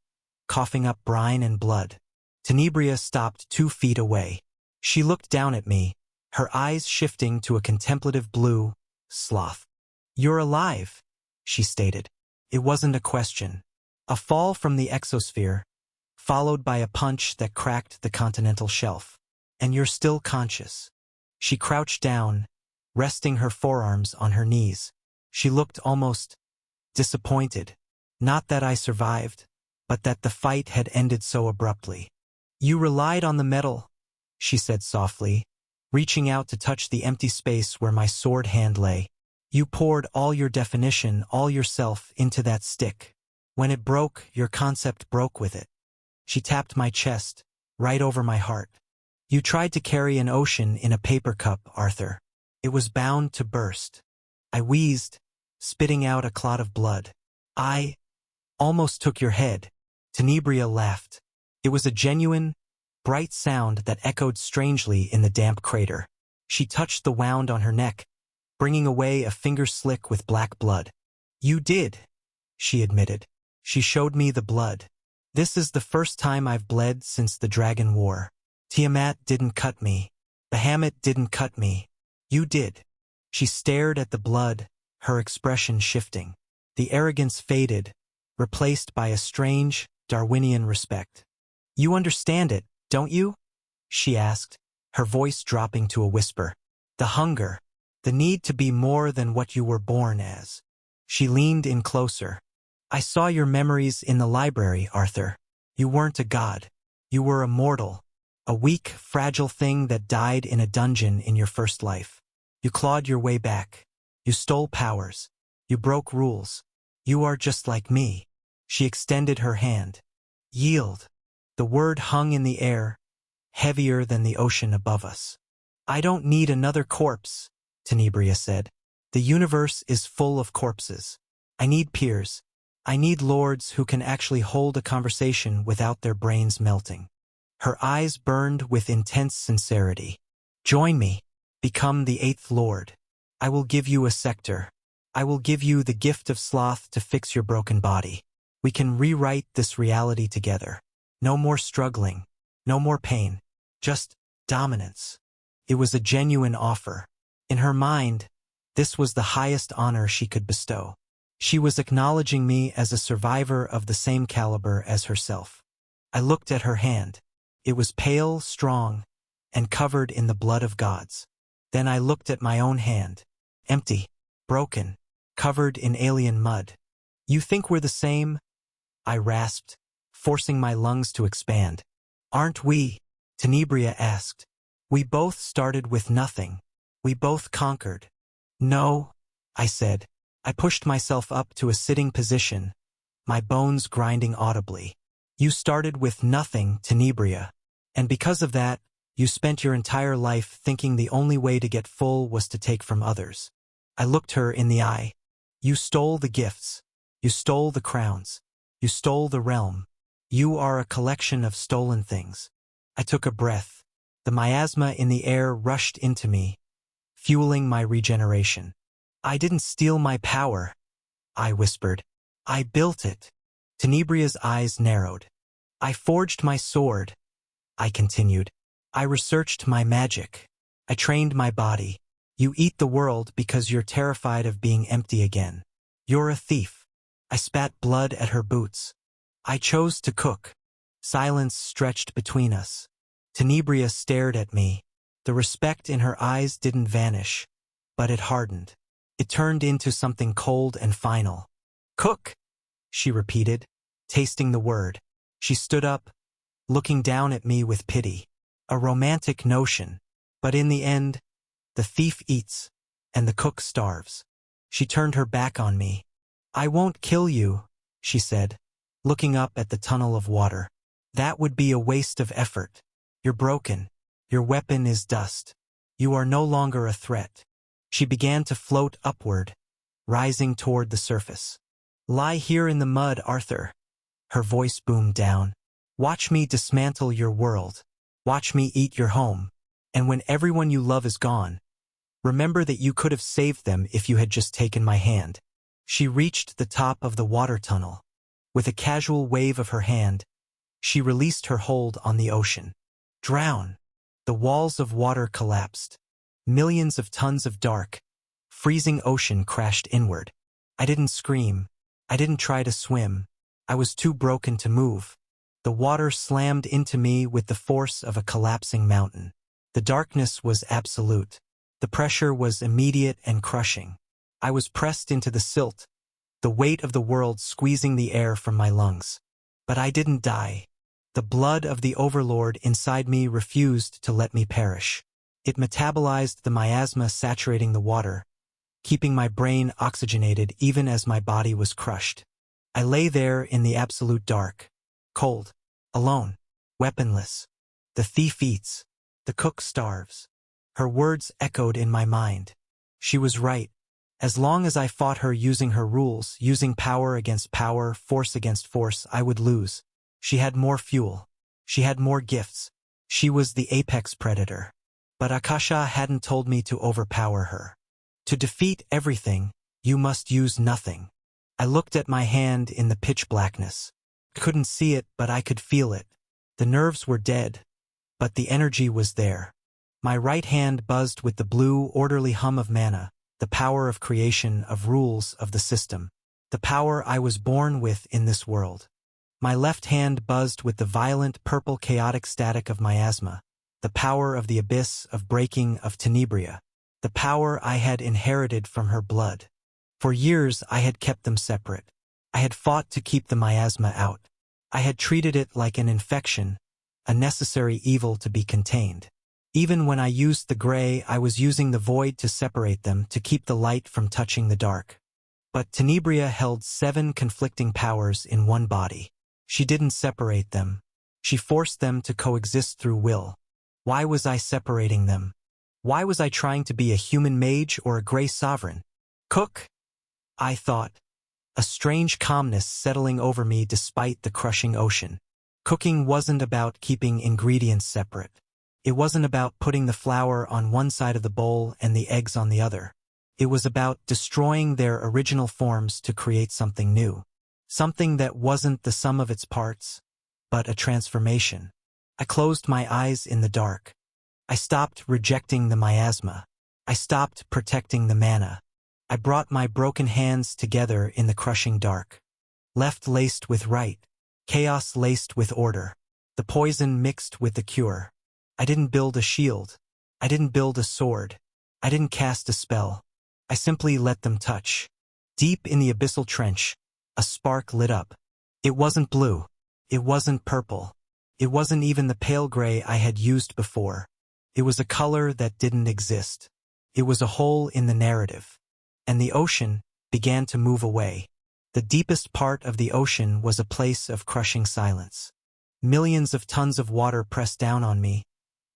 coughing up brine and blood. Tenebria stopped 2 feet away. She looked down at me, her eyes shifting to a contemplative blue. Sloth. You're alive, she stated. It wasn't a question. A fall from the exosphere, followed by a punch that cracked the continental shelf. And you're still conscious. She crouched down, resting her forearms on her knees. She looked almost disappointed. Not that I survived, but that the fight had ended so abruptly. You relied on the metal, she said softly, reaching out to touch the empty space where my sword hand lay. You poured all your definition, all yourself into that stick. When it broke, your concept broke with it. She tapped my chest, right over my heart. You tried to carry an ocean in a paper cup, Arthur. It was bound to burst. I wheezed, spitting out a clot of blood. I almost took your head. Tenebria laughed. It was a genuine, bright sound that echoed strangely in the damp crater. She touched the wound on her neck, bringing away a finger slick with black blood. You did, she admitted. She showed me the blood. This is the first time I've bled since the Dragon War. Tiamat didn't cut me. Bahamut didn't cut me. You did. She stared at the blood, her expression shifting. The arrogance faded, replaced by a strange, Darwinian respect. You understand it, don't you? She asked, her voice dropping to a whisper. The hunger, the need to be more than what you were born as. She leaned in closer. I saw your memories in the library, Arthur. You weren't a god. You were a mortal, a weak, fragile thing that died in a dungeon in your first life. You clawed your way back. You stole powers. You broke rules. You are just like me. She extended her hand. Yield. The word hung in the air, heavier than the ocean above us. I don't need another corpse, Tenebria said. The universe is full of corpses. I need peers. I need lords who can actually hold a conversation without their brains melting. Her eyes burned with intense sincerity. Join me. Become the 8th Lord. I will give you a sector. I will give you the gift of sloth to fix your broken body. We can rewrite this reality together. No more struggling. No more pain. Just dominance. It was a genuine offer. In her mind, this was the highest honor she could bestow. She was acknowledging me as a survivor of the same caliber as herself. I looked at her hand. It was pale, strong, and covered in the blood of gods. Then I looked at my own hand. Empty, broken, covered in alien mud. You think we're the same? I rasped, forcing my lungs to expand. Aren't we? Tenebria asked. We both started with nothing. We both conquered. No, I said. I pushed myself up to a sitting position, my bones grinding audibly. You started with nothing, Tenebria. And because of that, you spent your entire life thinking the only way to get full was to take from others. I looked her in the eye. You stole the gifts. You stole the crowns. You stole the realm. You are a collection of stolen things. I took a breath. The miasma in the air rushed into me, fueling my regeneration. I didn't steal my power, I whispered. I built it. Tenebria's eyes narrowed. I forged my sword, I continued. I researched my magic. I trained my body. You eat the world because you're terrified of being empty again. You're a thief. I spat blood at her boots. I chose to cook. Silence stretched between us. Tenebria stared at me. The respect in her eyes didn't vanish, but it hardened. It turned into something cold and final. Cook, she repeated, tasting the word. She stood up, looking down at me with pity. A romantic notion, but in the end, the thief eats, and the cook starves. She turned her back on me. I won't kill you, she said, looking up at the tunnel of water. That would be a waste of effort. You're broken. Your weapon is dust. You are no longer a threat. She began to float upward, rising toward the surface. Lie here in the mud, Arthur. Her voice boomed down. Watch me dismantle your world. Watch me eat your home. And when everyone you love is gone, remember that you could have saved them if you had just taken my hand. She reached the top of the water tunnel. With a casual wave of her hand, she released her hold on the ocean. Drown. The walls of water collapsed. Millions of tons of dark, freezing ocean crashed inward. I didn't scream. I didn't try to swim. I was too broken to move. The water slammed into me with the force of a collapsing mountain. The darkness was absolute. The pressure was immediate and crushing. I was pressed into the silt, the weight of the world squeezing the air from my lungs. But I didn't die. The blood of the overlord inside me refused to let me perish. It metabolized the miasma saturating the water, keeping my brain oxygenated even as my body was crushed. I lay there in the absolute dark, cold, alone, weaponless. The thief eats. The cook starves. Her words echoed in my mind. She was right. As long as I fought her using her rules, using power against power, force against force, I would lose. She had more fuel. She had more gifts. She was the apex predator. But Akasha hadn't told me to overpower her. To defeat everything, you must use nothing. I looked at my hand in the pitch blackness. Couldn't see it, but I could feel it. The nerves were dead, but the energy was there. My right hand buzzed with the blue, orderly hum of mana, the power of creation, of rules, of the system. The power I was born with in this world. My left hand buzzed with the violent, purple, chaotic static of miasma, the power of the abyss, of breaking, of Tenebria, the power I had inherited from her blood. For years I had kept them separate. I had fought to keep the miasma out. I had treated it like an infection, a necessary evil to be contained. Even when I used the gray, I was using the void to separate them, to keep the light from touching the dark. But Tenebria held 7 conflicting powers in one body. She didn't separate them. She forced them to coexist through will. Why was I separating them? Why was I trying to be a human mage or a gray sovereign? Cook? I thought. A strange calmness settling over me despite the crushing ocean. Cooking wasn't about keeping ingredients separate. It wasn't about putting the flour on one side of the bowl and the eggs on the other. It was about destroying their original forms to create something new. Something that wasn't the sum of its parts, but a transformation. I closed my eyes in the dark. I stopped rejecting the miasma. I stopped protecting the mana. I brought my broken hands together in the crushing dark. Left laced with right. Chaos laced with order. The poison mixed with the cure. I didn't build a shield. I didn't build a sword. I didn't cast a spell. I simply let them touch. Deep in the abyssal trench, a spark lit up. It wasn't blue. It wasn't purple. It wasn't even the pale gray I had used before. It was a color that didn't exist. It was a hole in the narrative. And the ocean began to move away. The deepest part of the ocean was a place of crushing silence. Millions of tons of water pressed down on me,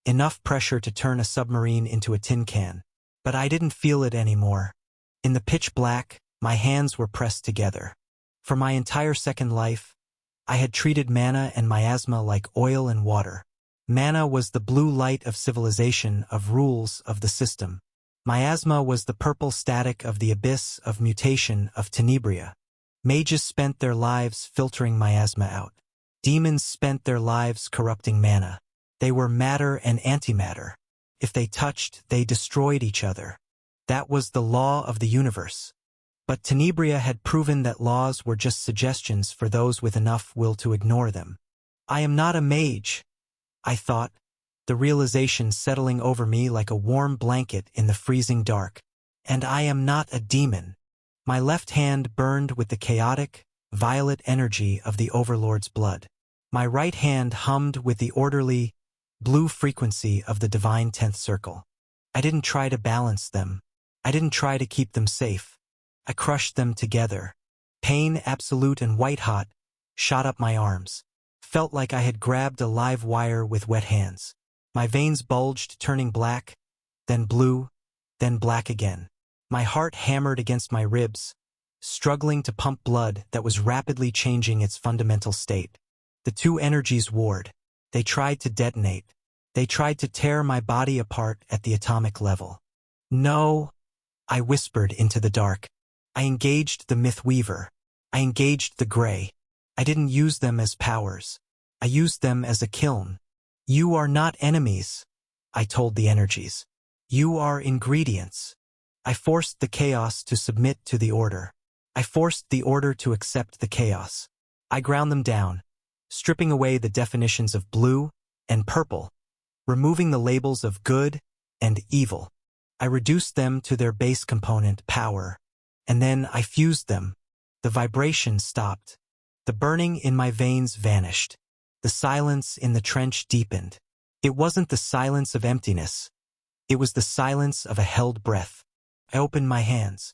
enough pressure to turn a submarine into a tin can. But I didn't feel it anymore. In the pitch black, my hands were pressed together. For my entire second life, I had treated mana and miasma like oil and water. Mana was the blue light of civilization, of rules, of the system. Miasma was the purple static of the abyss, of mutation, of tenebria. Mages spent their lives filtering miasma out. Demons spent their lives corrupting mana. They were matter and antimatter. If they touched, they destroyed each other. That was the law of the universe. But tenebria had proven that laws were just suggestions for those with enough will to ignore them. I am not a mage, I thought, the realization settling over me like a warm blanket in the freezing dark. And I am not a demon. My left hand burned with the chaotic, violet energy of the Overlord's blood. My right hand hummed with the orderly, blue frequency of the divine 10th circle. I didn't try to balance them. I didn't try to keep them safe. I crushed them together. Pain, absolute and white-hot, shot up my arms. Felt like I had grabbed a live wire with wet hands. My veins bulged, turning black, then blue, then black again. My heart hammered against my ribs, struggling to pump blood that was rapidly changing its fundamental state. The two energies warred. They tried to detonate. They tried to tear my body apart at the atomic level. No, I whispered into the dark. I engaged the Myth Weaver. I engaged the Grey. I didn't use them as powers. I used them as a kiln. You are not enemies, I told the energies. You are ingredients. I forced the chaos to submit to the order. I forced the order to accept the chaos. I ground them down, stripping away the definitions of blue and purple, removing the labels of good and evil. I reduced them to their base component, power, and then I fused them. The vibration stopped. The burning in my veins vanished. The silence in the trench deepened. It wasn't the silence of emptiness. It was the silence of a held breath. I opened my hands.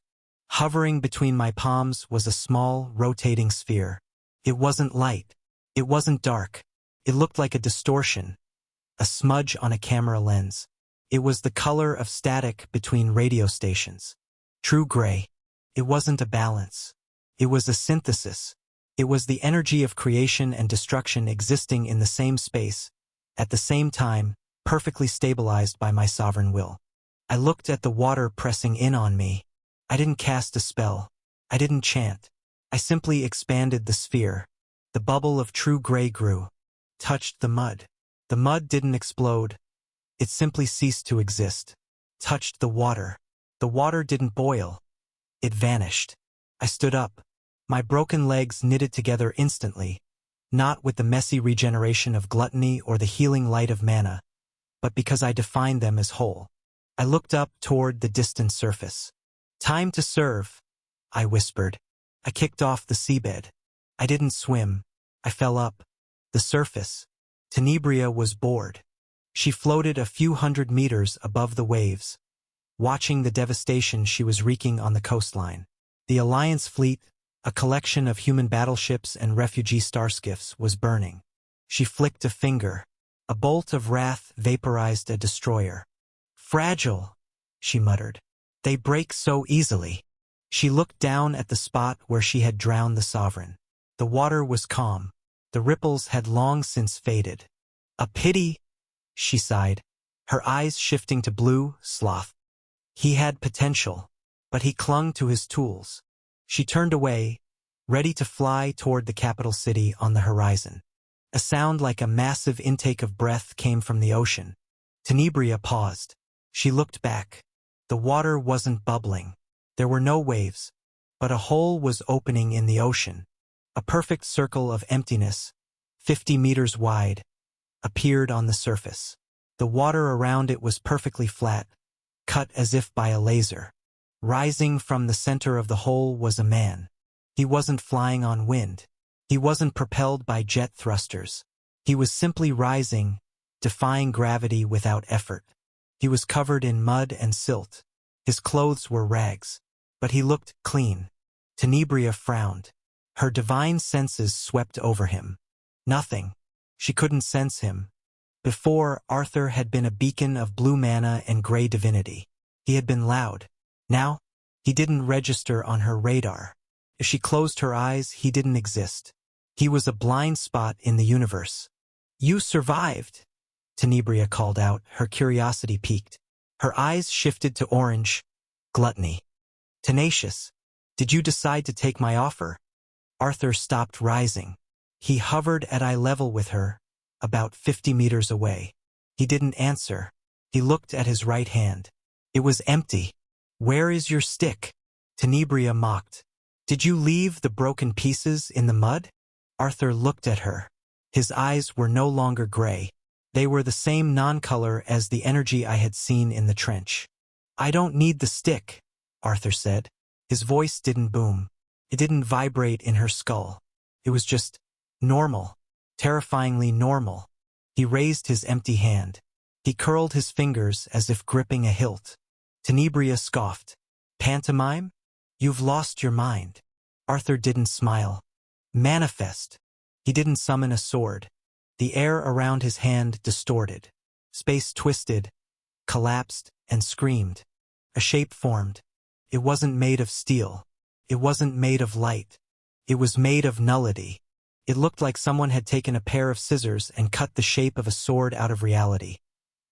Hovering between my palms was a small, rotating sphere. It wasn't light. It wasn't dark. It looked like a distortion, a smudge on a camera lens. It was the color of static between radio stations. True gray. It wasn't a balance. It was a synthesis. It was the energy of creation and destruction existing in the same space, at the same time, perfectly stabilized by my sovereign will. I looked at the water pressing in on me. I didn't cast a spell. I didn't chant. I simply expanded the sphere. The bubble of true gray grew, touched the mud. The mud didn't explode. It simply ceased to exist. Touched the water. The water didn't boil. It vanished. I stood up. My broken legs knitted together instantly, not with the messy regeneration of gluttony or the healing light of mana, but because I defined them as whole. I looked up toward the distant surface. Time to serve, I whispered. I kicked off the seabed. I didn't swim. I fell up. The surface. Tenebria was bored. She floated a few hundred meters above the waves, watching the devastation she was wreaking on the coastline. The Alliance fleet, a collection of human battleships and refugee starskiffs, was burning. She flicked a finger. A bolt of wrath vaporized a destroyer. Fragile, she muttered. They break so easily. She looked down at the spot where she had drowned the Sovereign. The water was calm. The ripples had long since faded. A pity, she sighed, her eyes shifting to blue, sloth. He had potential, but he clung to his tools. She turned away, ready to fly toward the capital city on the horizon. A sound like a massive intake of breath came from the ocean. Tenebria paused. She looked back. The water wasn't bubbling. There were no waves, but a hole was opening in the ocean. A perfect circle of emptiness, 50 meters wide, appeared on the surface. The water around it was perfectly flat, cut as if by a laser. Rising from the center of the hole was a man. He wasn't flying on wind. He wasn't propelled by jet thrusters. He was simply rising, defying gravity without effort. He was covered in mud and silt. His clothes were rags, but he looked clean. Tenebria frowned. Her divine senses swept over him. Nothing. She couldn't sense him. Before, Arthur had been a beacon of blue mana and gray divinity. He had been loud. Now, he didn't register on her radar. If she closed her eyes, he didn't exist. He was a blind spot in the universe. "You survived," Tenebria called out, her curiosity piqued. Her eyes shifted to orange. Gluttony. "Tenacious. Did you decide to take my offer?" Arthur stopped rising. He hovered at eye level with her, about 50 meters away. He didn't answer. He looked at his right hand. It was empty. "Where is your stick?" Tenebria mocked. "Did you leave the broken pieces in the mud?" Arthur looked at her. His eyes were no longer gray. They were the same non-color as the energy I had seen in the trench. "I don't need the stick," Arthur said. His voice didn't boom. It didn't vibrate in her skull. It was just normal, terrifyingly normal. He raised his empty hand. He curled his fingers as if gripping a hilt. Tenebria scoffed. "Pantomime? You've lost your mind." Arthur didn't smile. "Manifest." He didn't summon a sword. The air around his hand distorted. Space twisted, collapsed, and screamed. A shape formed. It wasn't made of steel. It wasn't made of light. It was made of nullity. It looked like someone had taken a pair of scissors and cut the shape of a sword out of reality,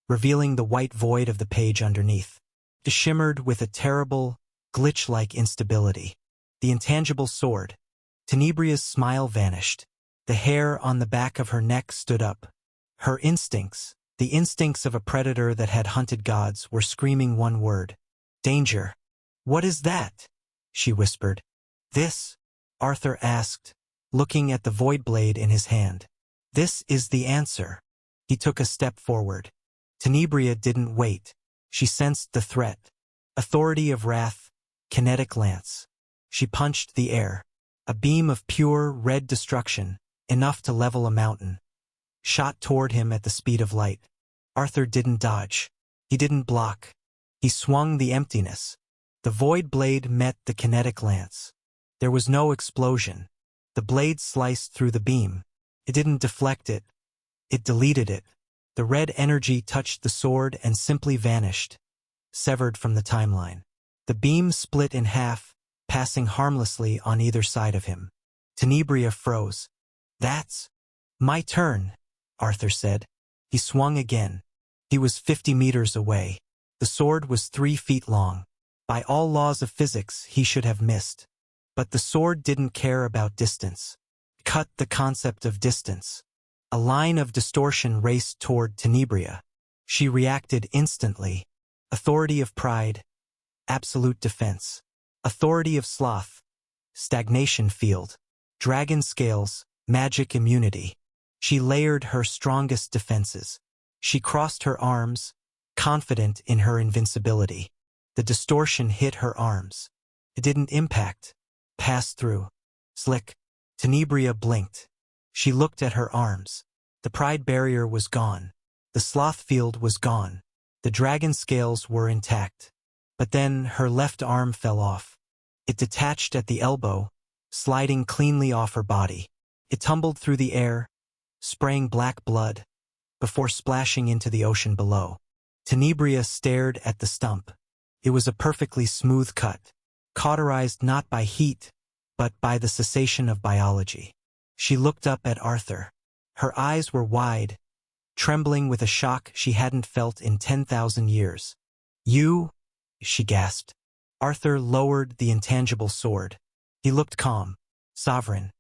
revealing the white void of the page underneath. It shimmered with a terrible, glitch-like instability. The intangible sword. Tenebria's smile vanished. The hair on the back of her neck stood up. Her instincts, the instincts of a predator that had hunted gods, were screaming one word. "Danger." "What is that?" she whispered. "This?" Arthur asked, looking at the void blade in his hand. "This is the answer." He took a step forward. Tenebria didn't wait. She sensed the threat. Authority of wrath, kinetic lance. She punched the air. A beam of pure, red destruction, enough to level a mountain, shot toward him at the speed of light. Arthur didn't dodge. He didn't block. He swung the emptiness. The void blade met the kinetic lance. There was no explosion. The blade sliced through the beam. It didn't deflect it. It deleted it. The red energy touched the sword and simply vanished, severed from the timeline. The beam split in half, passing harmlessly on either side of him. Tenebria froze. "That's my turn," Arthur said. He swung again. He was 50 meters away. The sword was 3 feet long. By all laws of physics, he should have missed. But the sword didn't care about distance. Cut the concept of distance. A line of distortion raced toward Tenebria. She reacted instantly. Authority of pride, absolute defense. Authority of sloth, stagnation field. Dragon scales, magic immunity. She layered her strongest defenses. She crossed her arms, confident in her invincibility. The distortion hit her arms. It didn't impact, passed through. Slick. Tenebria blinked. She looked at her arms. The pride barrier was gone. The sloth field was gone. The dragon scales were intact. But then her left arm fell off. It detached at the elbow, sliding cleanly off her body. It tumbled through the air, spraying black blood, before splashing into the ocean below. Tenebria stared at the stump. It was a perfectly smooth cut, cauterized not by heat, but by the cessation of biology. She looked up at Arthur. Her eyes were wide, trembling with a shock she hadn't felt in 10,000 years. "You?" she gasped. Arthur lowered the intangible sword. He looked calm, sovereign.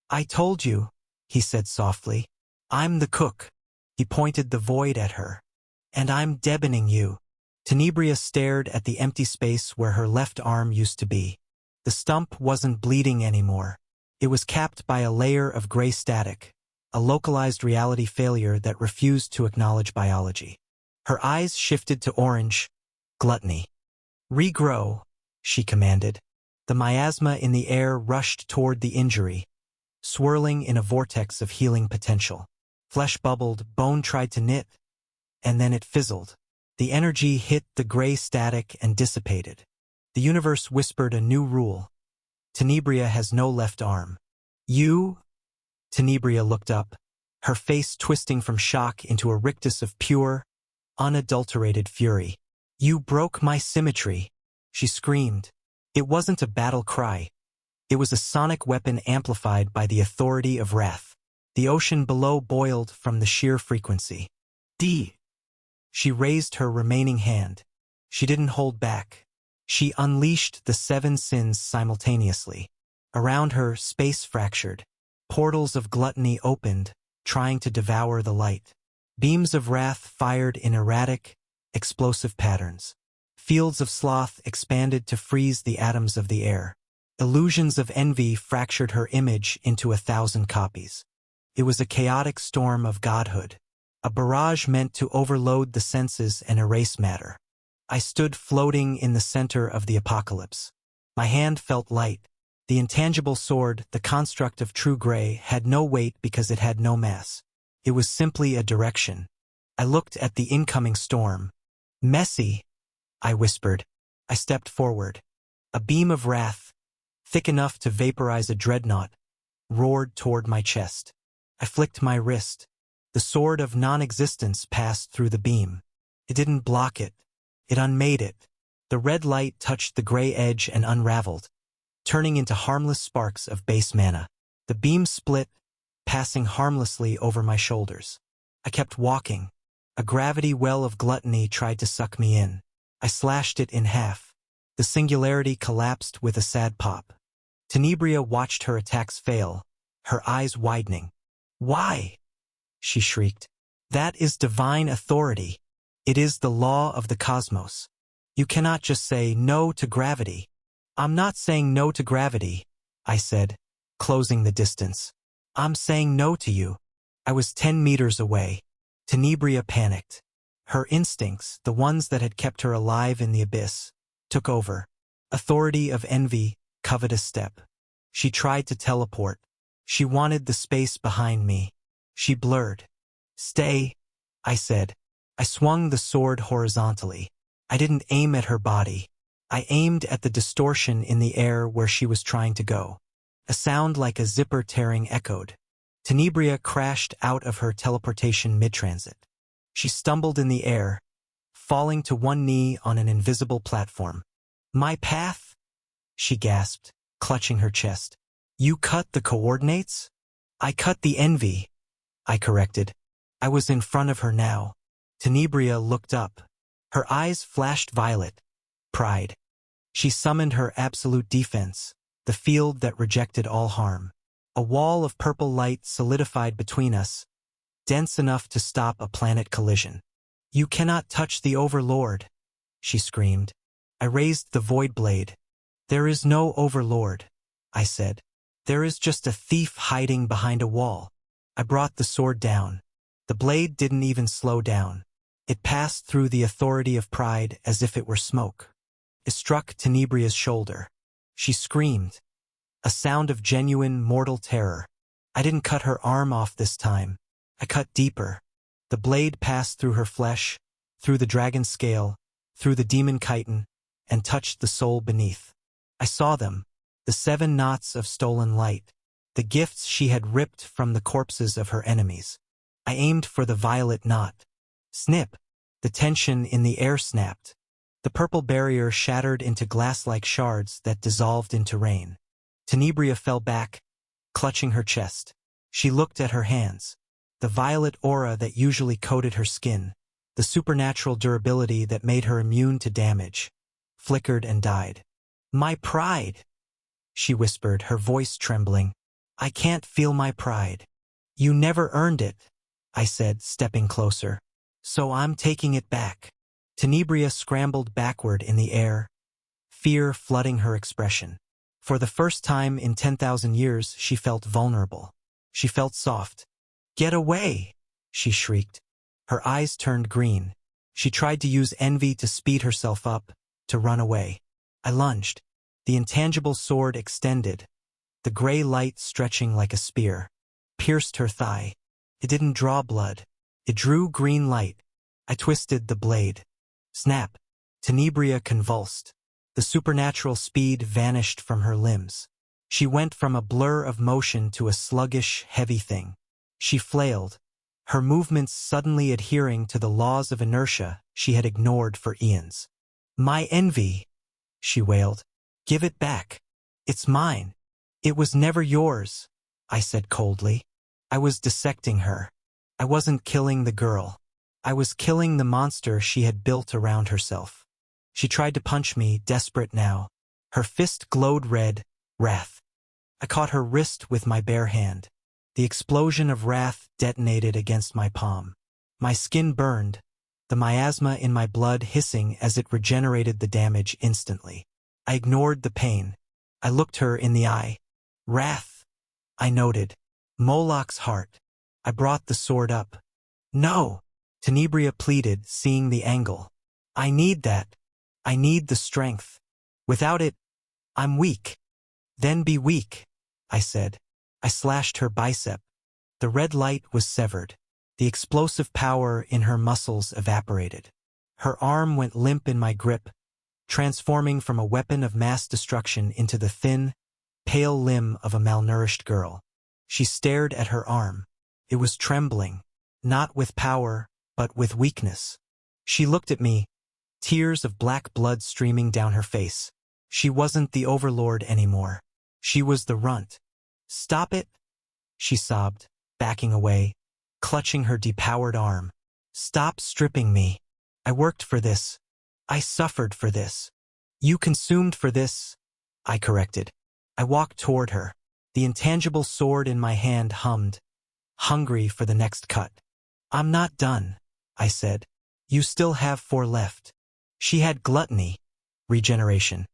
"I told you," he said softly. "I'm the cook." He pointed the void at her. "And I'm deadening you." Tenebria stared at the empty space where her left arm used to be. The stump wasn't bleeding anymore. It was capped by a layer of gray static, a localized reality failure that refused to acknowledge biology. Her eyes shifted to orange. Gluttony. Regrow, she commanded. The miasma in the air rushed toward the injury, swirling in a vortex of healing potential. Flesh bubbled, bone tried to knit, and then it fizzled. The energy hit the gray static and dissipated. The universe whispered a new rule. Tenebria has no left arm. You? Tenebria looked up, her face twisting from shock into a rictus of pure, unadulterated fury. You broke my symmetry, she screamed. It wasn't a battle cry. It was a sonic weapon amplified by the authority of wrath. The ocean below boiled from the sheer frequency. D. She raised her remaining hand. She didn't hold back. She unleashed the 7 sins simultaneously. Around her, space fractured. Portals of gluttony opened, trying to devour the light. Beams of wrath fired in erratic, explosive patterns. Fields of sloth expanded to freeze the atoms of the air. Illusions of envy fractured her image into 1,000 copies. It was a chaotic storm of godhood, a barrage meant to overload the senses and erase matter. I stood floating in the center of the apocalypse. My hand felt light. The intangible sword, the construct of true gray, had no weight because it had no mass. It was simply a direction. I looked at the incoming storm. Messy, I whispered. I stepped forward. A beam of wrath, thick enough to vaporize a dreadnought, roared toward my chest. I flicked my wrist. The sword of non-existence passed through the beam. It didn't block it. It unmade it. The red light touched the gray edge and unraveled, turning into harmless sparks of base mana. The beam split, passing harmlessly over my shoulders. I kept walking. A gravity well of gluttony tried to suck me in. I slashed it in half. The singularity collapsed with a sad pop. Tenebria watched her attacks fail, her eyes widening. Why? She shrieked. That is divine authority. It is the law of the cosmos. You cannot just say no to gravity. I'm not saying no to gravity, I said, closing the distance. I'm saying no to you. I was 10 meters away. Tenebria panicked. Her instincts, the ones that had kept her alive in the abyss, took over. Authority of envy, covetous step. She tried to teleport. She wanted the space behind me. She blurred. Stay, I said. I swung the sword horizontally. I didn't aim at her body. I aimed at the distortion in the air where she was trying to go. A sound like a zipper tearing echoed. Tenebria crashed out of her teleportation mid-transit. She stumbled in the air, falling to one knee on an invisible platform. My path? She gasped, clutching her chest. You cut the coordinates? I cut the envy, I corrected. I was in front of her now. Tenebria looked up. Her eyes flashed violet. Pride. She summoned her absolute defense, the field that rejected all harm. A wall of purple light solidified between us, dense enough to stop a planet collision. You cannot touch the Overlord, she screamed. I raised the void blade. There is no Overlord, I said. There is just a thief hiding behind a wall. I brought the sword down. The blade didn't even slow down. It passed through the authority of pride as if it were smoke. It struck Tenebria's shoulder. She screamed, a sound of genuine mortal terror. I didn't cut her arm off this time. I cut deeper. The blade passed through her flesh, through the dragon scale, through the demon chitin, and touched the soul beneath. I saw them, the 7 knots of stolen light, the gifts she had ripped from the corpses of her enemies. I aimed for the violet knot. Snip! The tension in the air snapped. The purple barrier shattered into glass-like shards that dissolved into rain. Tenebria fell back, clutching her chest. She looked at her hands. The violet aura that usually coated her skin, the supernatural durability that made her immune to damage, flickered and died. My pride, she whispered, her voice trembling. I can't feel my pride. You never earned it, I said, stepping closer. So I'm taking it back. Tenebria scrambled backward in the air, fear flooding her expression. For the first time in 10,000 years, she felt vulnerable. She felt soft. "Get away!" she shrieked. Her eyes turned green. She tried to use envy to speed herself up, to run away. I lunged. The intangible sword extended, the gray light stretching like a spear, pierced her thigh. It didn't draw blood. It drew green light. I twisted the blade. Snap! Tenebria convulsed. The supernatural speed vanished from her limbs. She went from a blur of motion to a sluggish, heavy thing. She flailed, her movements suddenly adhering to the laws of inertia she had ignored for eons. "My envy," she wailed. "Give it back. It's mine." "It was never yours," I said coldly. I was dissecting her. I wasn't killing the girl. I was killing the monster she had built around herself. She tried to punch me, desperate now. Her fist glowed red, wrath. I caught her wrist with my bare hand. The explosion of wrath detonated against my palm. My skin burned, the miasma in my blood hissing as it regenerated the damage instantly. I ignored the pain. I looked her in the eye. "Wrath," I noted. "Moloch's heart." I brought the sword up. "No," Tenebria pleaded, seeing the angle. "I need that. I need the strength. Without it, I'm weak." "Then be weak," I said. I slashed her bicep. The red light was severed. The explosive power in her muscles evaporated. Her arm went limp in my grip, transforming from a weapon of mass destruction into the thin, pale limb of a malnourished girl. She stared at her arm. It was trembling, not with power, but with weakness. She looked at me, tears of black blood streaming down her face. She wasn't the overlord anymore. She was the runt. "Stop it," she sobbed, backing away, clutching her depowered arm. "Stop stripping me. I worked for this. I suffered for this." "You consumed for this," I corrected. I walked toward her. The intangible sword in my hand hummed, hungry for the next cut. "I'm not done," I said. "You still have 4 left." She had gluttony, regeneration.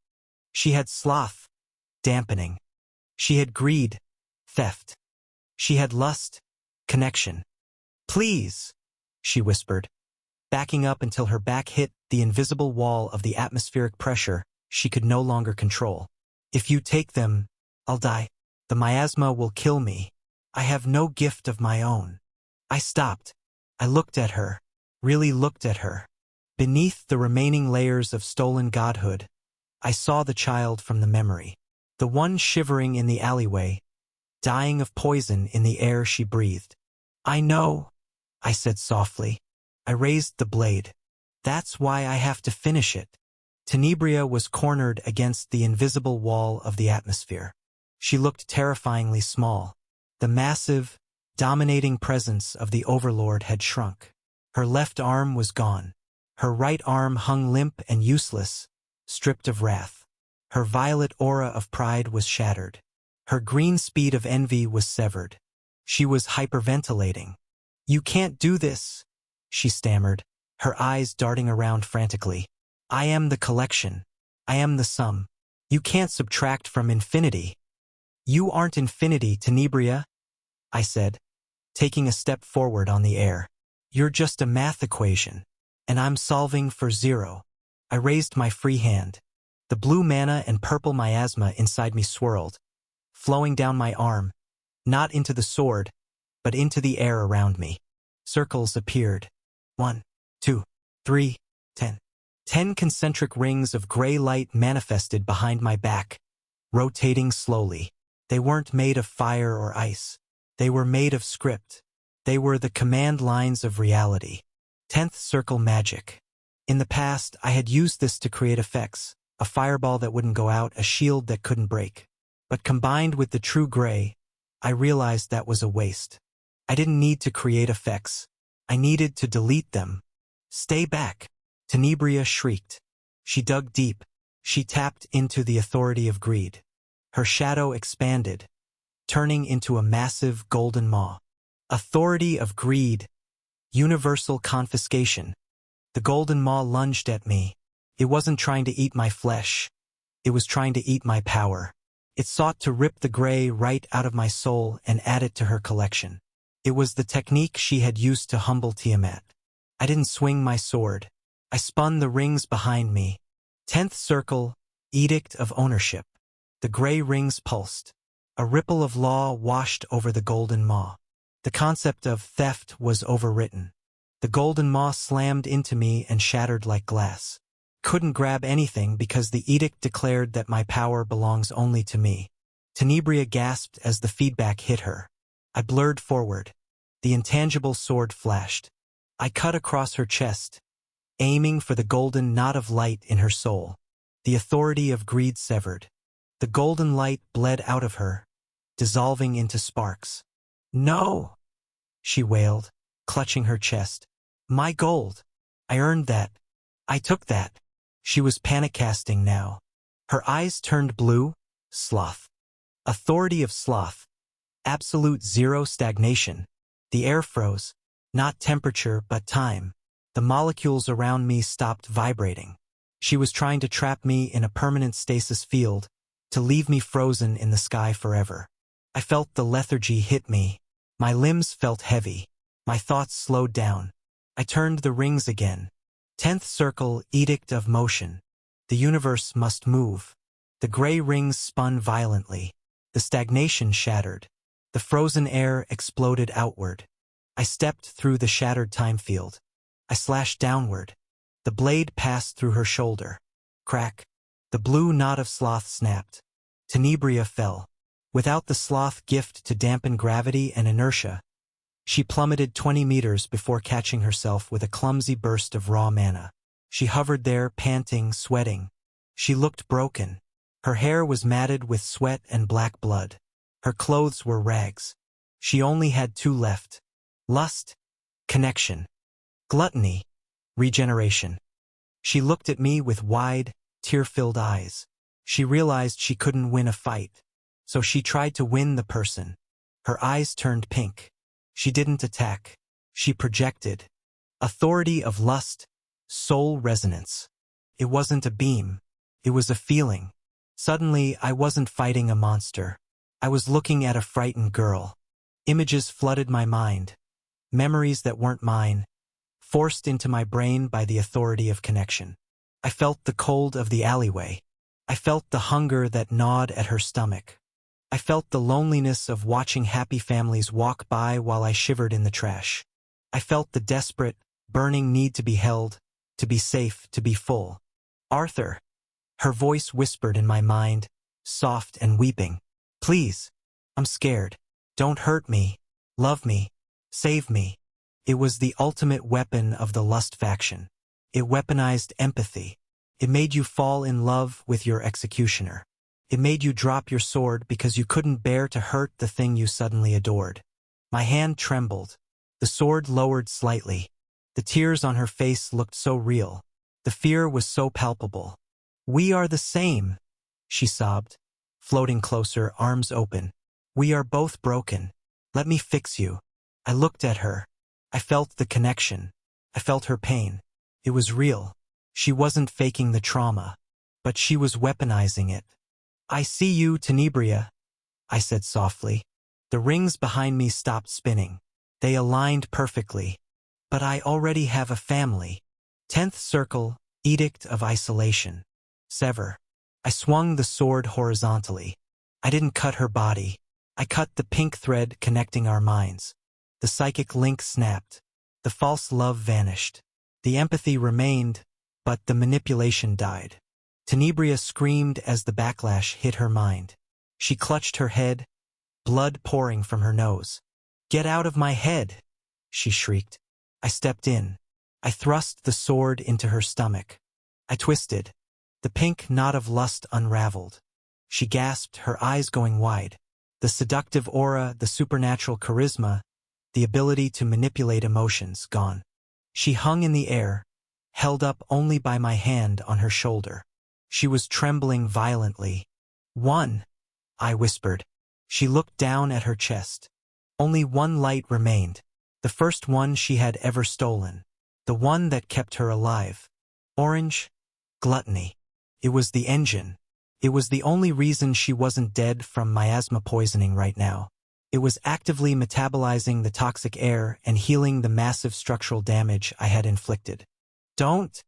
She had sloth, dampening. She had greed, theft. She had lust, connection. "Please," she whispered, backing up until her back hit the invisible wall of the atmospheric pressure she could no longer control. "If you take them, I'll die. The miasma will kill me. I have no gift of my own." I stopped. I looked at her, really looked at her. Beneath the remaining layers of stolen godhood, I saw the child from the memory. The one shivering in the alleyway, dying of poison in the air she breathed. "I know," I said softly. I raised the blade. "That's why I have to finish it." Tenebria was cornered against the invisible wall of the atmosphere. She looked terrifyingly small. The massive, dominating presence of the overlord had shrunk. Her left arm was gone. Her right arm hung limp and useless, stripped of wrath. Her violet aura of pride was shattered. Her green speed of envy was severed. She was hyperventilating. "You can't do this," she stammered, her eyes darting around frantically. "I am the collection. I am the sum. You can't subtract from infinity." "You aren't infinity, Tenebria," I said, taking a step forward on the air. "You're just a math equation, and I'm solving for 0. I raised my free hand. The blue mana and purple miasma inside me swirled, flowing down my arm, not into the sword, but into the air around me. Circles appeared. 1, 2, 3, 10. 10 concentric rings of gray light manifested behind my back, rotating slowly. They weren't made of fire or ice. They were made of script. They were the command lines of reality. 10th circle magic. In the past, I had used this to create effects, a fireball that wouldn't go out, a shield that couldn't break. But combined with the true gray, I realized that was a waste. I didn't need to create effects. I needed to delete them. "Stay back," Tenebria shrieked. She dug deep. She tapped into the authority of greed. Her shadow expanded, turning into a massive golden maw. Authority of greed. Universal confiscation. The golden maw lunged at me. It wasn't trying to eat my flesh. It was trying to eat my power. It sought to rip the gray right out of my soul and add it to her collection. It was the technique she had used to humble Tiamat. I didn't swing my sword. I spun the rings behind me. 10th circle, Edict of Ownership. The gray rings pulsed. A ripple of law washed over the golden maw. The concept of theft was overwritten. The golden maw slammed into me and shattered like glass. Couldn't grab anything because the edict declared that my power belongs only to me. Tenebria gasped as the feedback hit her. I blurred forward. The intangible sword flashed. I cut across her chest, aiming for the golden knot of light in her soul. The authority of greed severed. The golden light bled out of her, dissolving into sparks. "No!" she wailed, clutching her chest. "My gold! I earned that. I took that." She was panic-casting now. Her eyes turned blue. Sloth. Authority of sloth. Absolute zero stagnation. The air froze. Not temperature, but time. The molecules around me stopped vibrating. She was trying to trap me in a permanent stasis field, to leave me frozen in the sky forever. I felt the lethargy hit me. My limbs felt heavy. My thoughts slowed down. I turned the rings again. 10th circle, Edict of Motion. The universe must move. The gray rings spun violently. The stagnation shattered. The frozen air exploded outward. I stepped through the shattered time field. I slashed downward. The blade passed through her shoulder. Crack. The blue knot of sloth snapped. Tenebria fell. Without the sloth gift to dampen gravity and inertia, she plummeted 20 meters before catching herself with a clumsy burst of raw mana. She hovered there, panting, sweating. She looked broken. Her hair was matted with sweat and black blood. Her clothes were rags. She only had two left. Lust. Connection. Gluttony. Regeneration. She looked at me with wide, tear-filled eyes. She realized she couldn't win a fight, so she tried to win the person. Her eyes turned pink. She didn't attack. She projected. Authority of lust. Soul resonance. It wasn't a beam. It was a feeling. Suddenly, I wasn't fighting a monster. I was looking at a frightened girl. Images flooded my mind. Memories that weren't mine, forced into my brain by the authority of connection. I felt the cold of the alleyway. I felt the hunger that gnawed at her stomach. I felt the loneliness of watching happy families walk by while I shivered in the trash. I felt the desperate, burning need to be held, to be safe, to be full. "Arthur." Her voice whispered in my mind, soft and weeping. "Please. I'm scared. Don't hurt me. Love me. Save me." It was the ultimate weapon of the lust faction. It weaponized empathy. It made you fall in love with your executioner. It made you drop your sword because you couldn't bear to hurt the thing you suddenly adored. My hand trembled. The sword lowered slightly. The tears on her face looked so real. The fear was so palpable. "We are the same," she sobbed, floating closer, arms open. "We are both broken. Let me fix you." I looked at her. I felt the connection. I felt her pain. It was real. She wasn't faking the trauma, but she was weaponizing it. "I see you, Tenebria," I said softly. The rings behind me stopped spinning. They aligned perfectly. "But I already have a family." 10th circle, Edict of Isolation. Sever. I swung the sword horizontally. I didn't cut her body. I cut the pink thread connecting our minds. The psychic link snapped. The false love vanished. The empathy remained, but the manipulation died. Tenebria screamed as the backlash hit her mind. She clutched her head, blood pouring from her nose. "Get out of my head!" she shrieked. I stepped in. I thrust the sword into her stomach. I twisted. The pink knot of lust unraveled. She gasped, her eyes going wide. The seductive aura, the supernatural charisma, the ability to manipulate emotions, gone. She hung in the air, held up only by my hand on her shoulder. She was trembling violently. "One," I whispered. She looked down at her chest. Only one light remained, the first one she had ever stolen. The one that kept her alive. Orange? Gluttony. It was the engine. It was the only reason she wasn't dead from miasma poisoning right now. It was actively metabolizing the toxic air and healing the massive structural damage I had inflicted. "Don't,"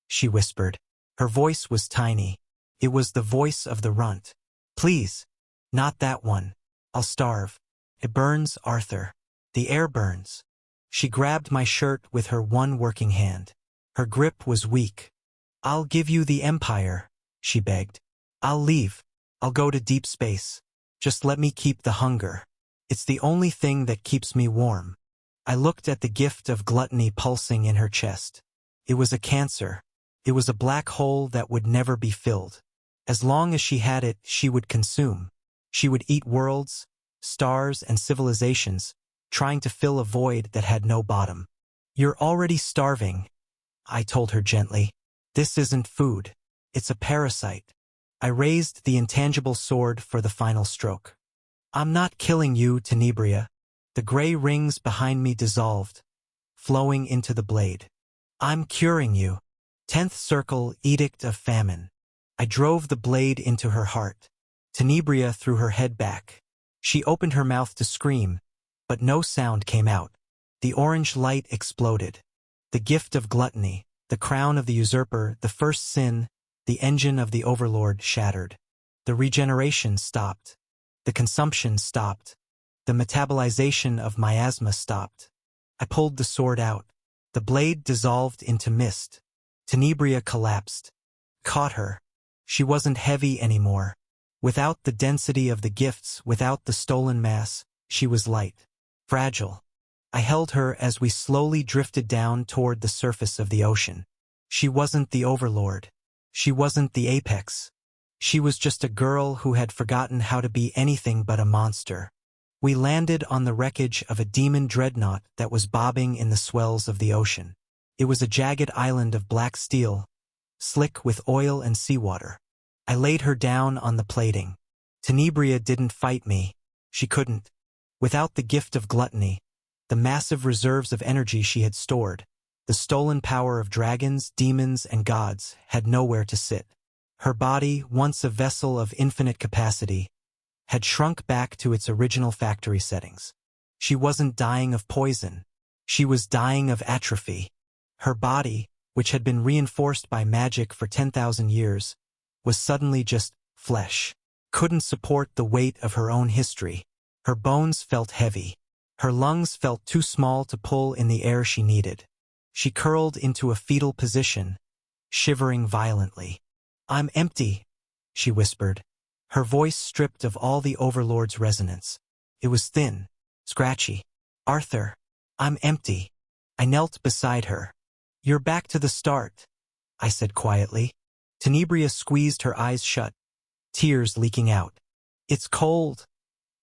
she whispered. Her voice was tiny. It was the voice of the runt. "Please. Not that one. I'll starve. It burns, Arthur. The air burns." She grabbed my shirt with her one working hand. Her grip was weak. "I'll give you the Empire," she begged. "I'll leave. I'll go to deep space. Just let me keep the hunger. It's the only thing that keeps me warm." I looked at the gift of gluttony pulsing in her chest. It was a cancer. It was a black hole that would never be filled. As long as she had it, she would consume. She would eat worlds, stars, and civilizations, trying to fill a void that had no bottom. "You're already starving," I told her gently. "This isn't food. It's a parasite." I raised the intangible sword for the final stroke. "I'm not killing you, Tenebria." The gray rings behind me dissolved, flowing into the blade. "I'm curing you." 10th Circle, Edict of Famine. I drove the blade into her heart. Tenebria threw her head back. She opened her mouth to scream, but no sound came out. The orange light exploded. The gift of gluttony, the crown of the usurper, the first sin, the engine of the overlord shattered. The regeneration stopped. The consumption stopped. The metabolization of miasma stopped. I pulled the sword out. The blade dissolved into mist. Tenebria collapsed. Caught her. She wasn't heavy anymore. Without the density of the gifts, without the stolen mass, she was light. Fragile. I held her as we slowly drifted down toward the surface of the ocean. She wasn't the overlord. She wasn't the apex. She was just a girl who had forgotten how to be anything but a monster. We landed on the wreckage of a demon dreadnought that was bobbing in the swells of the ocean. It was a jagged island of black steel, slick with oil and seawater. I laid her down on the plating. Tenebria didn't fight me. She couldn't. Without the gift of gluttony, the massive reserves of energy she had stored, the stolen power of dragons, demons, and gods had nowhere to sit. Her body, once a vessel of infinite capacity, had shrunk back to its original factory settings. She wasn't dying of poison. She was dying of atrophy. Her body, which had been reinforced by magic for 10,000 years, was suddenly just flesh. Couldn't support the weight of her own history. Her bones felt heavy. Her lungs felt too small to pull in the air she needed. She curled into a fetal position, shivering violently. "I'm empty," she whispered, her voice stripped of all the overlord's resonance. It was thin, scratchy. "Arthur, I'm empty." I knelt beside her. "You're back to the start," I said quietly. Tenebria squeezed her eyes shut, tears leaking out. "It's cold,"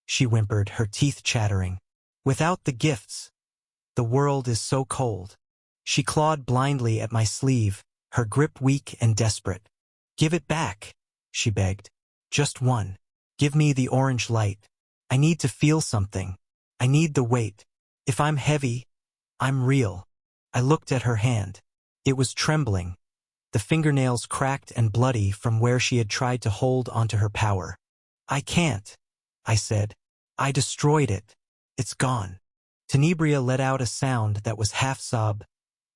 she whimpered, her teeth chattering. "Without the gifts, the world is so cold." She clawed blindly at my sleeve, her grip weak and desperate. "Give it back," she begged. "Just one. Give me the orange light. I need to feel something. I need the weight. If I'm heavy, I'm real." I looked at her hand. It was trembling, the fingernails cracked and bloody from where she had tried to hold onto her power. "I can't," I said. "I destroyed it. It's gone." Tenebria let out a sound that was half sob,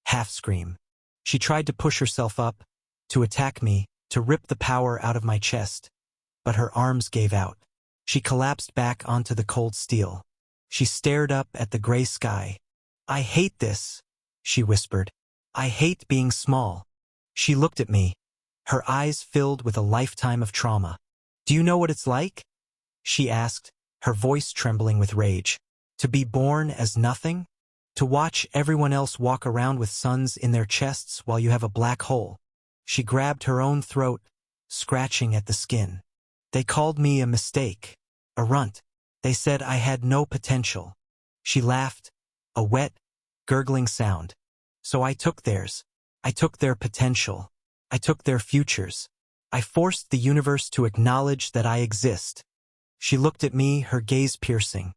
half scream. She tried to push herself up, to attack me, to rip the power out of my chest, but her arms gave out. She collapsed back onto the cold steel. She stared up at the gray sky. "I hate this," she whispered. "I hate being small." She looked at me, her eyes filled with a lifetime of trauma. "Do you know what it's like?" she asked, her voice trembling with rage. "To be born as nothing? To watch everyone else walk around with suns in their chests while you have a black hole?" She grabbed her own throat, scratching at the skin. "They called me a mistake, a runt. They said I had no potential." She laughed, a wet, gurgling sound. "So I took theirs. I took their potential. I took their futures. I forced the universe to acknowledge that I exist." She looked at me, her gaze piercing.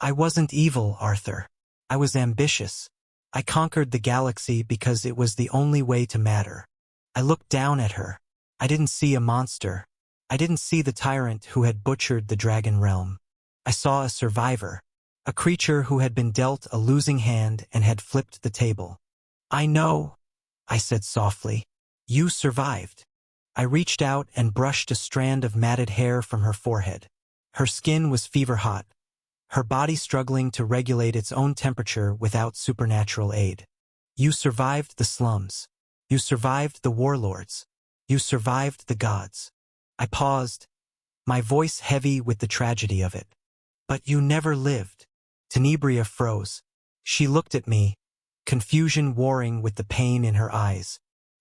"I wasn't evil, Arthur. I was ambitious. I conquered the galaxy because it was the only way to matter. I looked down at her. I didn't see a monster. I didn't see the tyrant who had butchered the dragon realm. I saw a survivor, a creature who had been dealt a losing hand and had flipped the table. I know, I said softly. You survived. I reached out and brushed a strand of matted hair from her forehead. Her skin was fever-hot, her body struggling to regulate its own temperature without supernatural aid. You survived the slums. You survived the warlords. You survived the gods. I paused, my voice heavy with the tragedy of it. But you never lived. Tenebria froze. She looked at me, confusion warring with the pain in her eyes.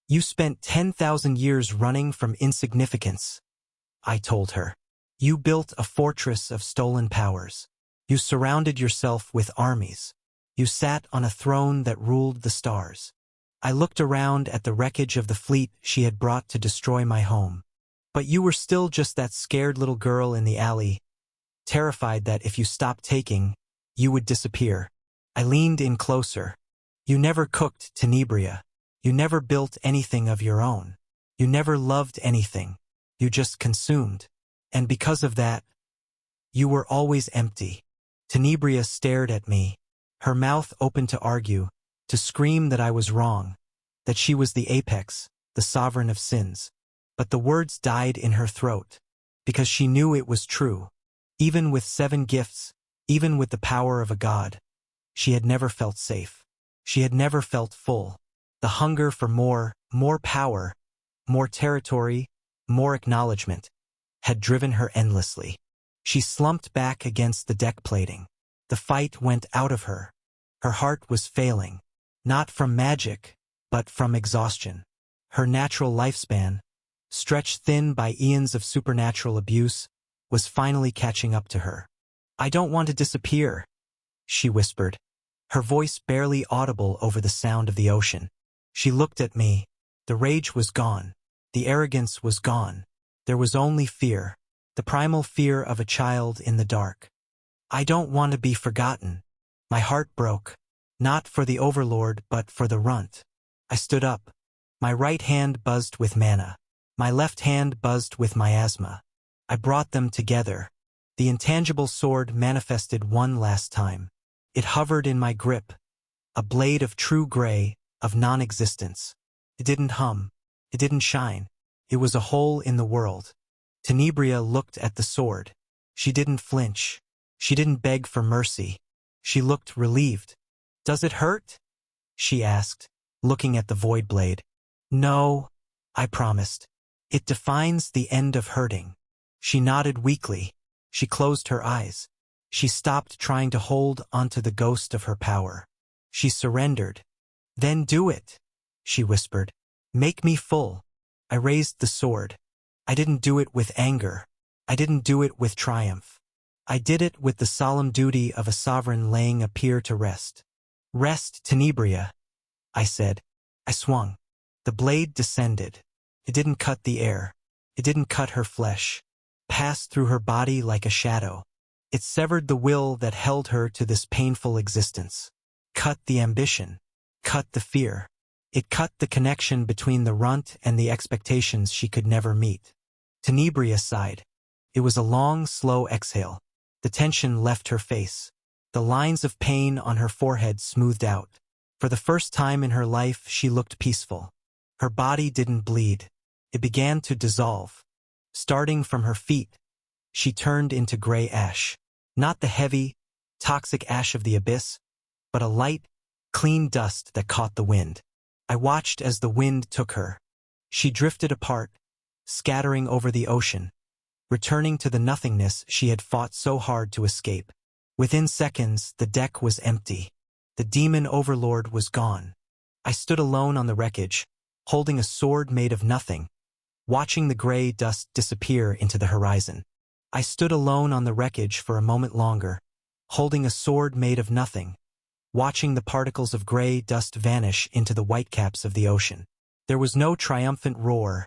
You spent 10,000 years running from insignificance, I told her. You built a fortress of stolen powers. You surrounded yourself with armies. You sat on a throne that ruled the stars. I looked around at the wreckage of the fleet she had brought to destroy my home. But you were still just that scared little girl in the alley, terrified that if you stopped taking, you would disappear. I leaned in closer. You never cooked, Tenebria. You never built anything of your own. You never loved anything. You just consumed. And because of that, you were always empty. Tenebria stared at me, her mouth open to argue, to scream that I was wrong, that she was the apex, the sovereign of sins. But the words died in her throat, because she knew it was true. Even with 7 gifts, even with the power of a god, she had never felt safe. She had never felt full. The hunger for more power, more territory, more acknowledgement, had driven her endlessly. She slumped back against the deck plating. The fight went out of her. Her heart was failing, not from magic, but from exhaustion. Her natural lifespan, stretched thin by eons of supernatural abuse, was finally catching up to her. I don't want to disappear, she whispered, her voice barely audible over the sound of the ocean. She looked at me. The rage was gone. The arrogance was gone. There was only fear, the primal fear of a child in the dark. I don't want to be forgotten. My heart broke, not for the overlord but for the runt. I stood up. My right hand buzzed with mana. My left hand buzzed with miasma. I brought them together. The intangible sword manifested one last time. It hovered in my grip, a blade of true gray, of non-existence. It didn't hum. It didn't shine. It was a hole in the world. Tenebria looked at the sword. She didn't flinch. She didn't beg for mercy. She looked relieved. Does it hurt? She asked, looking at the void blade. No, I promised. It defines the end of hurting. She nodded weakly. She closed her eyes. She stopped trying to hold onto the ghost of her power. She surrendered. Then do it, she whispered. Make me full. I raised the sword. I didn't do it with anger. I didn't do it with triumph. I did it with the solemn duty of a sovereign laying a peer to rest. Rest, Tenebria, I said. I swung. The blade descended. It didn't cut the air. It didn't cut her flesh. Passed through her body like a shadow. It severed the will that held her to this painful existence. Cut the ambition. Cut the fear. It cut the connection between the runt and the expectations she could never meet. Tenebria sighed. It was a long, slow exhale. The tension left her face. The lines of pain on her forehead smoothed out. For the first time in her life, she looked peaceful. Her body didn't bleed. It began to dissolve. Starting from her feet, she turned into gray ash. Not the heavy, toxic ash of the abyss, but a light, clean dust that caught the wind. I watched as the wind took her. She drifted apart, scattering over the ocean, returning to the nothingness she had fought so hard to escape. Within seconds, the deck was empty. The demon overlord was gone. I stood alone on the wreckage, holding a sword made of nothing, watching the gray dust disappear into the horizon. I stood alone on the wreckage for a moment longer, holding a sword made of nothing, watching the particles of gray dust vanish into the whitecaps of the ocean. There was no triumphant roar,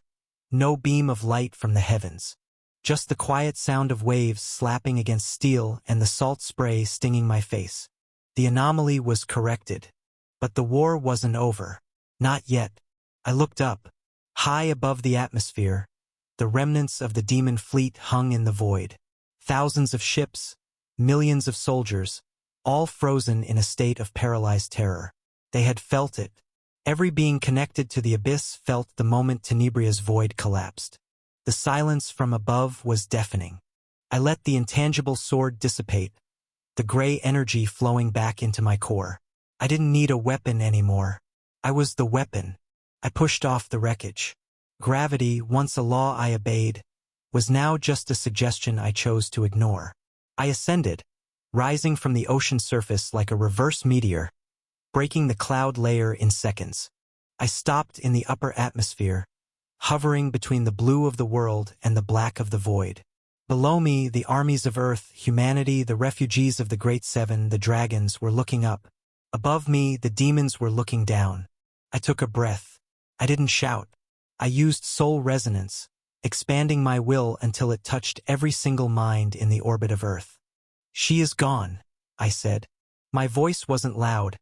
no beam of light from the heavens, just the quiet sound of waves slapping against steel and the salt spray stinging my face. The anomaly was corrected. But the war wasn't over. Not yet. I looked up. High above the atmosphere, the remnants of the demon fleet hung in the void. Thousands of ships, millions of soldiers, all frozen in a state of paralyzed terror. They had felt it. Every being connected to the abyss felt the moment Tenebria's void collapsed. The silence from above was deafening. I let the intangible sword dissipate, the gray energy flowing back into my core. I didn't need a weapon anymore. I was the weapon. I pushed off the wreckage. Gravity, once a law I obeyed, was now just a suggestion I chose to ignore. I ascended, rising from the ocean surface like a reverse meteor, breaking the cloud layer in seconds. I stopped in the upper atmosphere, hovering between the blue of the world and the black of the void. Below me, the armies of Earth, humanity, the refugees of the Great Seven, the dragons, were looking up. Above me, the demons were looking down. I took a breath. I didn't shout. I used soul resonance, expanding my will until it touched every single mind in the orbit of Earth. "She is gone," I said. My voice wasn't loud,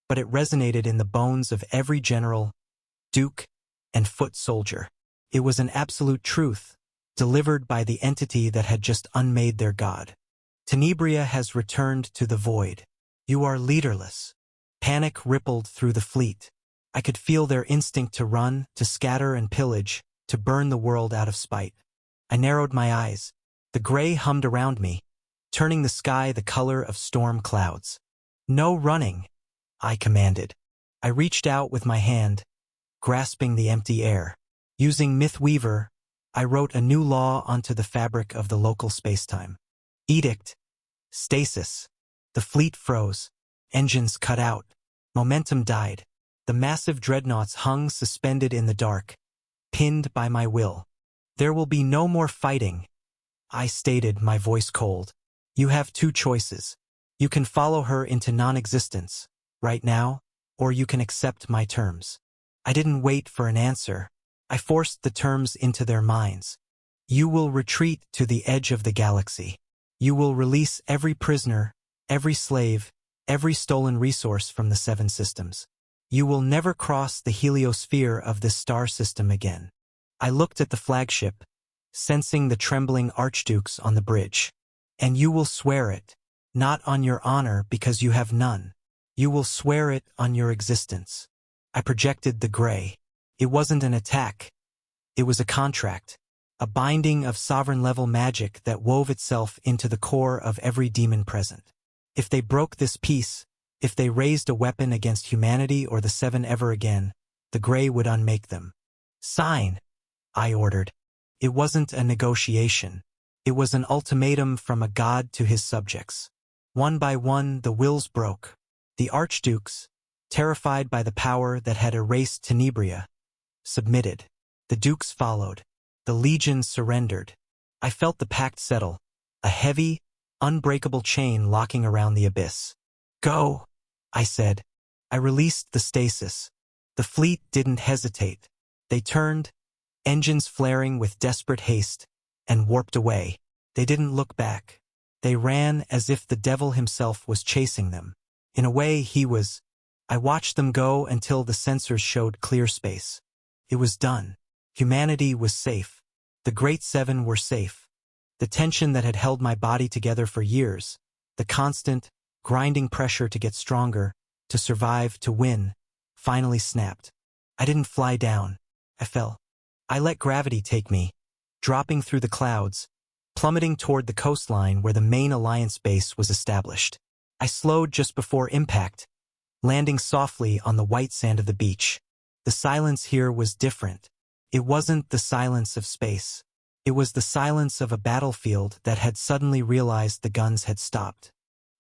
but it resonated in the bones of every general, duke, and foot soldier. It was an absolute truth, delivered by the entity that had just unmade their god. Tenebria has returned to the void. You are leaderless. Panic rippled through the fleet. I could feel their instinct to run, to scatter and pillage, to burn the world out of spite. I narrowed my eyes. The gray hummed around me, turning the sky the color of storm clouds. "No running," I commanded. I reached out with my hand, grasping the empty air. Using Mythweaver, I wrote a new law onto the fabric of the local spacetime. Edict. Stasis. The fleet froze. Engines cut out. Momentum died. The massive dreadnoughts hung suspended in the dark, pinned by my will. "There will be no more fighting," I stated, my voice cold. "You have two choices. You can follow her into non-existence, right now, or you can accept my terms." I didn't wait for an answer. I forced the terms into their minds. "You will retreat to the edge of the galaxy. You will release every prisoner, every slave, every stolen resource from the Seven Systems. You will never cross the heliosphere of this star system again." I looked at the flagship, sensing the trembling archdukes on the bridge. "And you will swear it, not on your honor because you have none. You will swear it on your existence." I projected the gray. It wasn't an attack. It was a contract, a binding of sovereign-level magic that wove itself into the core of every demon present. If they broke this peace, if they raised a weapon against humanity or the Seven ever again, the gray would unmake them. "Sign," I ordered. It wasn't a negotiation. It was an ultimatum from a god to his subjects. One by one, the wills broke. The archdukes, terrified by the power that had erased Tenebria, submitted. The dukes followed. The legions surrendered. I felt the pact settle, a heavy, unbreakable chain locking around the abyss. "Go," I said. I released the stasis. The fleet didn't hesitate. They turned, engines flaring with desperate haste, and warped away. They didn't look back. They ran as if the devil himself was chasing them. In a way, he was. I watched them go until the sensors showed clear space. It was done. Humanity was safe. The Great Seven were safe. The tension that had held my body together for years, the constant, grinding pressure to get stronger, to survive, to win, finally snapped. I didn't fly down. I fell. I let gravity take me, dropping through the clouds, plummeting toward the coastline where the main Alliance base was established. I slowed just before impact, landing softly on the white sand of the beach. The silence here was different. It wasn't the silence of space. It was the silence of a battlefield that had suddenly realized the guns had stopped.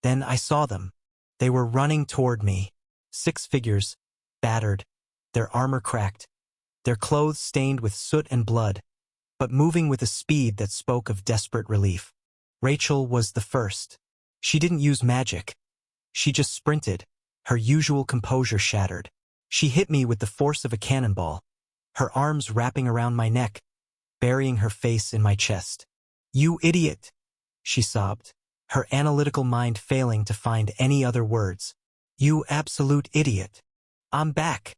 Then I saw them. They were running toward me. 6 figures, battered, their armor cracked, their clothes stained with soot and blood, but moving with a speed that spoke of desperate relief. Rachel was the first. She didn't use magic. She just sprinted, her usual composure shattered. She hit me with the force of a cannonball, her arms wrapping around my neck, burying her face in my chest. "You idiot," she sobbed, her analytical mind failing to find any other words. You absolute idiot. I'm back.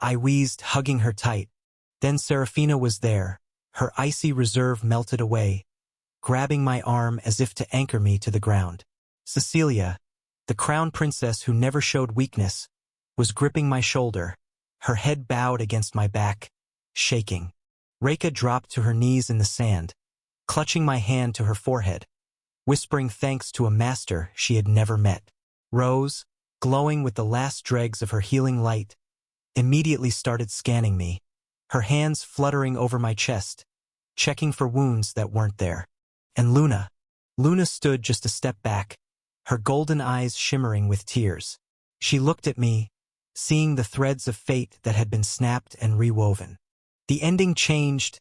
I wheezed, hugging her tight. Then Serafina was there. Her icy reserve melted away, grabbing my arm as if to anchor me to the ground. Cecilia, the crown princess who never showed weakness, was gripping my shoulder, her head bowed against my back, shaking. Reka dropped to her knees in the sand, clutching my hand to her forehead, whispering thanks to a master she had never met. Rose, glowing with the last dregs of her healing light, immediately started scanning me, her hands fluttering over my chest, checking for wounds that weren't there. And Luna stood just a step back, her golden eyes shimmering with tears. She looked at me, seeing the threads of fate that had been snapped and rewoven. The ending changed,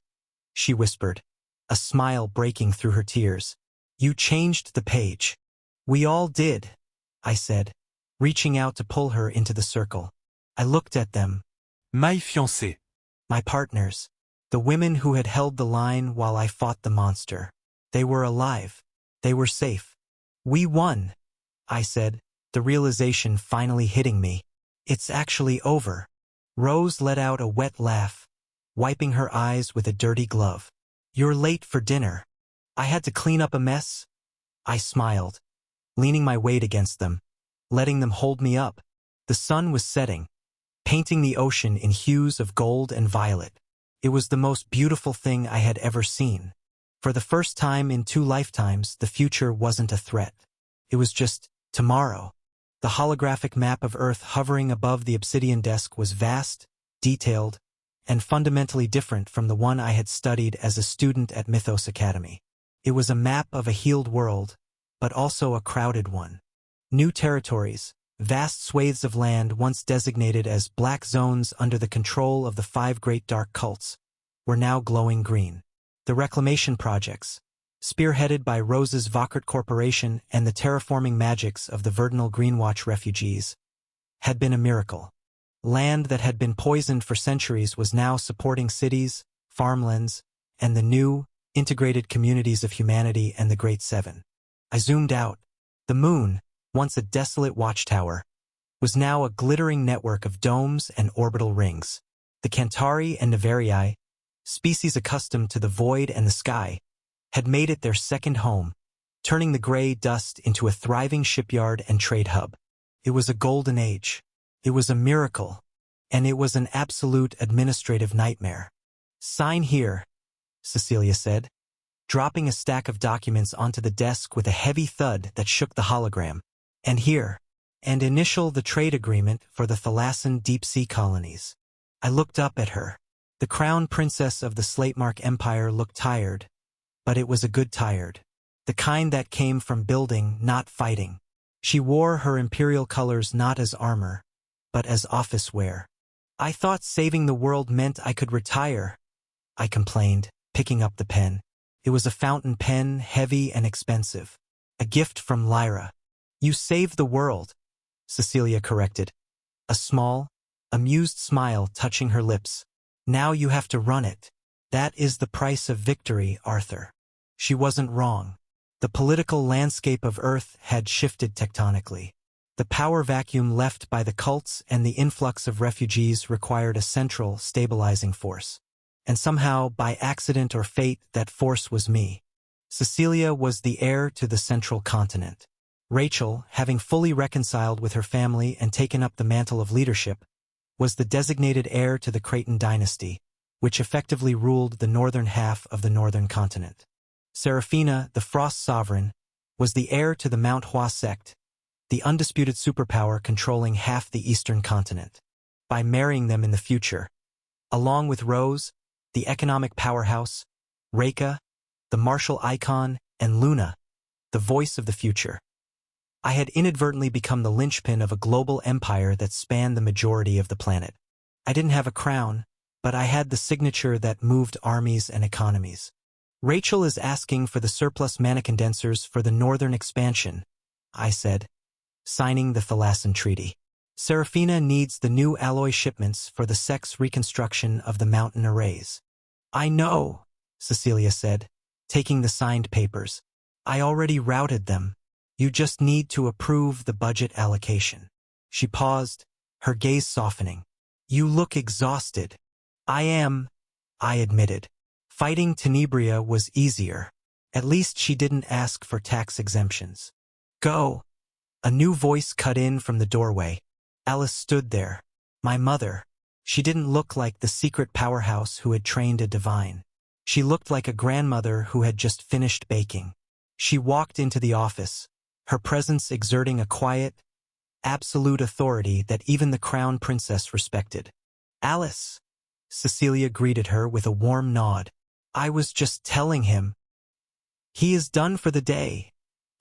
she whispered, a smile breaking through her tears. You changed the page. We all did, I said, reaching out to pull her into the circle. I looked at them. My fiancée. My partners. The women who had held the line while I fought the monster. They were alive. They were safe. We won, I said, the realization finally hitting me. It's actually over. Rose let out a wet laugh, wiping her eyes with a dirty glove. You're late for dinner. I had to clean up a mess. I smiled, leaning my weight against them, letting them hold me up. The sun was setting, painting the ocean in hues of gold and violet. It was the most beautiful thing I had ever seen. For the first time in 2 lifetimes, the future wasn't a threat. It was just tomorrow. The holographic map of Earth hovering above the obsidian desk was vast, detailed, and fundamentally different from the one I had studied as a student at Mythos Academy. It was a map of a healed world, but also a crowded one. New territories, vast swathes of land once designated as black zones under the control of the 5 great dark cults, were now glowing green. The reclamation projects, spearheaded by Rose's Vakert Corporation and the terraforming magics of the Verdinal Greenwatch refugees, had been a miracle. Land that had been poisoned for centuries was now supporting cities, farmlands, and the new, integrated communities of humanity and the Great Seven. I zoomed out. The moon, once a desolate watchtower, was now a glittering network of domes and orbital rings. The Cantari and Nevarii, species accustomed to the void and the sky, had made it their second home, turning the gray dust into a thriving shipyard and trade hub. It was a golden age. It was a miracle, and it was an absolute administrative nightmare. Sign here, Cecilia said, dropping a stack of documents onto the desk with a heavy thud that shook the hologram. And here, and initial the trade agreement for the Thalassan deep-sea colonies. I looked up at her. The crown princess of the Slatemark Empire looked tired, but it was a good tired. The kind that came from building, not fighting. She wore her imperial colors not as armor, but as office wear. I thought saving the world meant I could retire, I complained, picking up the pen. It was a fountain pen, heavy and expensive. A gift from Lyra. You saved the world, Cecilia corrected. A small, amused smile touching her lips. Now you have to run it. That is the price of victory, Arthur. She wasn't wrong. The political landscape of Earth had shifted tectonically. The power vacuum left by the cults and the influx of refugees required a central, stabilizing force. And somehow, by accident or fate, that force was me. Cecilia was the heir to the central continent. Rachel, having fully reconciled with her family and taken up the mantle of leadership, was the designated heir to the Creighton dynasty, which effectively ruled the northern half of the northern continent. Serafina, the Frost Sovereign, was the heir to the Mount Hua sect, the undisputed superpower controlling half the eastern continent. By marrying them in the future, along with Rose, the economic powerhouse, Reka, the martial icon, and Luna, the voice of the future, I had inadvertently become the linchpin of a global empire that spanned the majority of the planet. I didn't have a crown, but I had the signature that moved armies and economies. Rachel is asking for the surplus mana condensers for the northern expansion, I said, signing the Thalassan Treaty. Serafina needs the new alloy shipments for the sex reconstruction of the mountain arrays. I know, Cecilia said, taking the signed papers. I already routed them. You just need to approve the budget allocation. She paused, her gaze softening. You look exhausted. I am, I admitted. Fighting Tenebria was easier. At least she didn't ask for tax exemptions. Go. A new voice cut in from the doorway. Alice stood there. My mother. She didn't look like the secret powerhouse who had trained a divine. She looked like a grandmother who had just finished baking. She walked into the office, her presence exerting a quiet, absolute authority that even the crown princess respected. Alice. Cecilia greeted her with a warm nod. I was just telling him. He is done for the day,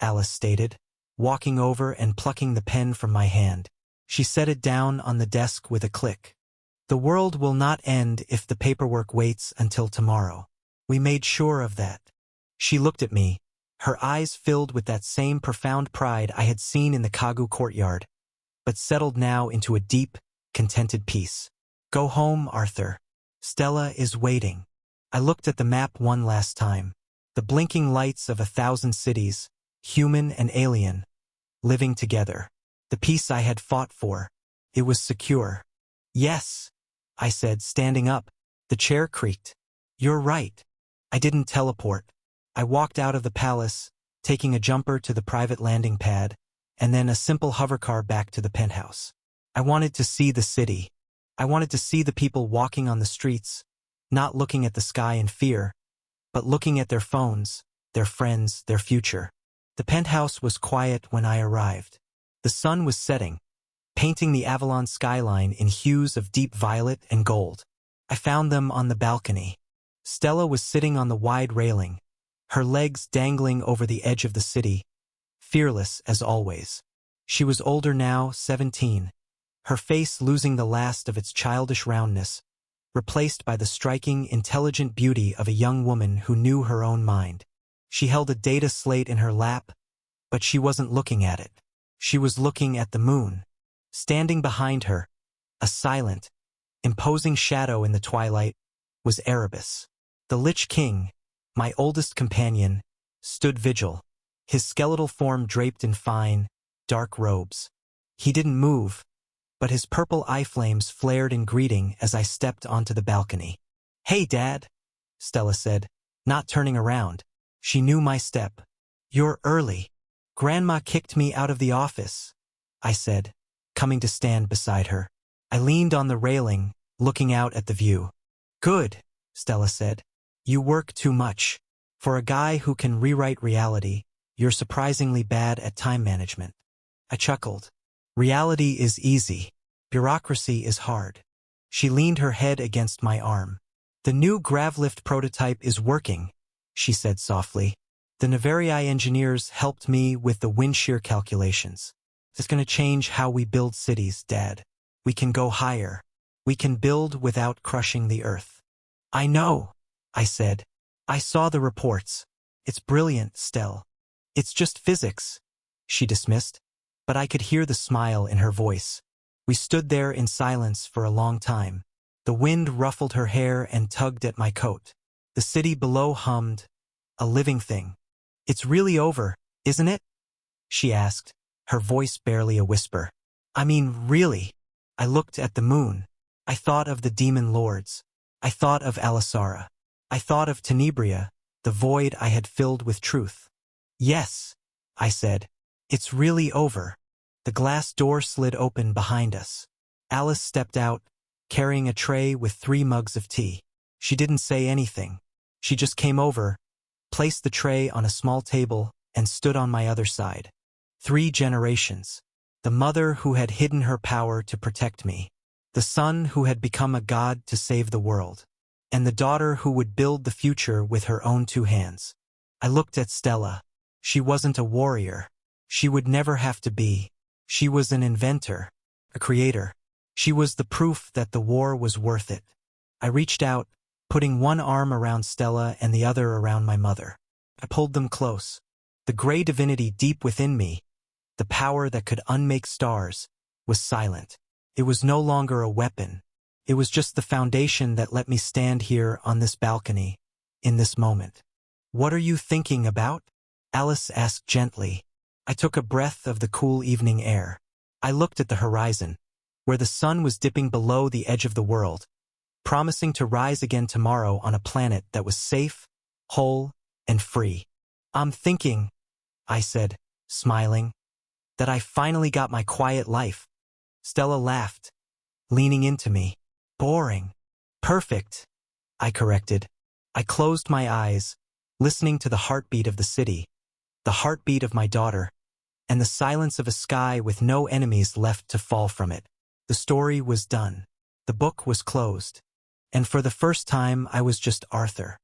Alice stated, walking over and plucking the pen from my hand. She set it down on the desk with a click. The world will not end if the paperwork waits until tomorrow. We made sure of that. She looked at me, her eyes filled with that same profound pride I had seen in the Kagu courtyard, but settled now into a deep, contented peace. Go home, Arthur. Stella is waiting. I looked at the map one last time. The blinking lights of 1,000 cities, human and alien, living together. The peace I had fought for. It was secure. Yes, I said, standing up. The chair creaked. You're right. I didn't teleport. I walked out of the palace, taking a jumper to the private landing pad, and then a simple hovercar back to the penthouse. I wanted to see the city. I wanted to see the people walking on the streets, not looking at the sky in fear, but looking at their phones, their friends, their future. The penthouse was quiet when I arrived. The sun was setting, painting the Avalon skyline in hues of deep violet and gold. I found them on the balcony. Stella was sitting on the wide railing, her legs dangling over the edge of the city, fearless as always. She was older now, 17, her face losing the last of its childish roundness, replaced by the striking, intelligent beauty of a young woman who knew her own mind. She held a data slate in her lap, but she wasn't looking at it. She was looking at the moon. Standing behind her, a silent, imposing shadow in the twilight, was Erebus. The Lich King, my oldest companion, stood vigil, his skeletal form draped in fine, dark robes. He didn't move, but his purple eye flames flared in greeting as I stepped onto the balcony. Hey, Dad, Stella said, not turning around. She knew my step. You're early. Grandma kicked me out of the office, I said, coming to stand beside her. I leaned on the railing, looking out at the view. Good, Stella said. You work too much. For a guy who can rewrite reality, you're surprisingly bad at time management. I chuckled. Reality is easy. Bureaucracy is hard. She leaned her head against my arm. The new Gravlift prototype is working, she said softly. The Neverii engineers helped me with the wind shear calculations. It's going to change how we build cities, Dad. We can go higher. We can build without crushing the earth. I know, I said. I saw the reports. It's brilliant, Stell. It's just physics, she dismissed, but I could hear the smile in her voice. We stood there in silence for a long time. The wind ruffled her hair and tugged at my coat. The city below hummed, a living thing. It's really over, isn't it? She asked, her voice barely a whisper. I mean, really. I looked at the moon. I thought of the demon lords. I thought of Alisara. I thought of Tenebria, the void I had filled with truth. Yes, I said. It's really over. The glass door slid open behind us. Alice stepped out, carrying a tray with 3 mugs of tea. She didn't say anything. She just came over, placed the tray on a small table, and stood on my other side. 3 generations. The mother who had hidden her power to protect me. The son who had become a god to save the world. And the daughter who would build the future with her own 2 hands. I looked at Stella. She wasn't a warrior. She would never have to be. She was an inventor, a creator. She was the proof that the war was worth it. I reached out, putting one arm around Stella and the other around my mother. I pulled them close. The gray divinity deep within me, the power that could unmake stars, was silent. It was no longer a weapon. It was just the foundation that let me stand here on this balcony, in this moment. What are you thinking about? Alice asked gently. I took a breath of the cool evening air. I looked at the horizon, where the sun was dipping below the edge of the world, promising to rise again tomorrow on a planet that was safe, whole, and free. I'm thinking, I said, smiling, that I finally got my quiet life. Stella laughed, leaning into me. Boring. Perfect, I corrected. I closed my eyes, listening to the heartbeat of the city, the heartbeat of my daughter, and the silence of a sky with no enemies left to fall from it. The story was done. The book was closed. And for the first time, I was just Arthur.